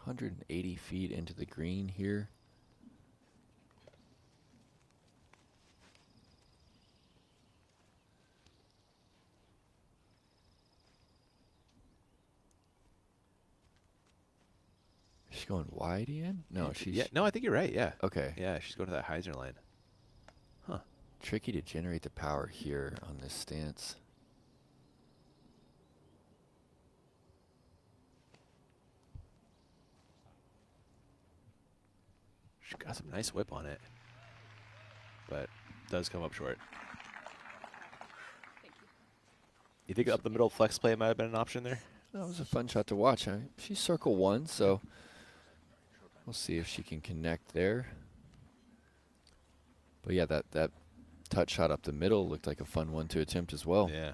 $180 feet into the green here. She's going wide, Ian? No, she's... Yeah, no, I think you're right, yeah. Okay. Yeah, she's going to that Heiser line. Huh. Tricky to generate the power here on this stance. She's got some nice whip on it, but does come up short. You think up the middle flex play might have been an option there? That was a fun shot to watch. She's circle one, so we'll see if she can connect there. But yeah, that touch shot up the middle looked like a fun one to attempt as well. Yeah.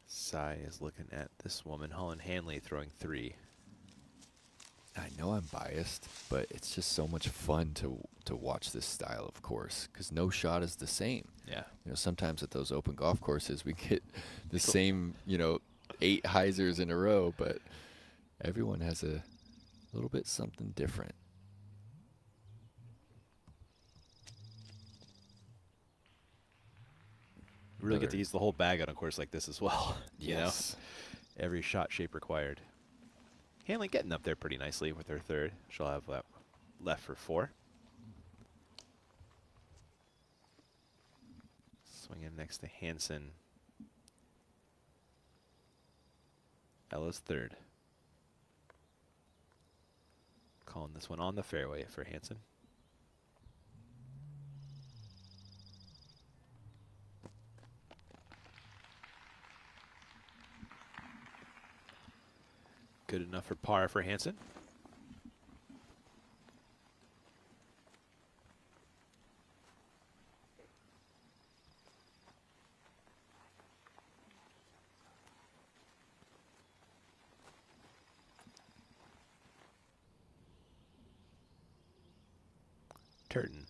Sai is looking at this woman, Holland Hanley, throwing 3. I know I'm biased, but it's just so much fun to watch this style of course, because no shot is the same. Yeah. You know, sometimes at those open golf courses we get the same, 8 hyzers in a row, but everyone has a little bit something different. You really get to use the whole bag on a course like this as well. Yes. You know? Every shot shape required. Hanley getting up there pretty nicely with her third. She'll have that left for 4. Swinging next to Hansen. Ella's third. Calling this one on the fairway for Hansen. Good enough for par for Hansen. Turton.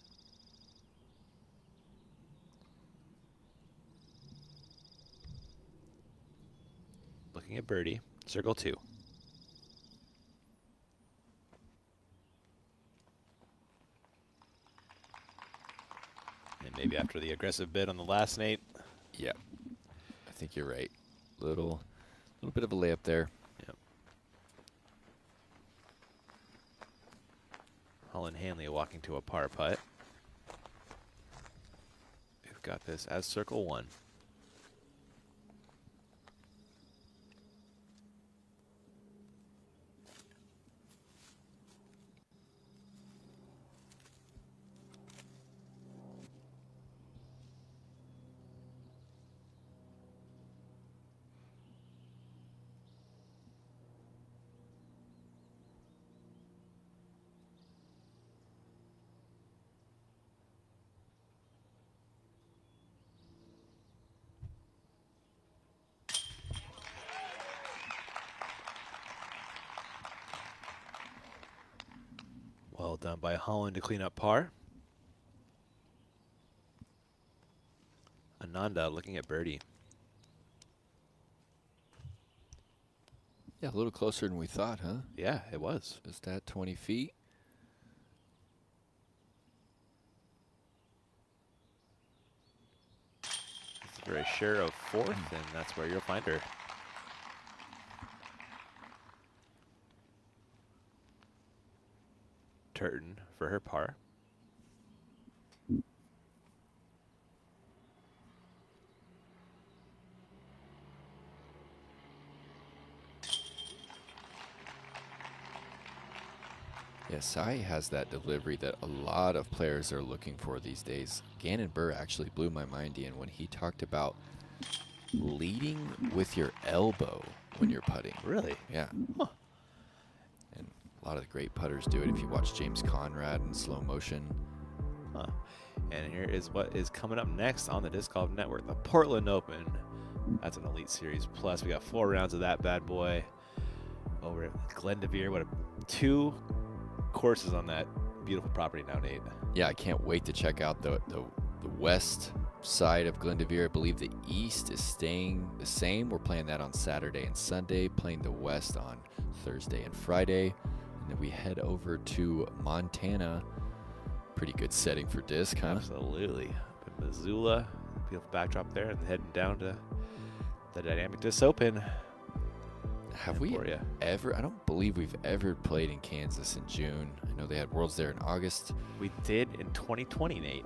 Looking at birdie, circle 2. And maybe after the aggressive bid on the last, Nate. Yeah, I think you're right. Little bit of a layup there. Yep. Holland Hanley walking to a par putt. We've got this as circle 1. Well done by Holland to clean up par. Ananda looking at birdie. Yeah, a little closer than we thought, huh? Yeah, it was. Just at 20 feet. It's very sure of 4th, and that's where you'll find her. Turton for her par. Yeah, Sai has that delivery that a lot of players are looking for these days. Gannon Burr actually blew my mind, Ian, when he talked about leading with your elbow when you're putting. Really? Yeah. Huh. And a lot of the great putters do it if you watch James Conrad in slow motion. Huh. And here is what is coming up next on the Disc Golf Network, the Portland Open. That's an Elite Series Plus. We got 4 rounds of that bad boy over at Glendevere. What 2 courses on that beautiful property now, Nate. Yeah, I can't wait to check out the west side of Glendevere. I believe the east is staying the same. We're playing that on Saturday and Sunday, playing the west on Thursday and Friday. And then we head over to Montana. Pretty good setting for disc, huh? Absolutely. Up in Missoula, beautiful backdrop there, and heading down to the Dynamic Disc Open. Have we ever, I don't believe we've ever played in Kansas in June. I know they had Worlds there in August. We did in 2020, Nate.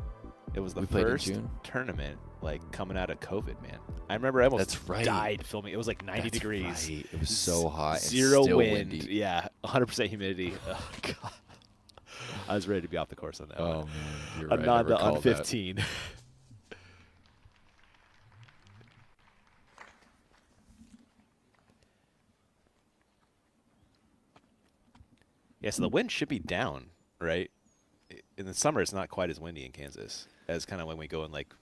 It was the first tournament, like, coming out of COVID, man. I remember I almost died filming. It was like 90 degrees. Right. It was so hot. 0 and still wind. Windy. Yeah, 100% humidity. Oh, God. I was ready to be off the course on that one. Oh, man. You're right. Ananda on 15. Yeah, so the wind should be down, right? In the summer, it's not quite as windy in Kansas as kind of when we go in, like,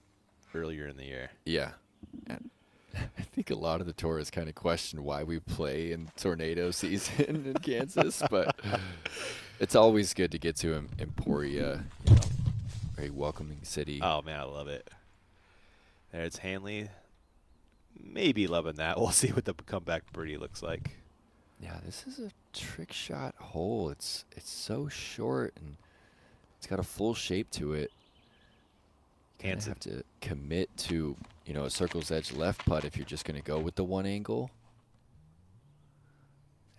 earlier in the year. Yeah. And I think a lot of the tourists kind of question why we play in tornado season in Kansas, but it's always good to get to Emporia, you know, very welcoming city. Oh, man, I love it. There's Hanley. Maybe loving that. We'll see what the comeback birdie looks like. Yeah, this is a trick shot hole. It's so short and it's got a full shape to it. You have to commit to, you know, a circle's edge left putt if you're just going to go with the one angle.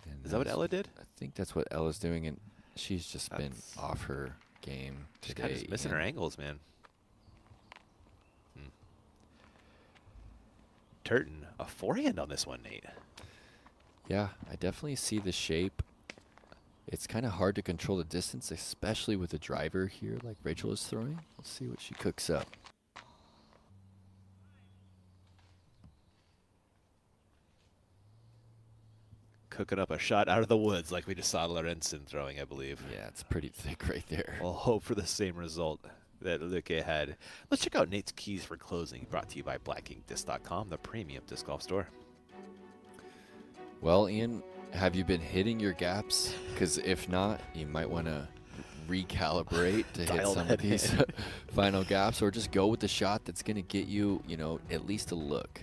And is that what Ella did? I think that's what Ella's doing, and she's just been off her game She's today. kind of missing her angles, man. Turton, a forehand on this one, Nate. Yeah, I definitely see the shape. It's kind of hard to control the distance, especially with a driver here like Rachel is throwing. Let's see what she cooks up. cooking up a shot out of the woods like we just saw Lorenzen throwing, I believe. Yeah, it's pretty thick right there. We'll hope for the same result that Luque had. Let's check out Nate's keys for closing, brought to you by BlackInkDisc.com, the premium disc golf store. Well, Ian, have you been hitting your gaps? Because if not, you might want to recalibrate to hit some of these final gaps, or just go with the shot that's going to get you, you know, at least a look.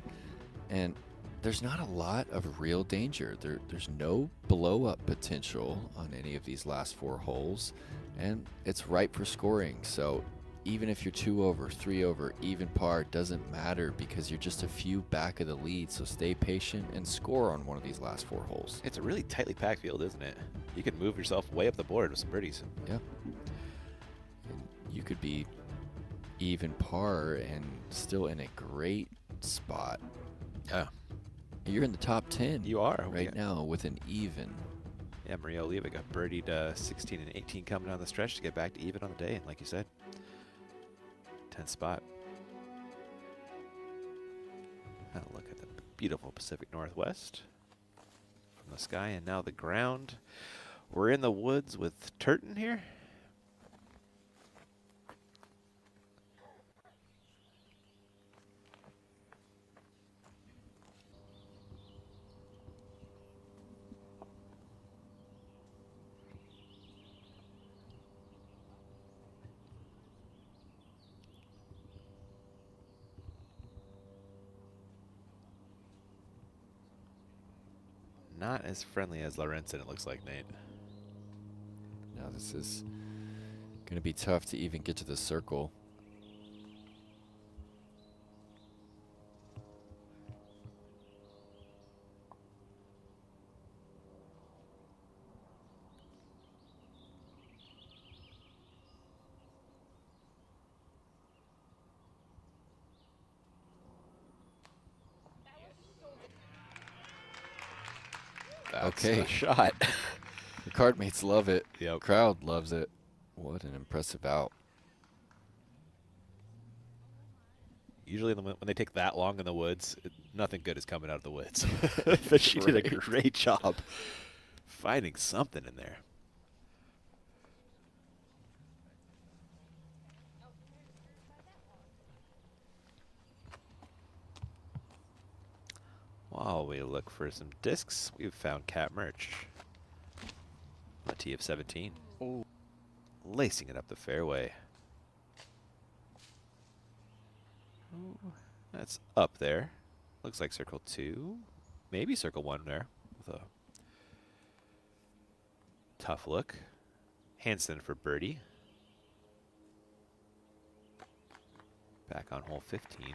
And there's not a lot of real danger. There's no blow-up potential on any of these last 4 holes, and it's ripe for scoring. So even if you're 2 over, 3 over, even par, doesn't matter because you're just a few back of the lead. So stay patient and score on one of these last 4 holes. It's a really tightly packed field, isn't it? You can move yourself way up the board with some birdies. Yeah. And you could be even par and still in a great spot. Yeah. You're in the top 10. You are. Right now with an even. Yeah, Maria Oliva got birdied 16 and 18 coming down the stretch to get back to even on the day, and like you said, 10th spot. Have a look at the beautiful Pacific Northwest from the sky, and now the ground. We're in the woods with Turton here. Not as friendly as Lorenzen, it looks like, Nate. Now this is going to be tough to even get to the circle. That's okay. a shot. The card mates love it. Yep. Crowd loves it. What an impressive out. Usually when they take that long in the woods, nothing good is coming out of the woods. But she did a great job finding something in there. While we look for some discs, we've found cat merch. A tee of 17. Oh. Lacing it up the fairway. Ooh, that's up there. Looks like circle 2. Maybe circle 1 there with a tough look. Hanson for birdie. Back on hole 15.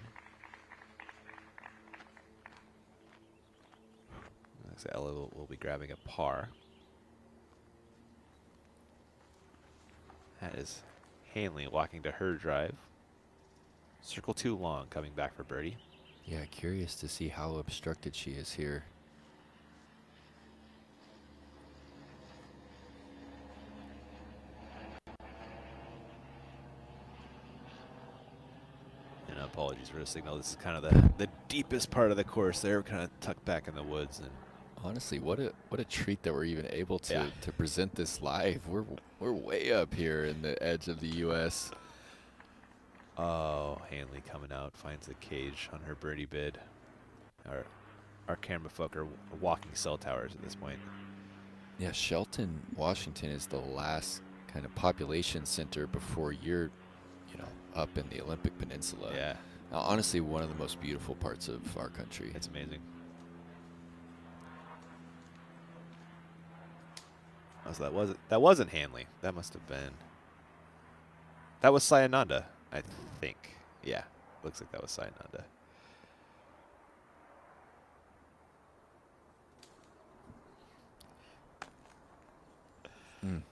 So Ella will be grabbing a par. That is Hanley walking to her drive. Circle 2 long coming back for birdie. Yeah, curious to see how obstructed she is here. And apologies for the signal. This is kind of the deepest part of the course there, kind of tucked back in the woods. And honestly, what a treat that we're even able to present this live. We're way up here in the edge of the U.S. Oh, Hanley coming out, finds the cage on her birdie bid. Our camera folk are walking cell towers at this point. Yeah, Shelton, Washington is the last kind of population center before you're, you know, up in the Olympic Peninsula. Yeah. Honestly, one of the most beautiful parts of our country. It's amazing. Oh, so that wasn't Hanley. That must have been. That was Sayananda, I think. Yeah, looks like that was Sayananda.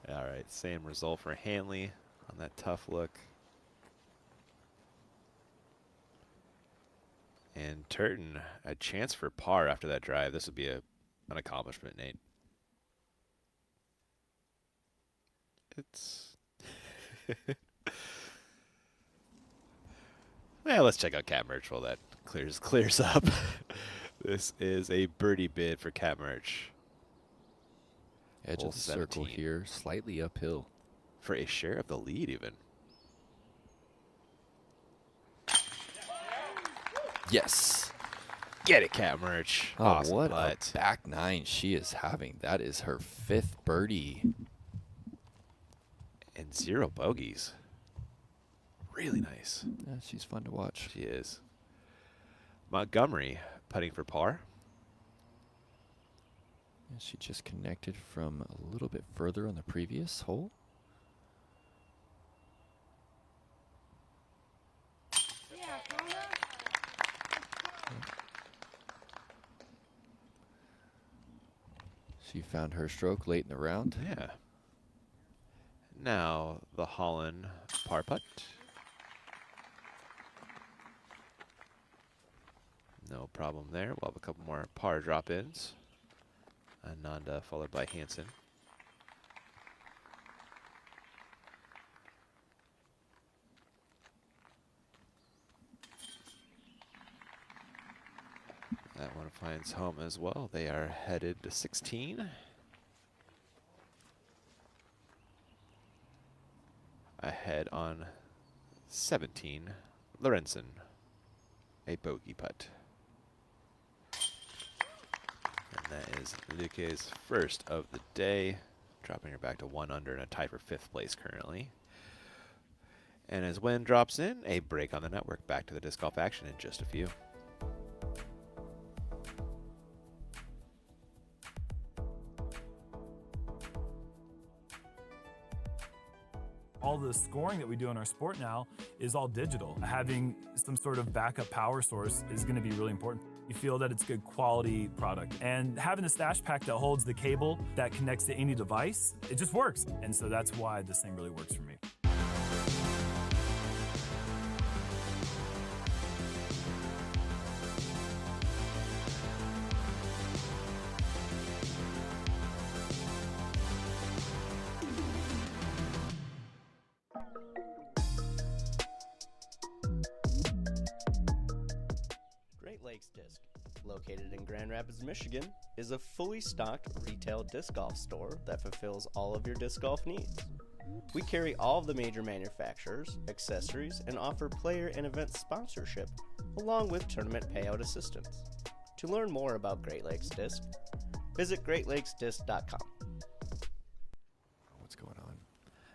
All right, same result for Hanley on that tough look. And Turton, a chance for par after that drive. This would be an accomplishment, Nate. It's well, let's check out Cat Merch while that clears up. This is a birdie bid for Cat Merch. Edge Hole of the circle 17. here, slightly uphill. For a share of the lead, even. Yes. Get it, Cat Merch. Oh, Awesome what putt. a back nine she is having. That is her 5th birdie. And 0 bogeys. Really nice. Yeah, she's fun to watch. She is. Montgomery putting for par. Yeah, she just connected from a little bit further on the previous hole. She found her stroke late in the round. Yeah. Now the Holland par putt. No problem there. We'll have a couple more par drop-ins. Ananda followed by Hansen. That one finds home as well. They are headed to 16. Ahead on 17, Lorenzen, a bogey putt. And that is Luque's first of the day, dropping her back to 1 under and a tie for 5th place currently. And as Wen drops in, a break on the network. Back to the disc golf action in just a few. All the scoring that we do in our sport now is all digital. Having some sort of backup power source is going to be really important. You feel that it's a good quality product. And having the stash pack that holds the cable that connects to any device, it just works. And so that's why this thing really works for me. Great Lakes Disc, located in Grand Rapids, Michigan, is a fully stocked retail disc golf store that fulfills all of your disc golf needs. We carry all of the major manufacturers, accessories, and offer player and event sponsorship, along with tournament payout assistance. To learn more about Great Lakes Disc, visit greatlakesdisc.com. What's going on?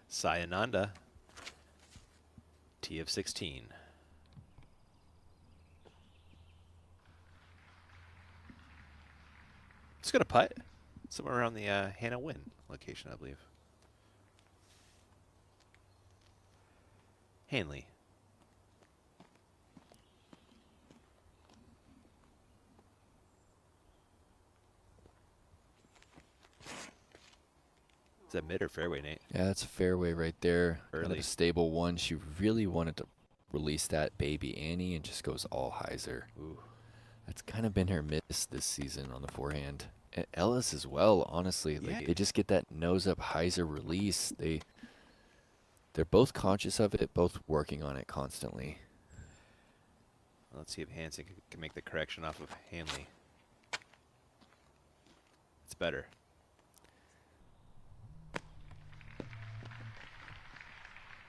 Sayananda, T of 16. Just gonna putt somewhere around the Hannah Wynn location, I believe. Hanley. Is that mid or fairway, Nate? Yeah, that's a fairway right there. Kind of Early. a stable one. She really wanted to release that baby Annie and just goes all hyzer. Ooh. That's kind of been her miss this season on the forehand. And Ellis as well, honestly. Like, they just get that nose up hyzer release. They're both conscious of it, both working on it constantly. Let's see if Hansen can make the correction off of Hanley. It's better.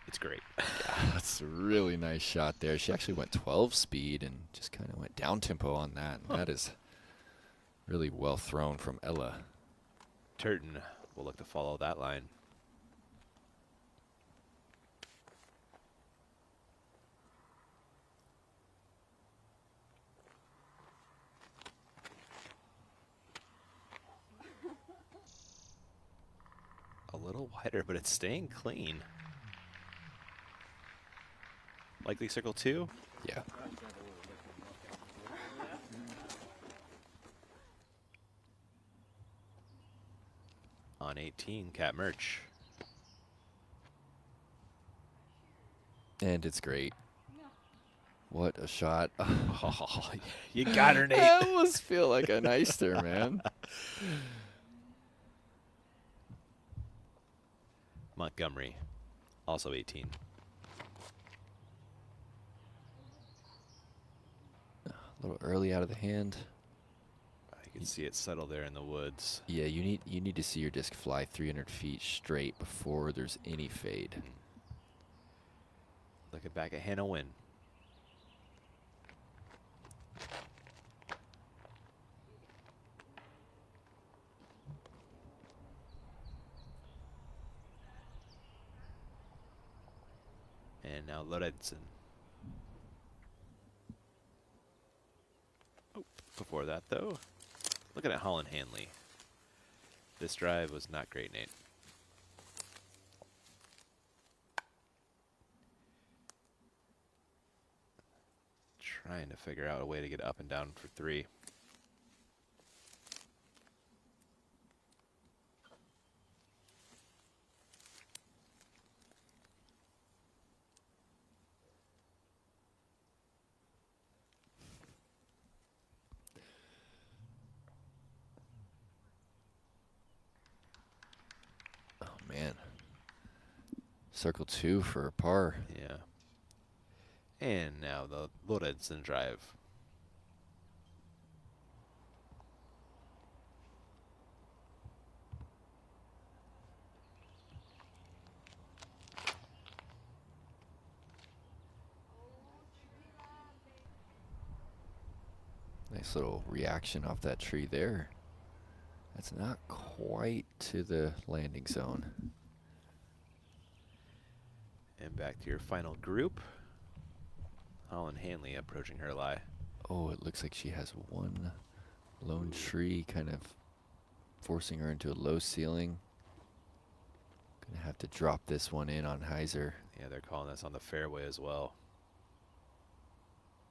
It's great. Yeah, that's a really nice shot there. She actually went 12 speed and just kind of went down tempo on that. And that is really well thrown from Ella. Turton will look to follow that line. A little wider, but it's staying clean. Likely circle 2? Yeah. On 18, Cat Merch. And it's great. What a shot. Oh, you got her, Nate. I almost feel like I iced her, man. Montgomery, also 18. A little early out of the hand. You can see it settle there in the woods. Yeah, you need to see your disc fly 300 feet straight before there's any fade. Looking back at Hannah Wynn. And now Lorenzen. Oh, before that, though, looking at Holland Hanley. This drive was not great, Nate. Trying to figure out a way to get up and down for 3. Oh, man. Circle 2 for a par. Yeah. And now the Lorenzen drive. Nice little reaction off that tree there. That's not quite to the landing zone. And back to your final group. Holland Hanley approaching her lie. Oh, it looks like she has one lone tree kind of forcing her into a low ceiling. Gonna have to drop this one in on Heiser. Yeah, they're calling this on the fairway as well.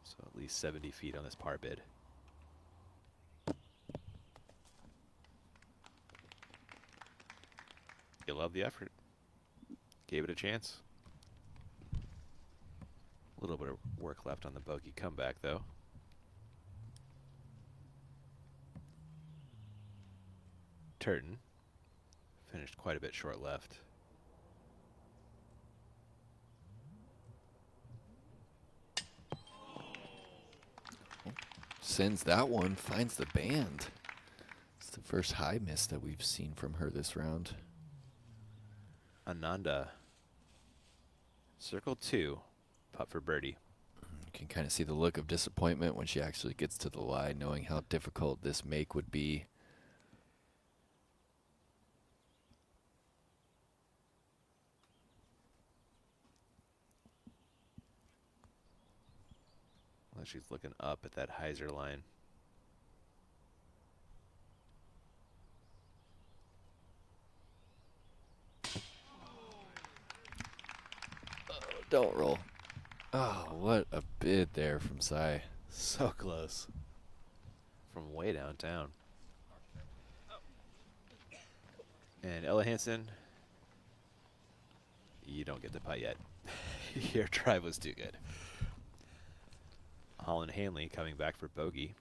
So at least 70 feet on this par bid. You love the effort. Gave it a chance. A little bit of work left on the bogey comeback, though. Turton finished quite a bit short left. Sends that one, finds the band. It's the first high miss that we've seen from her this round. Ananda. Circle 2. Putt for birdie. You can kind of see the look of disappointment when she actually gets to the lie, knowing how difficult this make would be. Well, she's looking up at that Heiser line. Don't roll. Oh, what a bid there from Cy. So close. From way downtown. And Ella Hansen, you don't get the putt yet. Your drive was too good. Holland Hanley coming back for bogey.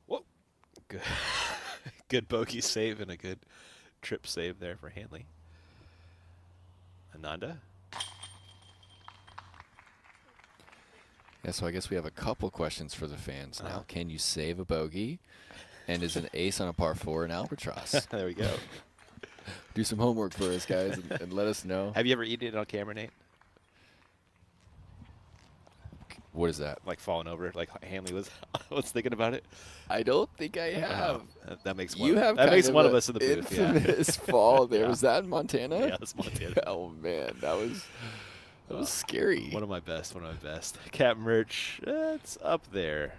Whoa. Good. Good bogey save and a good trip save there for Hanley. Ananda? Yeah, so I guess we have a couple questions for the fans now. Can you save a bogey? And is an ace on a par 4 an albatross? There we go. Do some homework for us, guys, and let us know. Have you ever eaten it on camera, Nate? What is that? Like falling over, like Hanley was thinking about it. I don't think I have. That makes one. You have that makes kind one of of us in the booth. infamous fall there. Was that in Montana? Yeah, that's Montana. Oh man, that was scary. One of my best. Cat Merch, it's up there.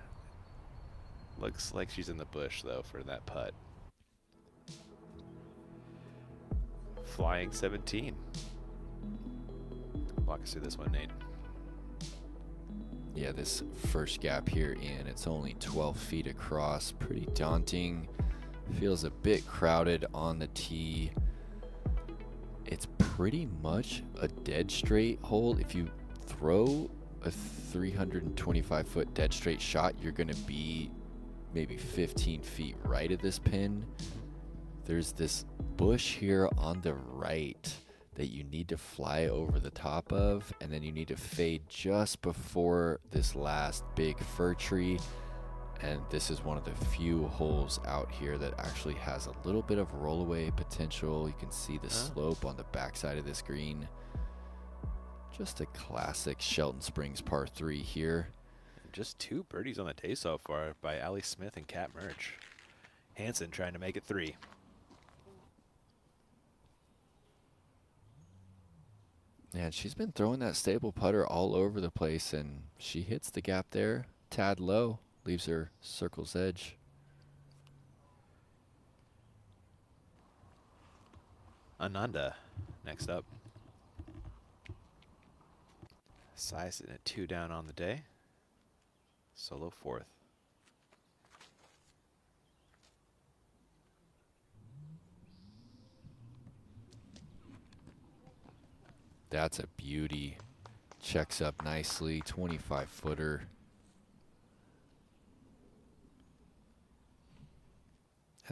Looks like she's in the bush though for that putt. Flying 17. Walk us through this one, Nate. Yeah, this first gap here in, it's only 12 feet across. Pretty daunting. Feels a bit crowded on the tee. It's pretty much a dead straight hole. If you throw a 325-foot dead straight shot, you're going to be maybe 15 feet right of this pin. There's this bush here on the right that you need to fly over the top of, and then you need to fade just before this last big fir tree. And this is one of the few holes out here that actually has a little bit of rollaway potential. You can see the slope on the backside of this green. Just a classic Shelton Springs par 3 here. Just 2 birdies on the day so far by Allie Smith and Kat Murch. Hansen trying to make it 3. And she's been throwing that stable putter all over the place, and she hits the gap there, tad low, leaves her circle's edge. Ananda next up. Size in at 2 down on the day. Solo 4th. That's a beauty. Checks up nicely, 25-footer.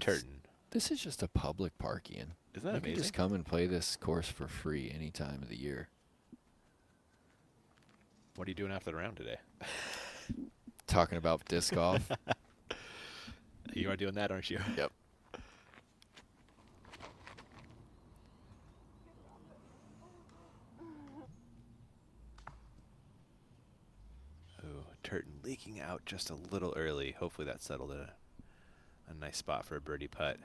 Turton. This is just a public park, Ian. Isn't that you amazing? can just come and play this course for free any time of the year. What are you doing after the round today? Talking about disc golf. You are doing that, aren't you? Yep. Oh, Turton leaking out just a little early. Hopefully that settled a nice spot for a birdie putt.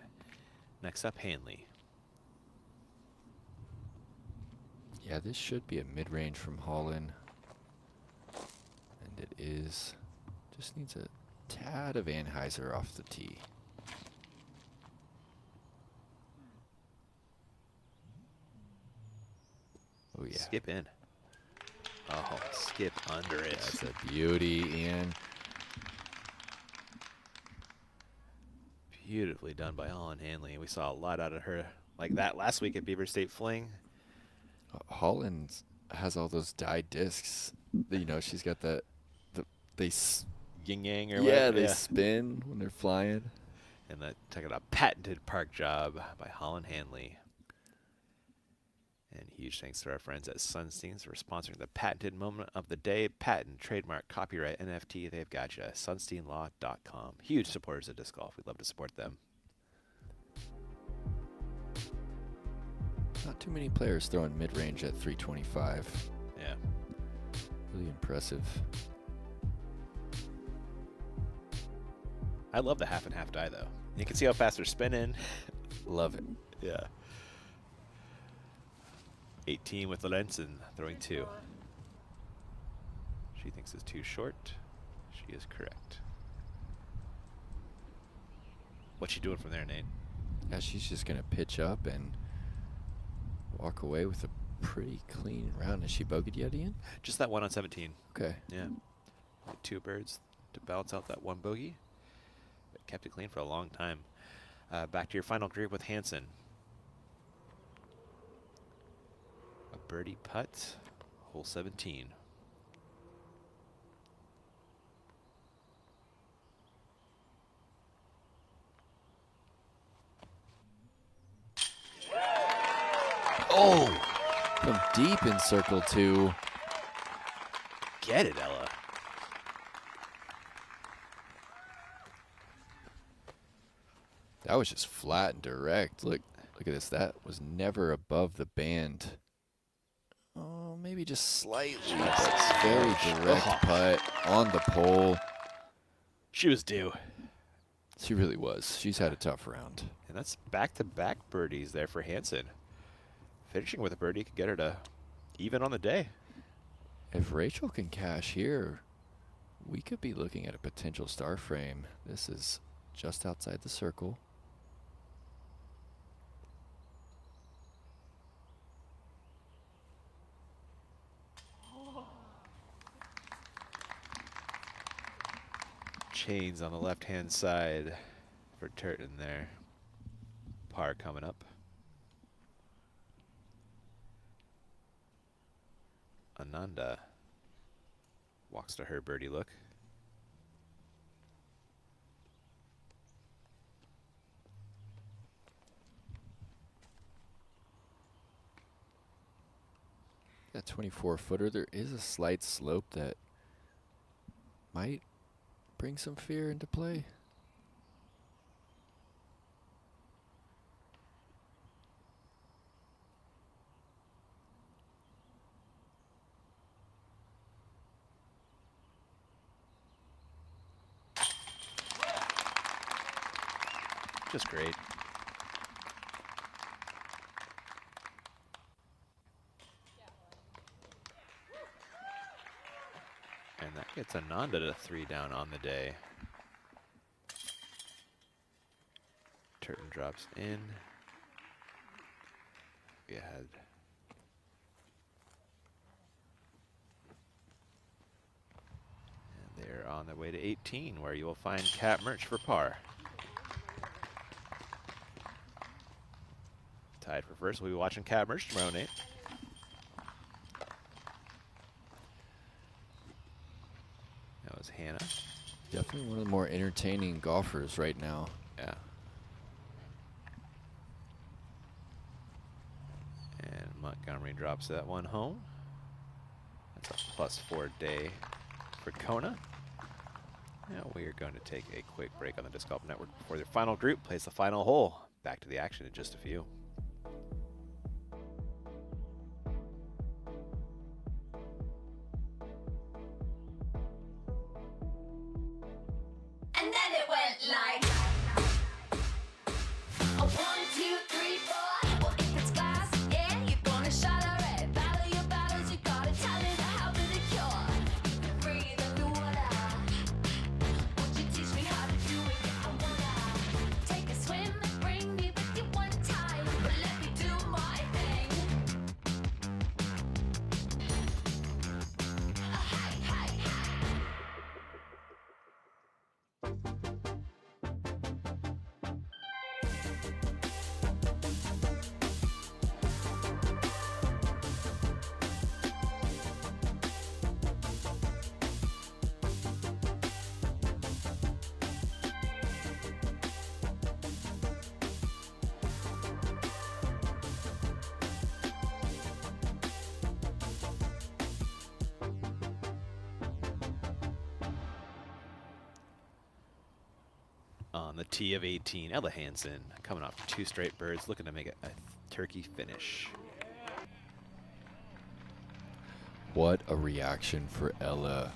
Next up, Hanley. Yeah, this should be a mid-range from Holland. And it is. Just needs a tad of Anheuser off the tee. Oh, yeah. Skip in. Oh, skip under it. That's a beauty, Ian. Beautifully done by Holland Hanley. We saw a lot out of her like that last week at Beaver State Fling. Holland has all those dyed discs. You know, she's got they yin yang or yeah, whatever. they spin when they're flying. And that took it a patented park job by Holland Hanley. And huge thanks to our friends at Sunsteins for sponsoring the patented moment of the day. Patent, trademark, copyright, NFT, they've got you. Sunsteinlaw.com. Huge supporters of disc golf. We'd love to support them. Not too many players throwing mid-range at 325. Yeah. Really impressive. I love the half and half die, though. You can see how fast they're spinning. Love it. Yeah. 18 with Lorenzen throwing 2. She thinks it's too short. She is correct. What's she doing from there, Nate? Yeah, she's just going to pitch up and walk away with a pretty clean round. Has she bogeyed yet, Ian? Just that one on 17. Okay. Yeah. 2 birds to balance out that 1 bogey. But kept it clean for a long time. Back to your final group with Hansen. A birdie putt, hole 17. Oh! From deep in circle 2. Get it, Ella. That was just flat and direct. Look at this. That was never above the band. Oh, maybe just slightly. But very direct putt on the pole. She was due. She really was. She's had a tough round. And that's back-to-back birdies there for Hansen. Finishing with a birdie could get her to even on the day. If Rachel can cash here, we could be looking at a potential star frame. This is just outside the circle. Chains on the left-hand side for Turton there. Par coming up. Ananda. Walks to her birdie look. That 24-footer, there is a slight slope that might bring some fear into play. Just great. And that gets Ananda to 3 down on the day. Turton drops in. We had and they're on their way to 18, where you will find Cat Merch for par. Tied for first. We'll be watching Cat Merch tomorrow, Nate. That was Hannah. Definitely one of the more entertaining golfers right now. Yeah. And Montgomery drops that one home. That's a +4 day for Kona. Now we are going to take a quick break on the Disc Golf Network before the final group plays the final hole. Back to the action in just a few. And then it went like a 1, 2, 3, 4. Well, if it's glass, yeah, you're gonna shatter it. Battle your battles, you gotta tell it how to the cure. You can breathe underwater. Won't you teach me how to do it? I wanna take a swim and bring me with you one time, but let me do my thing. Hey, hey, hey. On the tee of 18, Ella Hansen coming off 2 straight birds, looking to make it a turkey finish. What a reaction for Ella.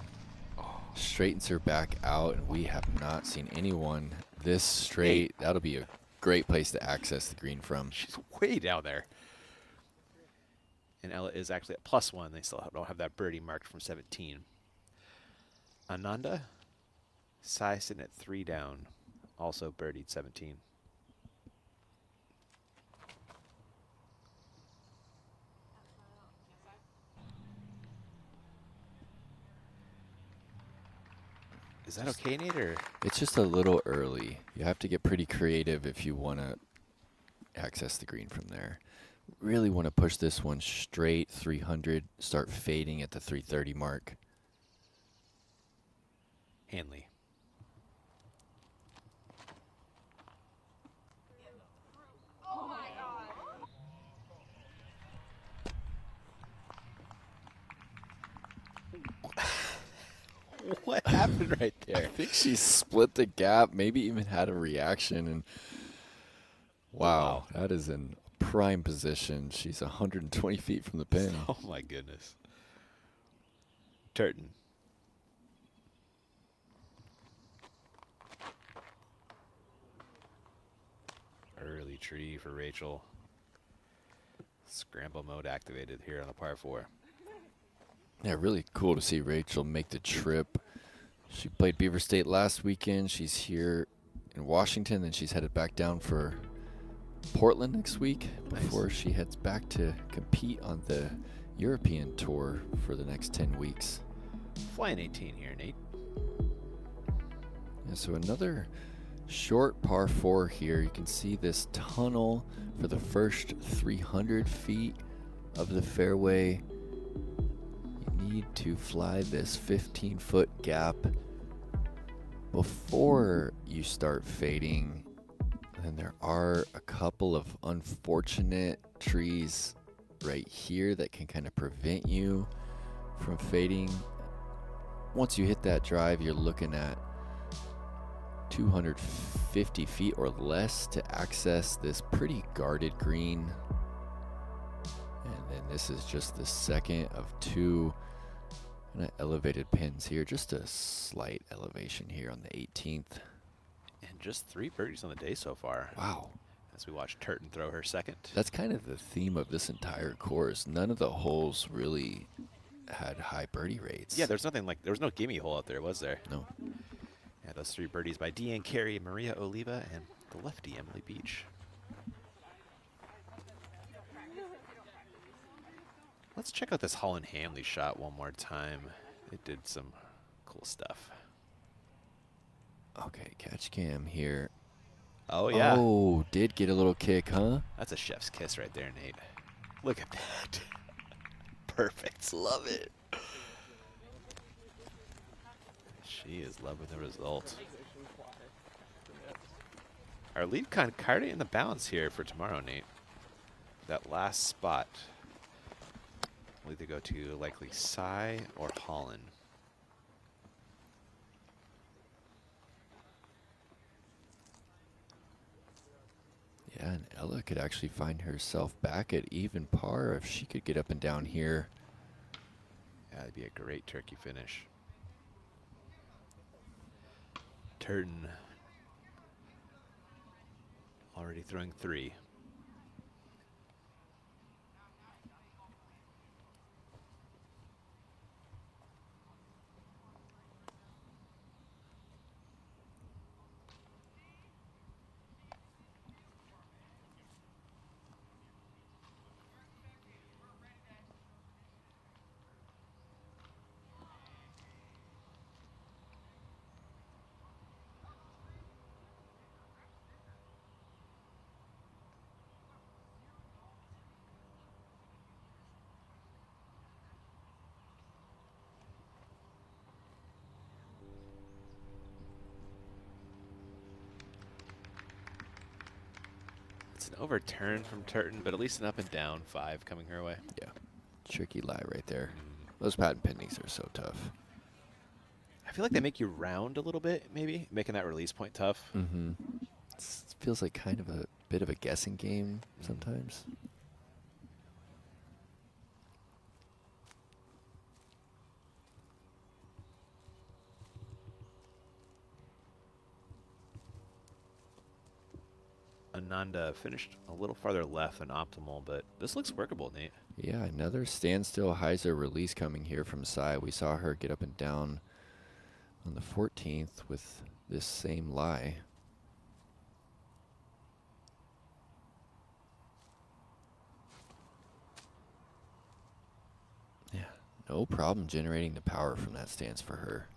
Straightens her back out, and we have not seen anyone this straight. That'll be a great place to access the green from. She's way down there. And Ella is actually at +1. They still don't have that birdie marked from 17. Ananda, Sison at 3 down. Also birdied 17. Is that okay, Nate? Or? It's just a little early. You have to get pretty creative if you want to access the green from there. Really want to push this one straight 300, start fading at the 330 mark. Hanley. What happened right there? I think she split the gap, maybe even had a reaction. And wow, that is in prime position. She's 120 feet from the pin. Oh my goodness. Turton. Early tree for Rachel. Scramble mode activated here on the par 4. Yeah, really cool to see Rachel make the trip. She played Beaver State last weekend. She's here in Washington, and she's headed back down for Portland next week before she heads back to compete on the European tour for the next 10 weeks. Flying 18 here, Nate. Yeah, so another short par 4 here. You can see this tunnel for the first 300 feet of the fairway. You need to fly this 15-foot gap before you start fading. And there are a couple of unfortunate trees right here that can kind of prevent you from fading. Once you hit that drive, you're looking at 250 feet or less to access this pretty guarded green. And then this is just the second of two kind of elevated pins here. Just a slight elevation here on the 18th. And just 3 birdies on the day so far. Wow. As we watch Turton throw her second. That's kind of the theme of this entire course. None of the holes really had high birdie rates. Yeah, there's nothing like, there was no gimme hole out there, was there? No. Yeah, those 3 birdies by Deanne Carey, Maria Oliva, and the lefty, Emily Beach. Let's check out this Holland Hamley shot one more time. It did some cool stuff. Okay, catch cam here. Oh, yeah. Oh, did get a little kick, huh? That's a chef's kiss right there, Nate. Look at that. Perfect. Love it. She is loving the result. Our lead kind of in the balance here for tomorrow, Nate. That last spot will either go to likely Cy or Holland. Yeah, and Ella could actually find herself back at even par if she could get up and down here. Yeah, that'd be a great turkey finish. Turton already throwing 3. It's an overturn from Turton, but at least an up and down 5 coming her way. Yeah, tricky lie right there. Those patent pendings are so tough. I feel like they make you round a little bit, maybe, making that release point tough. Mm-hmm. It feels like kind of a bit of a guessing game sometimes. Ananda finished a little farther left than optimal, but this looks workable, Nate. Yeah, another standstill hyzer release coming here from Cy. We saw her get up and down on the 14th with this same lie. Yeah, no problem generating the power from that stance for her.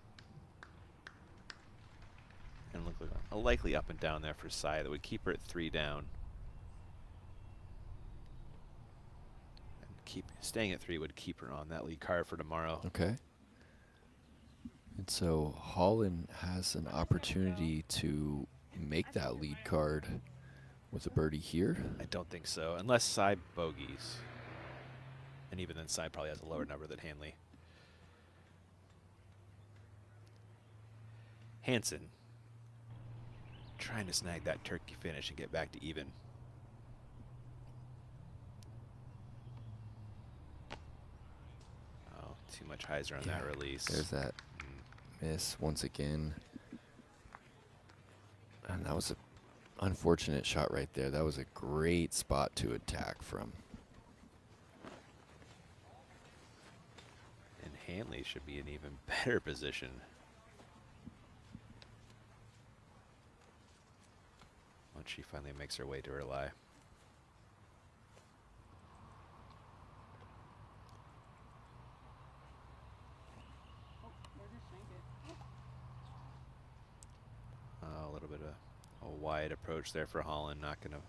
And look like a likely up and down there for Cy that would keep her at 3 down. And staying at 3 would keep her on that lead card for tomorrow. Okay. And so Holland has an opportunity to make that lead card with a birdie here. I don't think so, unless Cy bogeys. And even then, Cy probably has a lower number than Hanley. Hansen trying to snag that turkey finish and get back to even. Oh, too much hyzer on that release. There's that miss once again. And that was an unfortunate shot right there. That was a great spot to attack from. And Hanley should be in even better position. Once she finally makes her way to her lie. A little bit of a wide approach there for Holland. Not going to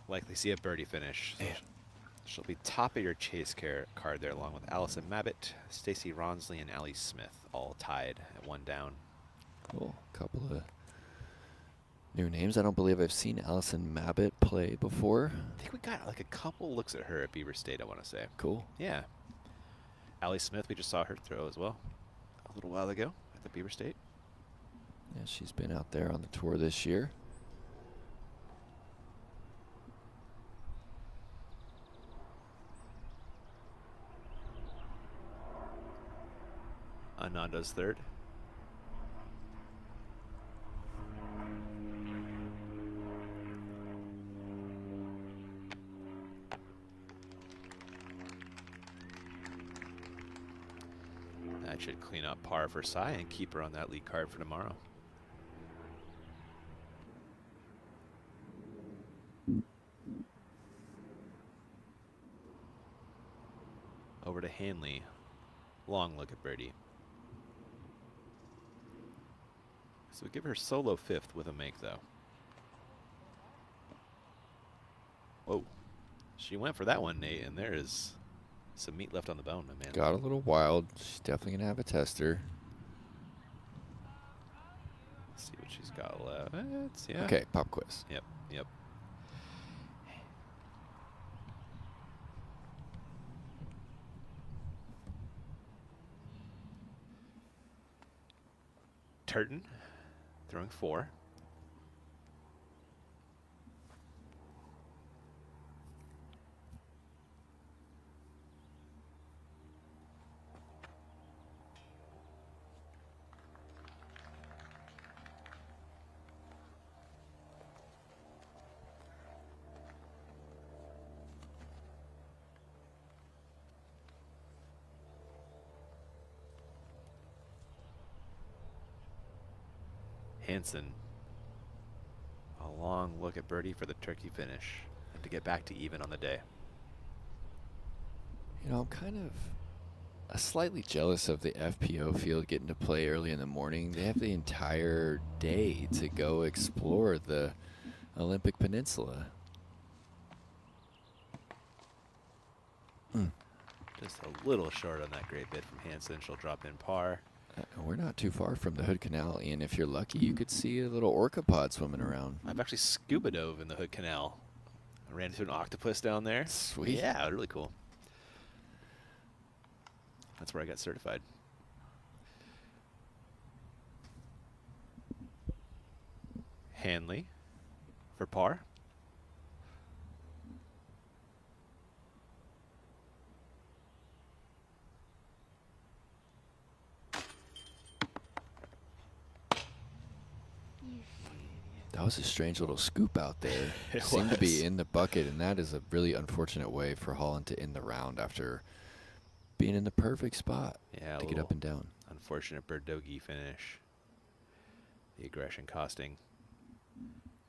likely see a birdie finish. So She'll be top of your chase card there, along with Allison Mabbitt, Stacy Ronsley, and Allie Smith, all tied at 1 down. Cool. Couple of new names. I don't believe I've seen Allison Mabbitt play before. I think we got like a couple looks at her at Beaver State, I want to say. Cool. Yeah. Allie Smith, we just saw her throw as well a little while ago at the Beaver State. Yeah, she's been out there on the tour this year. Ananda's third. That should clean up par for Sai and keep her on that lead card for tomorrow. Over to Hanley. Long look at birdie. So give her solo 5th with a make, though. Whoa. She went for that one, Nate, and there is some meat left on the bone, my man. Got a little wild. She's definitely going to have a tester. Let's see what she's got left. Yeah. Okay, pop quiz. Yep, yep. Turton throwing 4. Hansen, a long look at birdie for the turkey finish and to get back to even on the day. You know, I'm kind of slightly jealous of the FPO field getting to play early in the morning. They have the entire day to go explore the Olympic Peninsula. Just a little short on that great bid from Hansen. She'll drop in par. We're not too far from the Hood Canal, and if you're lucky, you could see a little orca pod swimming around. I've actually scuba dove in the Hood Canal. I ran into an octopus down there. Sweet. Yeah, really cool. That's where I got certified. Hanley for par. That was a strange little scoop out there. It Seemed to be was. in the bucket, and that is a really unfortunate way for Holland to end the round after being in the perfect spot Yeah, to get up and down. Unfortunate Birdogi finish. The aggression costing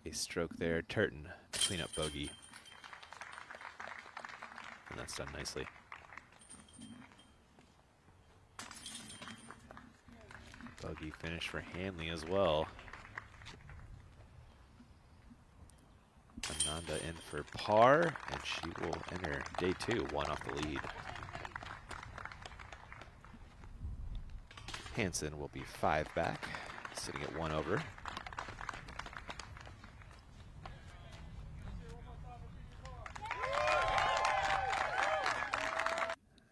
a stroke there. Turton, clean up bogey. And that's done nicely. Bogey finish for Hanley as well. Ananda in for par, and she will enter day 2, 1 off the lead. Hansen will be 5 back, sitting at 1 over.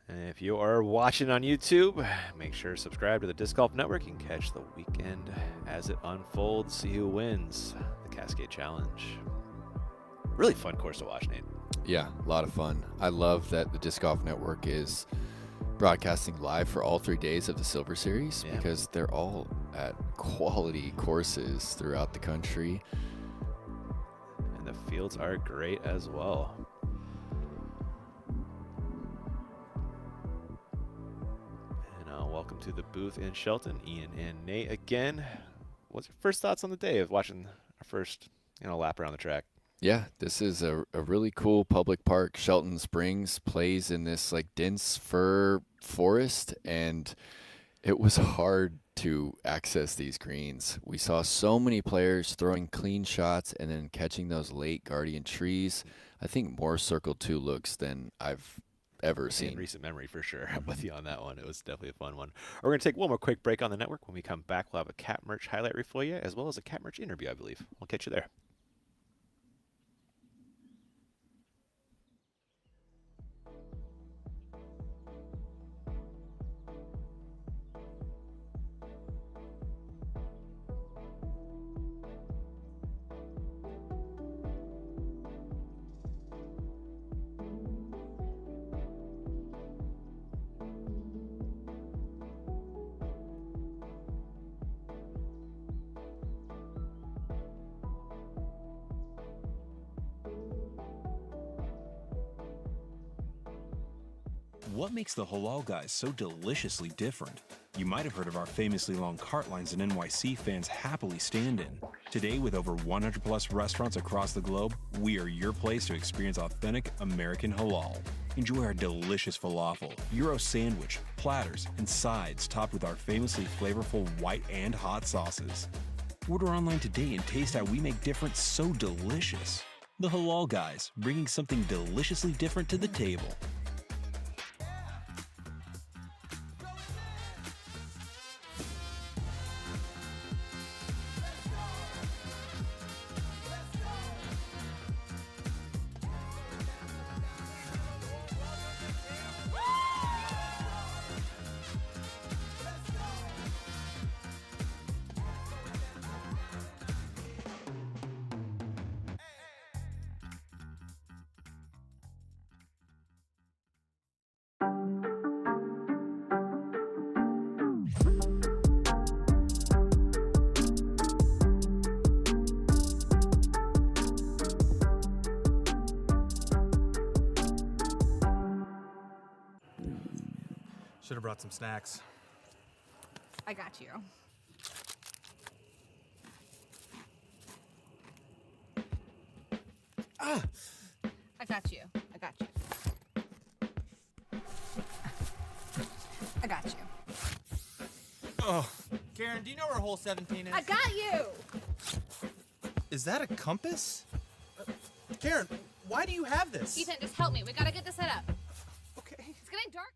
And if you are watching on YouTube, make sure to subscribe to the Disc Golf Network and catch the weekend as it unfolds. See who wins the Cascade Challenge. Really fun course to watch, Nate. Yeah, a lot of fun. I love that the Disc Golf Network is broadcasting live for all 3 days of the Silver Series because they're all at quality courses throughout the country. And the fields are great as well. And welcome to the booth in Shelton, Ian and Nate again. What's your first thoughts on the day of watching our first, lap around the track? Yeah, this is a really cool public park. Shelton Springs plays in this like dense fir forest, and it was hard to access these greens. We saw so many players throwing clean shots and then catching those late guardian trees. I think more Circle 2 looks than I've ever seen. In recent memory, for sure. I'm with you on that one. It was definitely a fun one. We're going to take one more quick break on the network. When we come back, we'll have a Cat Merch highlight reel for you, as well as a Cat Merch interview, I believe. We'll catch you there. What makes the Halal Guys so deliciously different? You might have heard of our famously long cart lines that NYC fans happily stand in. Today, with over 100 plus restaurants across the globe, we are your place to experience authentic American halal. Enjoy our delicious falafel, Euro sandwich, platters, and sides topped with our famously flavorful white and hot sauces. Order online today and taste how we make different so delicious. The Halal Guys, bringing something deliciously different to the table. Should have brought some snacks. I got you. Ah! I got you. I got you. I got you. Oh, Karen, do you know where hole 17 is? I got you! Is that a compass? Karen, why do you have this? Ethan, just help me. We gotta get this set up. Okay. It's getting dark.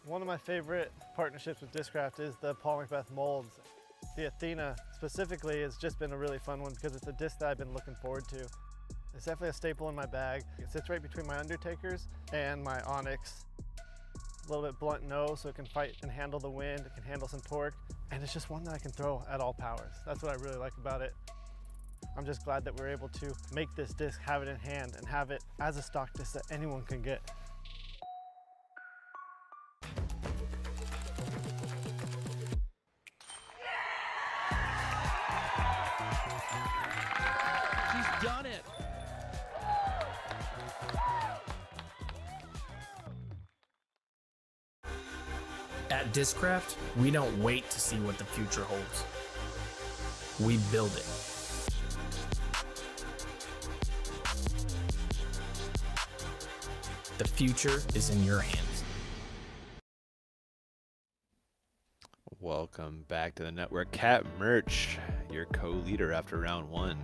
One of my favorite partnerships with Discraft is the Paul Macbeth molds. The Athena specifically has just been a really fun one because it's a disc that I've been looking forward to. It's definitely a staple in my bag. It sits right between my Undertakers and my Onyx. A little bit blunt nose so it can fight and handle the wind, it can handle some torque, and it's just one that I can throw at all powers. That's what I really like about it. I'm just glad that we're able to make this disc, have it in hand, and have it as a stock disc that anyone can get. She's done it. At Discraft, we don't wait to see what the future holds. We build it. The future is in your hands. Welcome back to the network. Cat Merch, your co-leader after round one.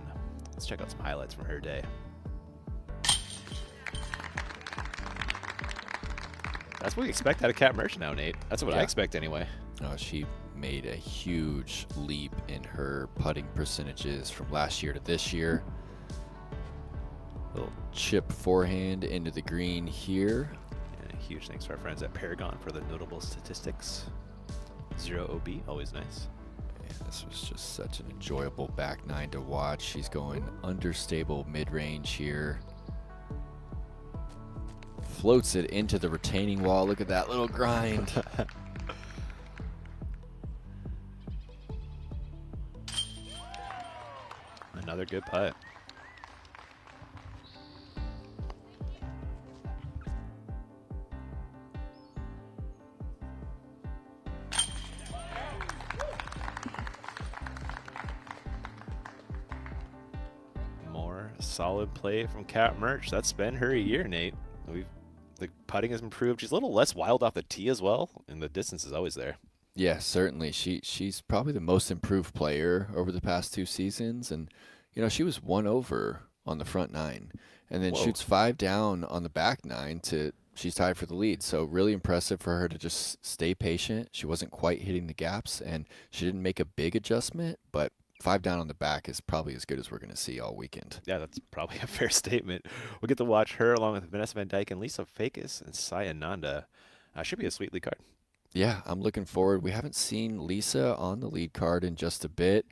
Let's check out some highlights from her day. That's what we expect out of Cat Merch now, Nate. That's what I expect anyway. Oh, she made a huge leap in her putting percentages from last year to this year. Little chip forehand into the green here. And a huge thanks to our friends at Paragon for the notable statistics. 0 OB, always nice. Yeah, this was just such an enjoyable back nine to watch. She's going understable mid-range here. Floats it into the retaining wall. Look at that little grind. Another good putt. Solid play from Cat Merch. That's been her year, Nate. The putting has improved. She's a little less wild off the tee as well, and the distance is always there. Yeah, certainly. She's probably the most improved player over the past 2 seasons, and she was 1 over on the front 9, and then shoots 5 down on the back 9 she's tied for the lead. So really impressive for her to just stay patient. She wasn't quite hitting the gaps, and she didn't make a big adjustment, but 5 down on the back is probably as good as we're going to see all weekend. Yeah, that's probably a fair statement. We'll get to watch her along with Vanessa Van Dyke and Lisa Fakis and Saya Nanda. Should be a sweet lead card. Yeah, I'm looking forward. We haven't seen Lisa on the lead card in just a bit.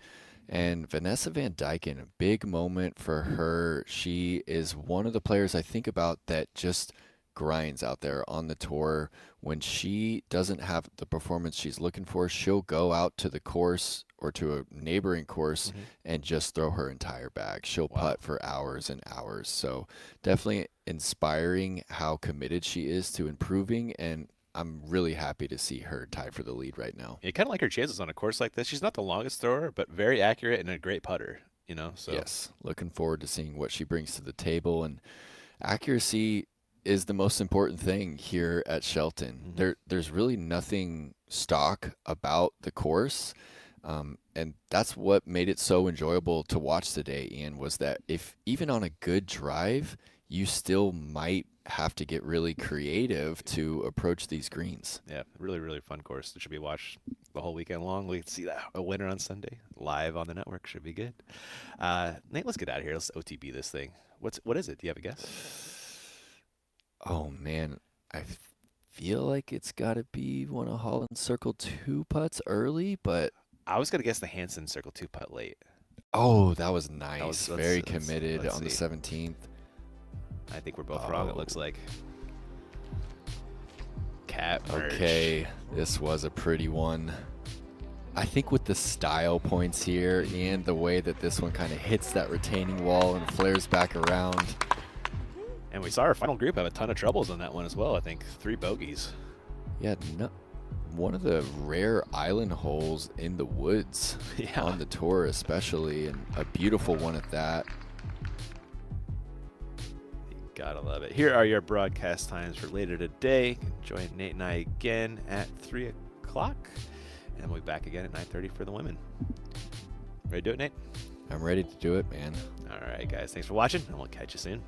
And Vanessa Van Dyke, a big moment for her. She is one of the players I think about that just grinds out there on the tour. When she doesn't have the performance she's looking for, she'll go out to the course or to a neighboring course and just throw her entire bag. She'll putt for hours and hours. So definitely inspiring how committed she is to improving, and I'm really happy to see her tied for the lead right now. You kind of like her chances on a course like this. She's not the longest thrower, but very accurate and a great putter, So yes, looking forward to seeing what she brings to the table. And accuracy is the most important thing here at Shelton. There's really nothing stock about the course. And that's what made it so enjoyable to watch today, Ian, was that if even on a good drive, you still might have to get really creative to approach these greens. Yeah, really, really fun course. It should be watched the whole weekend long. We can see a winner on Sunday live on the network. Should be good. Nate, let's get out of here. Let's OTB this thing. What is it? Do you have a guess? Oh, man. I feel like it's got to be one of Holland's Circle 2 putts early, but I was going to guess the Hansen Circle 2 putt late. Oh, that was nice. Very committed on the 17th. I think we're both wrong, it looks like. Cat Merch. Okay, this was a pretty one. I think with the style points here and the way that this one kind of hits that retaining wall and flares back around. And we saw our final group have a ton of troubles on that one as well. I think 3 bogeys. Yeah, one of the rare island holes in the woods on the tour especially, and a beautiful one at that. Gotta love it. Here are your broadcast times for later today. Join Nate and I again at 3 o'clock. And we'll be back again at 9:30 for the women. Ready to do it, Nate? I'm ready to do it, man. All right, guys. Thanks for watching, and we'll catch you soon.